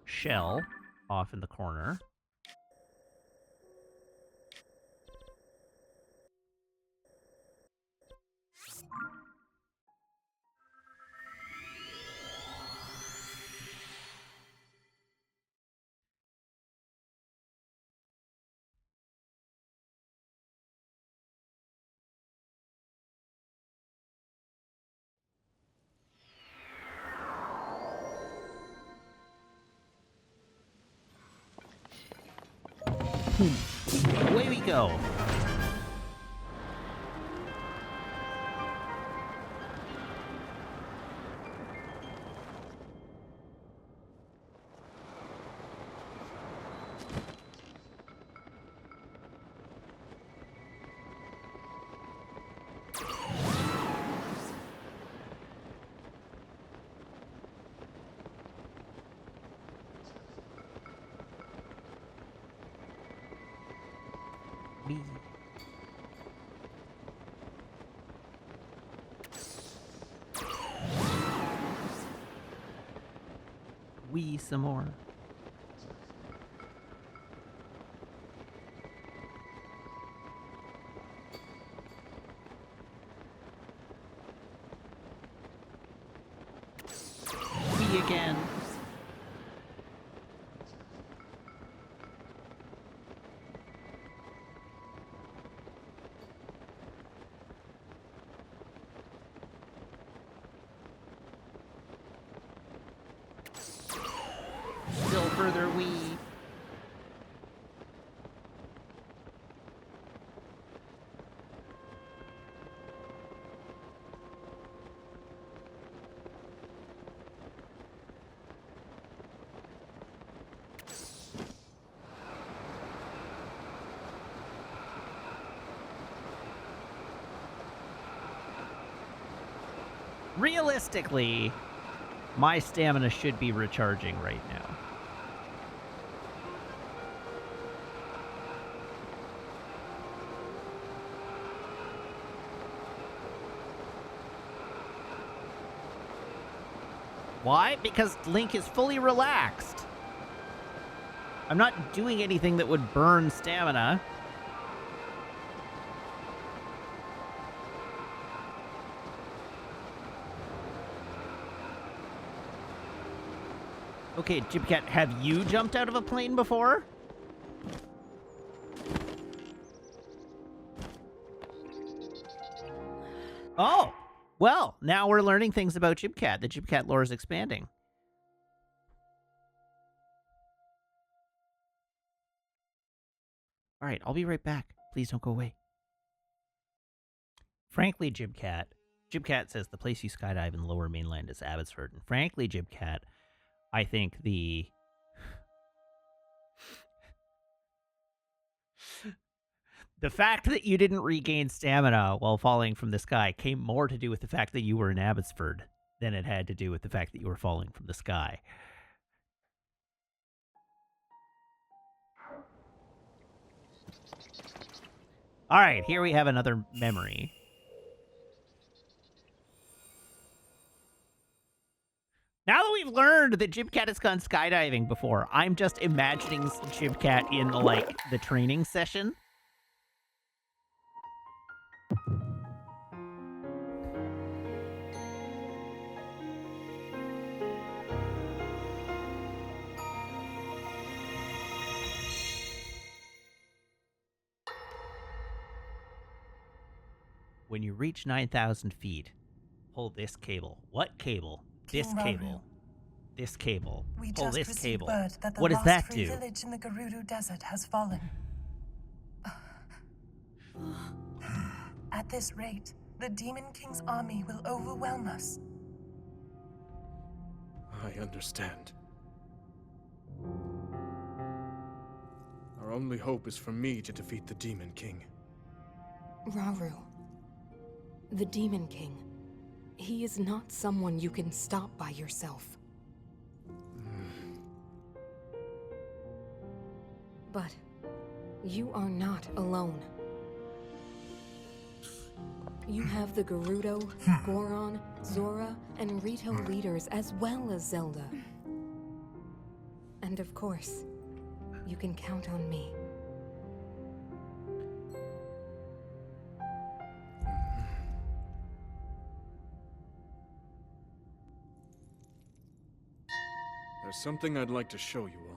Shell off in the corner. Away we go. Wee some more. Wee again. Still further wee. Realistically, my stamina should be recharging right now. Why? Because Link is fully relaxed. I'm not doing anything that would burn stamina. Okay, Jibcat, have you jumped out of a plane before? Oh! Well, now we're learning things about Jibcat. The Jibcat lore is expanding. All right, I'll be right back. Please don't go away. Frankly, Jibcat says the place you skydive in the lower mainland is Abbotsford. And frankly, Jibcat, I think the fact that you didn't regain stamina while falling from the sky came more to do with the fact that you were in Abbotsford than it had to do with the fact that you were falling from the sky. All right, here we have another memory. Now that we've learned that Jibcat has gone skydiving before, I'm just imagining Jibcat in, like, the training session. When you reach 9,000 feet, pull this cable. What cable? This cable. This cable. Pull this cable. What does that do? Village in the Gerudo Desert has fallen. At this rate, the Demon King's army will overwhelm us. I understand. Our only hope is for me to defeat the Demon King. Rauru. The Demon King. He is not someone you can stop by yourself. But you are not alone. You have the Gerudo, Goron, Zora, and Rito leaders as well as Zelda. And of course, you can count on me. There's something I'd like to show you all.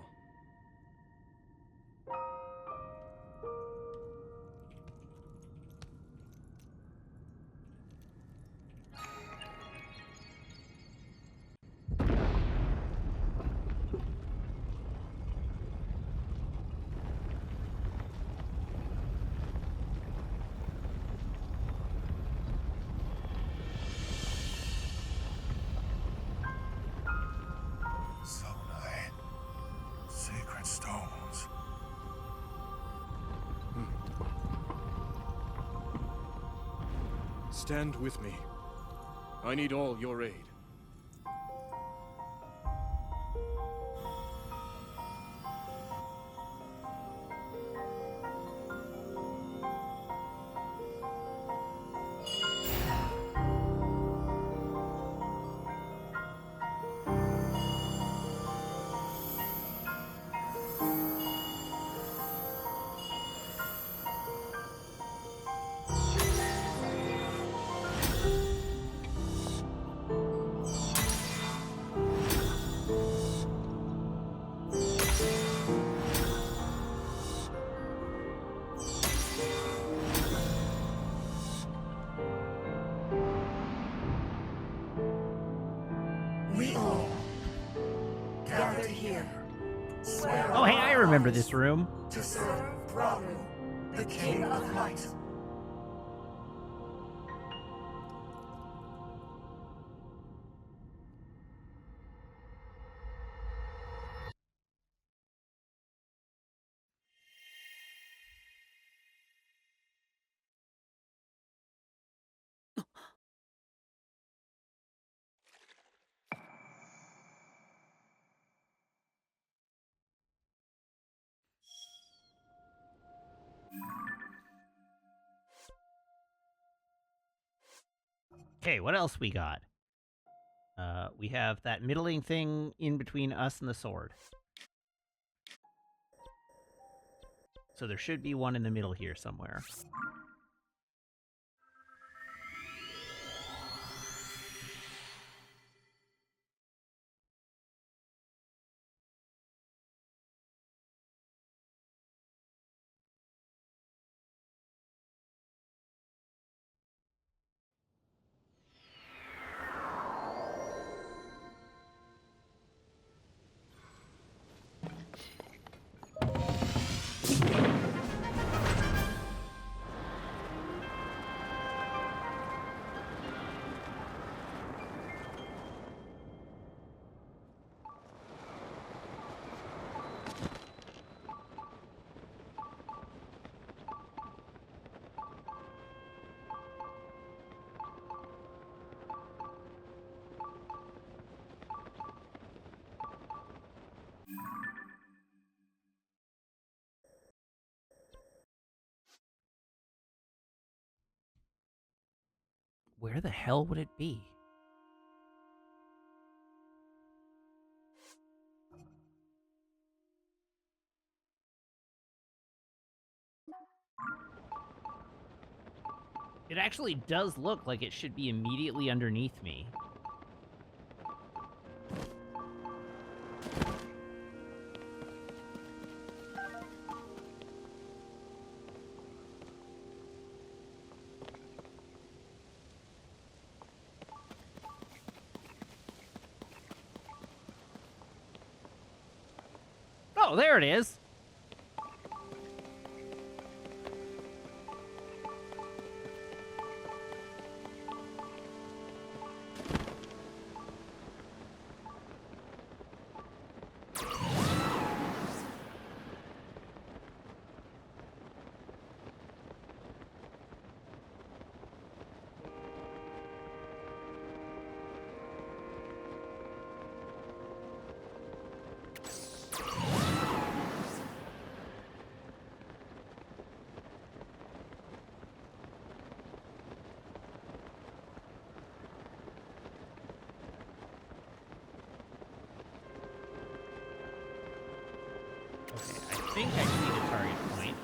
Stand with me. I need all your aid. We all gathered here. Swear Oh, hey, I remember this room. to serve Rauru, the King of Light. Okay, what else we got? We have that middling thing in between us and the sword. So there should be one in the middle here somewhere. Where the hell would it be? It actually does look like it should be immediately underneath me. Oh, there it is. I think I see the target point.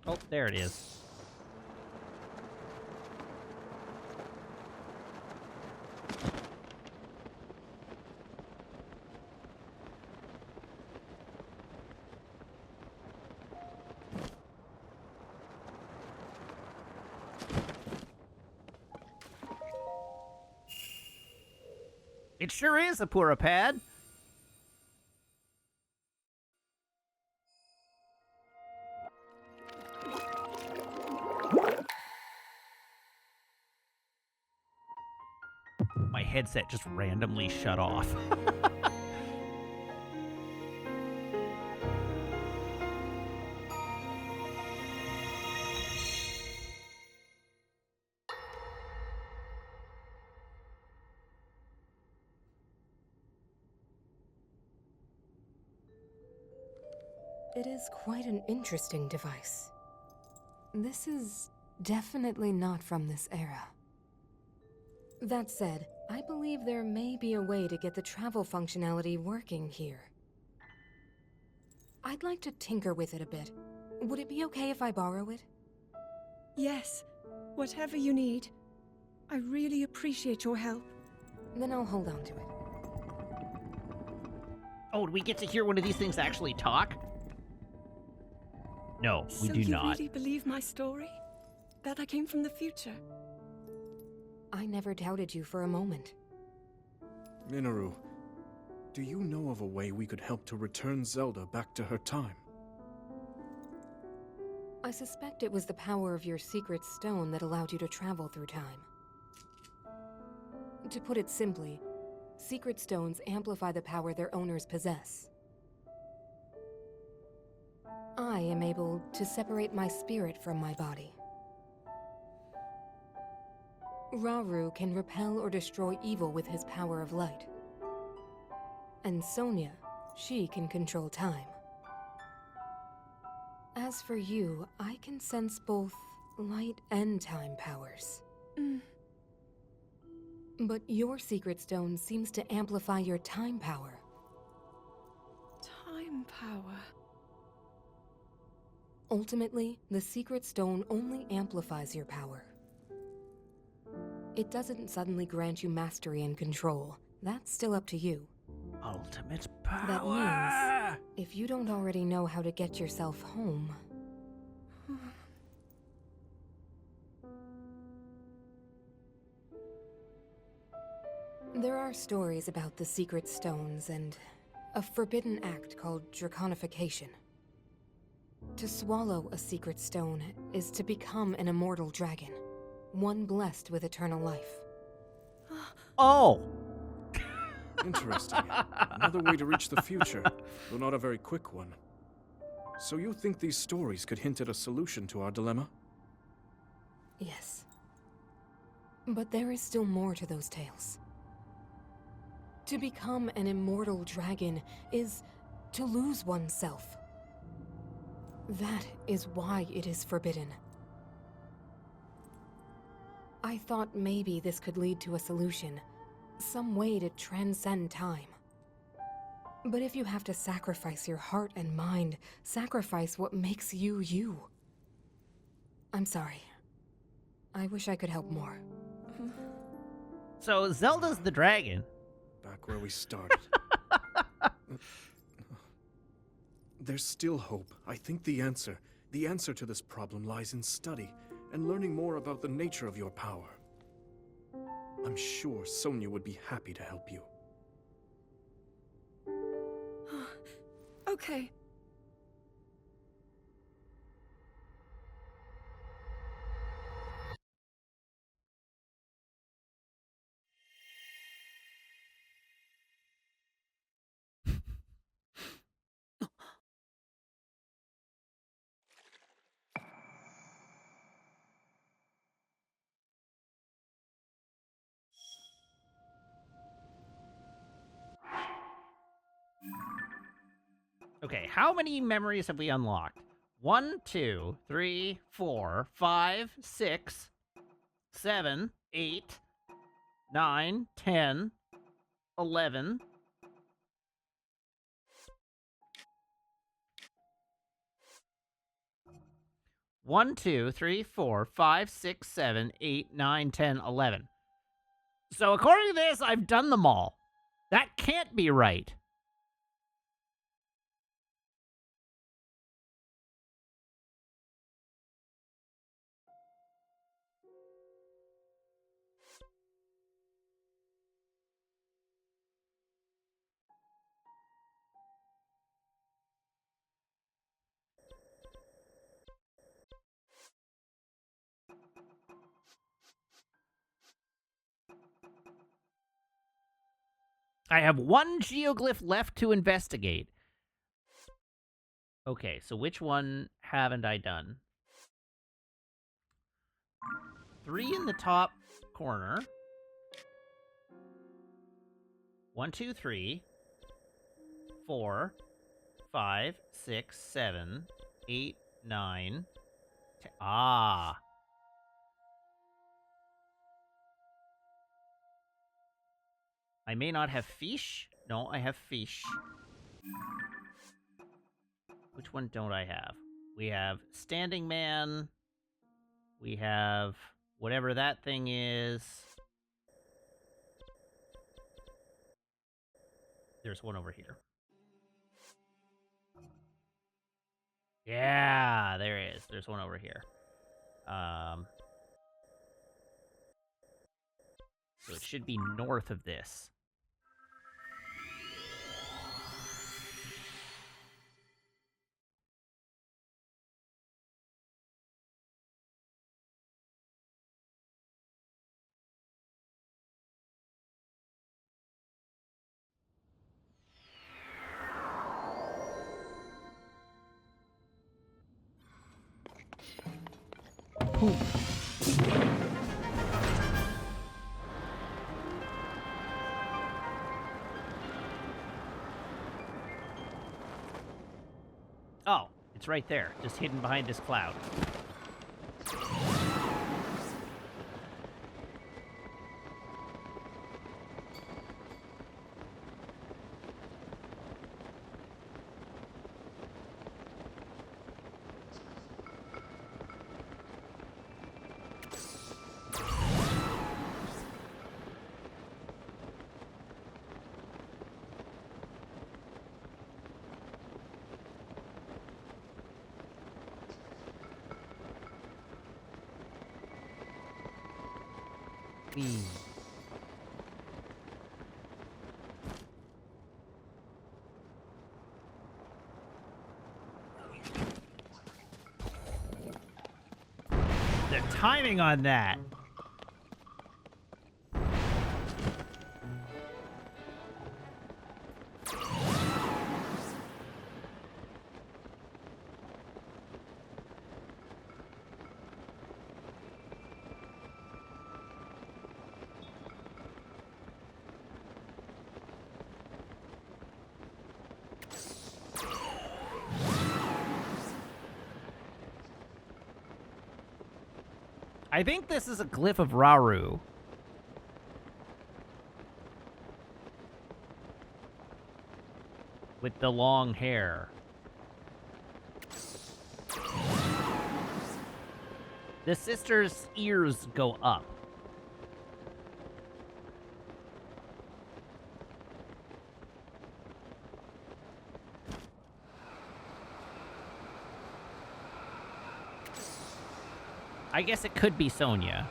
Oh, there it is. It sure is a Purapad. my headset just randomly shut off. It is quite an interesting device. This is definitely not from this era. That said, I believe there may be a way to get the travel functionality working here. I'd like to tinker with it a bit. Would it be okay if I borrow it? Yes, whatever you need. I really appreciate your help. Then I'll hold on to it. Oh, do we get to hear one of these things actually talk? No, we do not. So you really believe my story? That I came from the future? I never doubted you for a moment. Minoru, do you know of a way we could help to return Zelda back to her time? I suspect it was the power of your secret stone that allowed you to travel through time. To put it simply, secret stones amplify the power their owners possess. I am able to separate my spirit from my body. Rauru can repel or destroy evil with his power of light. And Sonia, she can control time. As for you, I can sense both light and time powers. But your secret stone seems to amplify your time power. Time power. Ultimately, the secret stone only amplifies your power. It doesn't suddenly grant you mastery and control. That's still up to you. Ultimate power! That means, if you don't already know how to get yourself home... There are stories about the secret stones and a forbidden act called draconification. To swallow a secret stone is to become an immortal dragon, one blessed with eternal life. Oh! Interesting. Another way to reach the future, though not a very quick one. So you think these stories could hint at a solution to our dilemma? Yes. But there is still more to those tales. To become an immortal dragon is to lose oneself. That is why it is forbidden. I thought maybe this could lead to a solution, some way to transcend time. But if you have to sacrifice your heart and mind, sacrifice what makes you you. I'm sorry. I wish I could help more. So Zelda's the dragon. Back where we started. There's still hope. I think the answer to this problem lies in study and learning more about the nature of your power. I'm sure Sonia would be happy to help you. Okay. Okay, how many memories have we unlocked? 1, 2, 3, 4, 5, 6, 7, 8, 9, 10, 11. One, 2, 3, 4, 5, 6, 7, 8, 9, 10, 11. So according to this, I've done them all. That can't be right. I have one geoglyph left to investigate. Okay, so which one haven't I done? 3 in the top corner. 1, 2, 3, 4, 5, 6, 7, 8, 9, 10. Ah. I may not have fish. No, I have fish. Which one don't I have? We have Standing Man. We have whatever that thing is. There's one over here. Yeah, there is. There's one over here. So it should be north of this. Oh, it's right there, just hidden behind this cloud. The timing on that. I think this is a glyph of Rauru. With the long hair. The sister's ears go up. I guess it could be Sonia.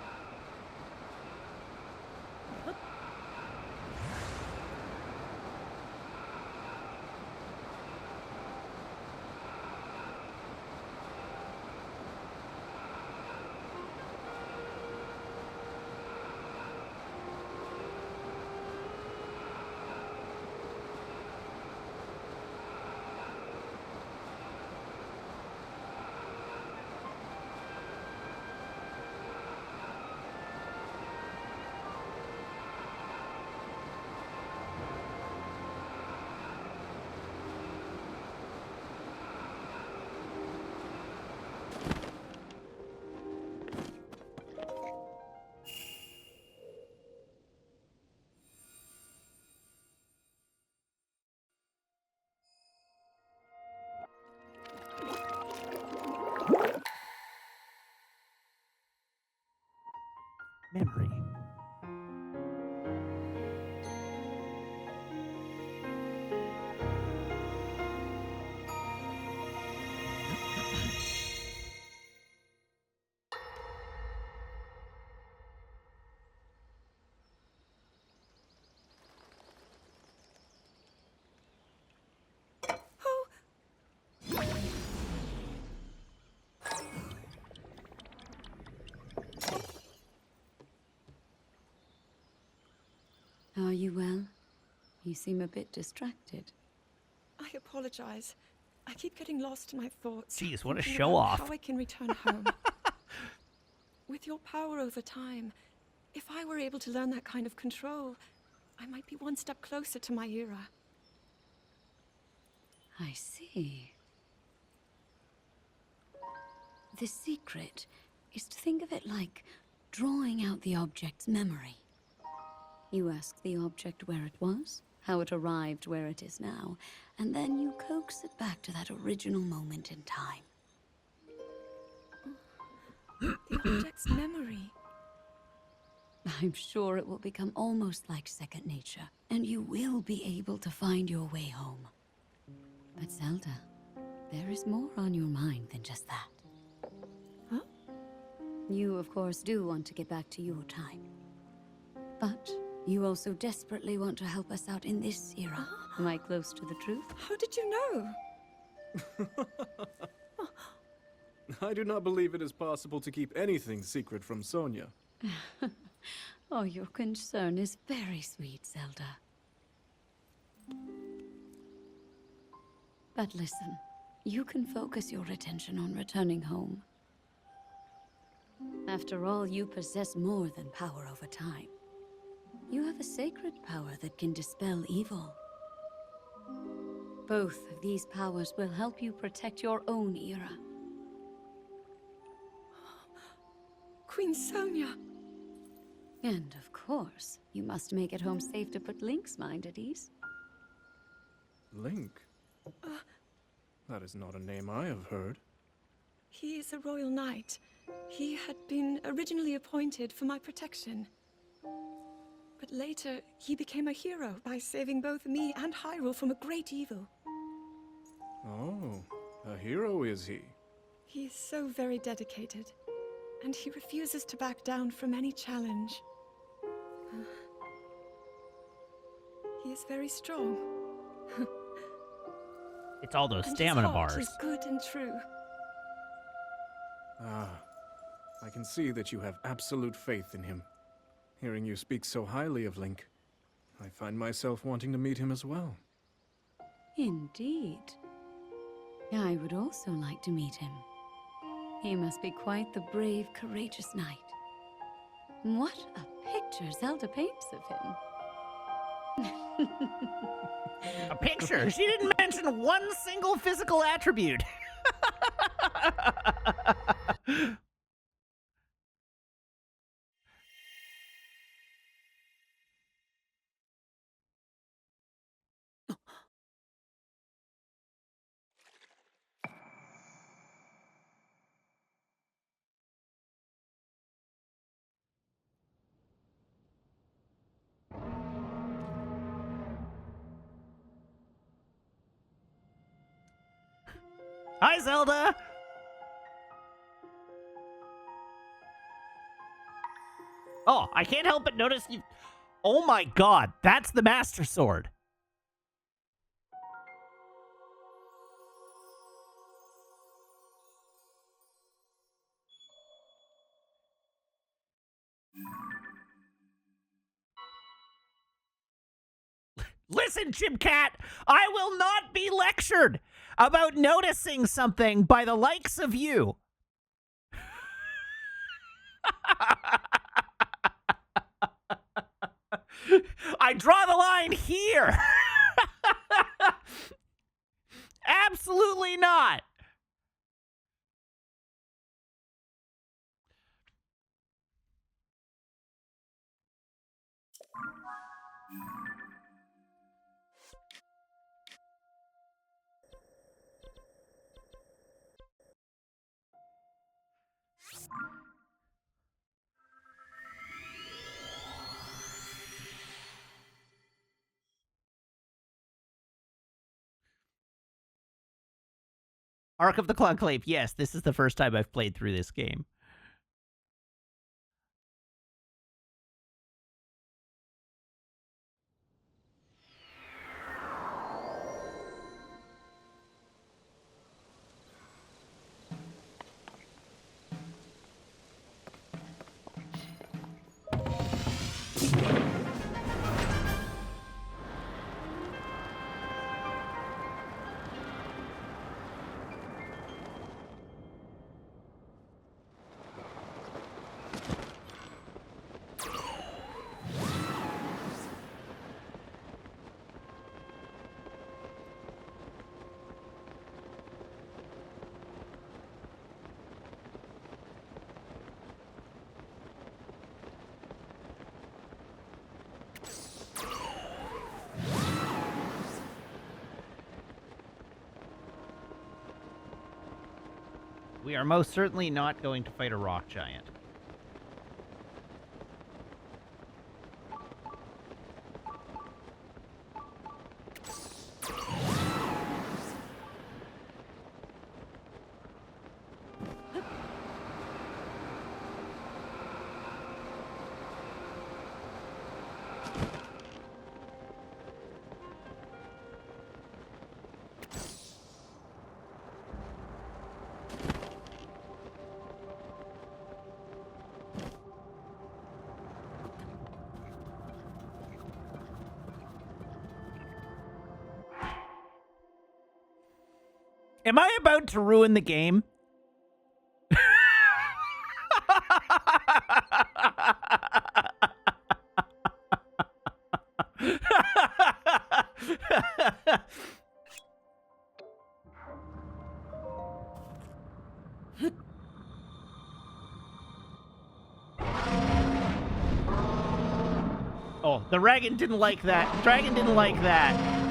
Memory. Are you well? You seem a bit distracted. I apologize. I keep getting lost in my thoughts. Jeez, what a thinking show about off. How I can return home. With your power over time, if I were able to learn that kind of control, I might be one step closer to my era. I see. The secret is to think of it like drawing out the object's memory. You ask the object where it was, how it arrived where it is now, and then you coax it back to that original moment in time. The object's memory. I'm sure it will become almost like second nature, and you will be able to find your way home. But Zelda, there is more on your mind than just that. Huh? You, of course, do want to get back to your time. But you also desperately want to help us out in this era. Am I close to the truth? How did you know? I do not believe it is possible to keep anything secret from Sonia. Oh, your concern is very sweet, Zelda. But listen, you can focus your attention on returning home. After all, you possess more than power over time. You have a sacred power that can dispel evil. Both of these powers will help you protect your own era. Queen Sonia. And of course, you must make it home safe to put Link's mind at ease. Link? That is not a name I have heard. He is a royal knight. He had been originally appointed for my protection. But later, he became a hero by saving both me and Hyrule from a great evil. Oh, a hero is he? He is so very dedicated, and he refuses to back down from any challenge. He is very strong. It's all those And stamina his heart bars. is good and true. Ah, I can see that you have absolute faith in him. Hearing you speak so highly of Link, I find myself wanting to meet him as well. Indeed. I would also like to meet him. He must be quite the brave, courageous knight. What a picture Zelda paints of him. A picture? She didn't mention one single physical attribute. Hi, Zelda! Oh, I can't help but notice you... Oh my god, that's the Master Sword. Listen, Chimcat, I will not be lectured about noticing something by the likes of you. I draw the line here. Absolutely not. Ark of the Conclave. Yes, this is the first time I've played through this game. We are most certainly not going to fight a rock giant. Am I about to ruin the game? Oh, the dragon didn't like that. Dragon didn't like that.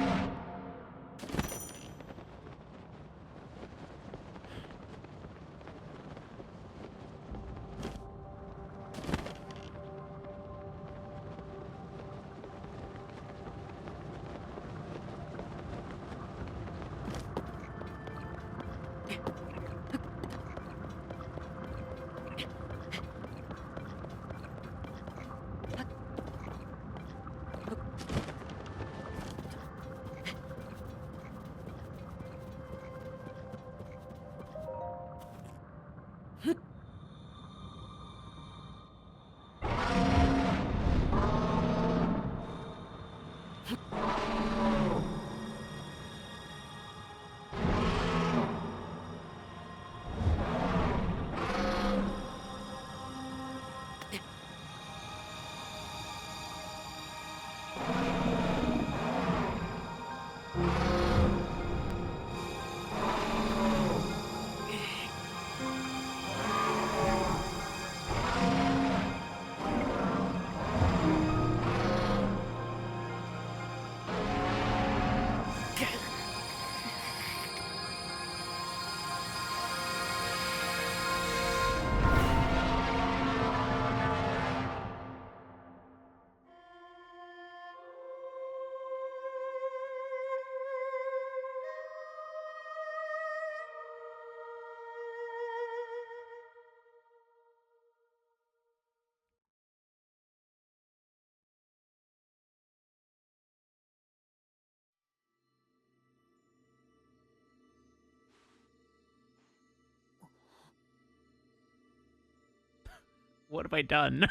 What have I done?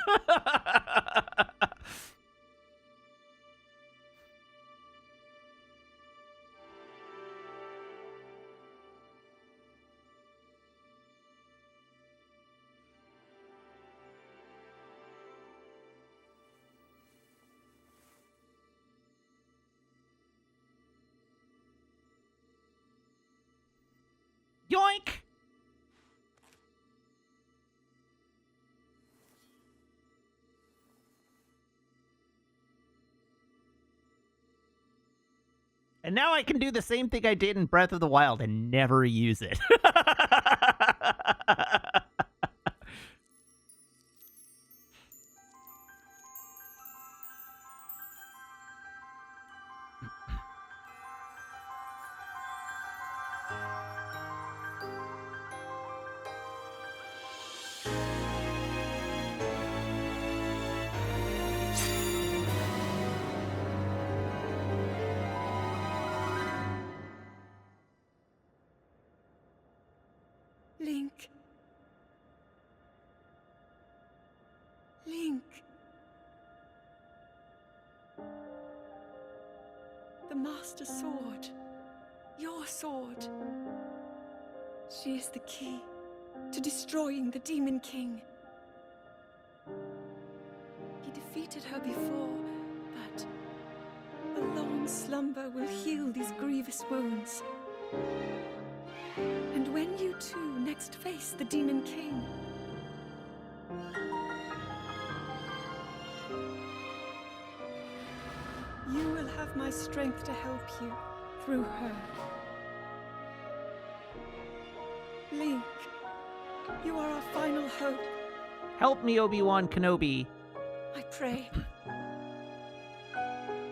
Yoink! And now I can do the same thing I did in Breath of the Wild and never use it. Link. Link. The Master Sword. Your sword. She is the key to destroying the Demon King. He defeated her before, but a long slumber will heal these grievous wounds. And when you two next face the Demon King, you will have my strength to help you through her. Link, You are our final hope. Help me, Obi-Wan Kenobi. I pray.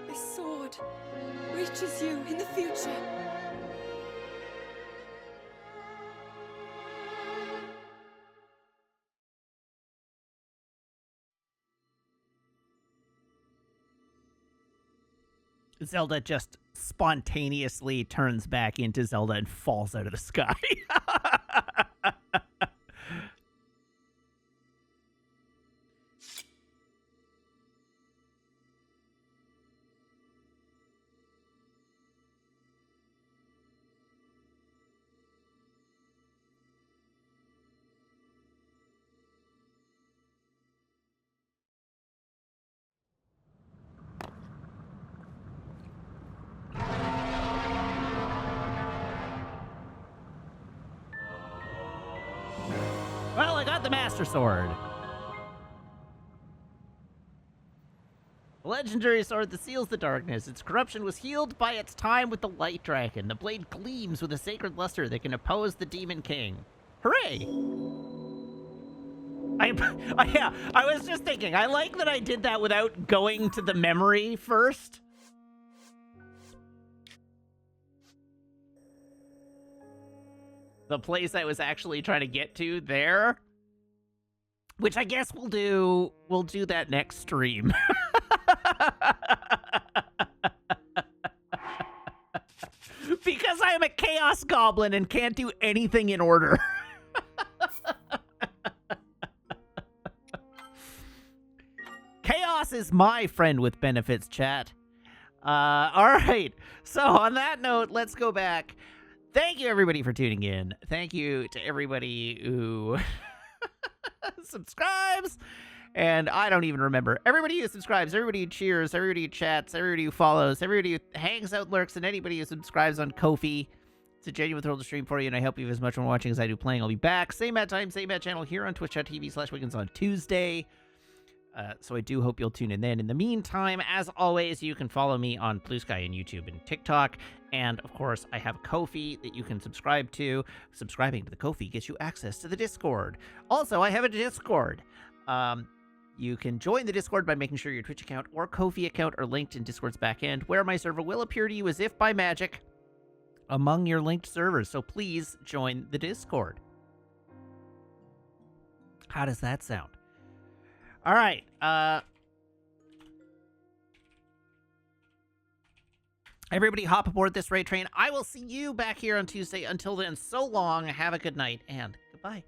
This sword reaches you in the future. Zelda just spontaneously turns back into Zelda and falls out of the sky. Well, I got the Master Sword. A legendary sword that seals the darkness. Its corruption was healed by its time with the Light Dragon. The blade gleams with a sacred luster that can oppose the Demon King. Hooray! Yeah, I was just thinking, I like that I did that without going to the memory first. The place I was actually trying to get to there. Which I guess we'll do that next stream. Because I am a Chaos Goblin and can't do anything in order. Chaos is my friend with benefits, chat. Alright, so on that note, let's go back. Thank you, everybody, for tuning in. Thank you to everybody who subscribes. And I don't even remember. Everybody who subscribes, everybody who cheers, everybody who chats, everybody who follows, everybody who hangs out, lurks, and anybody who subscribes on Ko-fi. It's a genuine thrill to stream for you, and I hope you have as much fun watching as I do playing. I'll be back. Same bad time, same bad channel here on twitch.tv/Wiggins on Tuesday. So I do hope you'll tune in then. In the meantime, as always, you can follow me on Blue Sky and YouTube and TikTok. And, of course, I have Ko-fi that you can subscribe to. Subscribing to the Ko-fi gets you access to the Discord. Also, I have a Discord. You can join the Discord by making sure your Twitch account or Ko-fi account are linked in Discord's backend, where my server will appear to you as if by magic among your linked servers. So please join the Discord. How does that sound? All right. Everybody hop aboard this raid train. I will see you back here on Tuesday. Until then, so long, have a good night, and goodbye.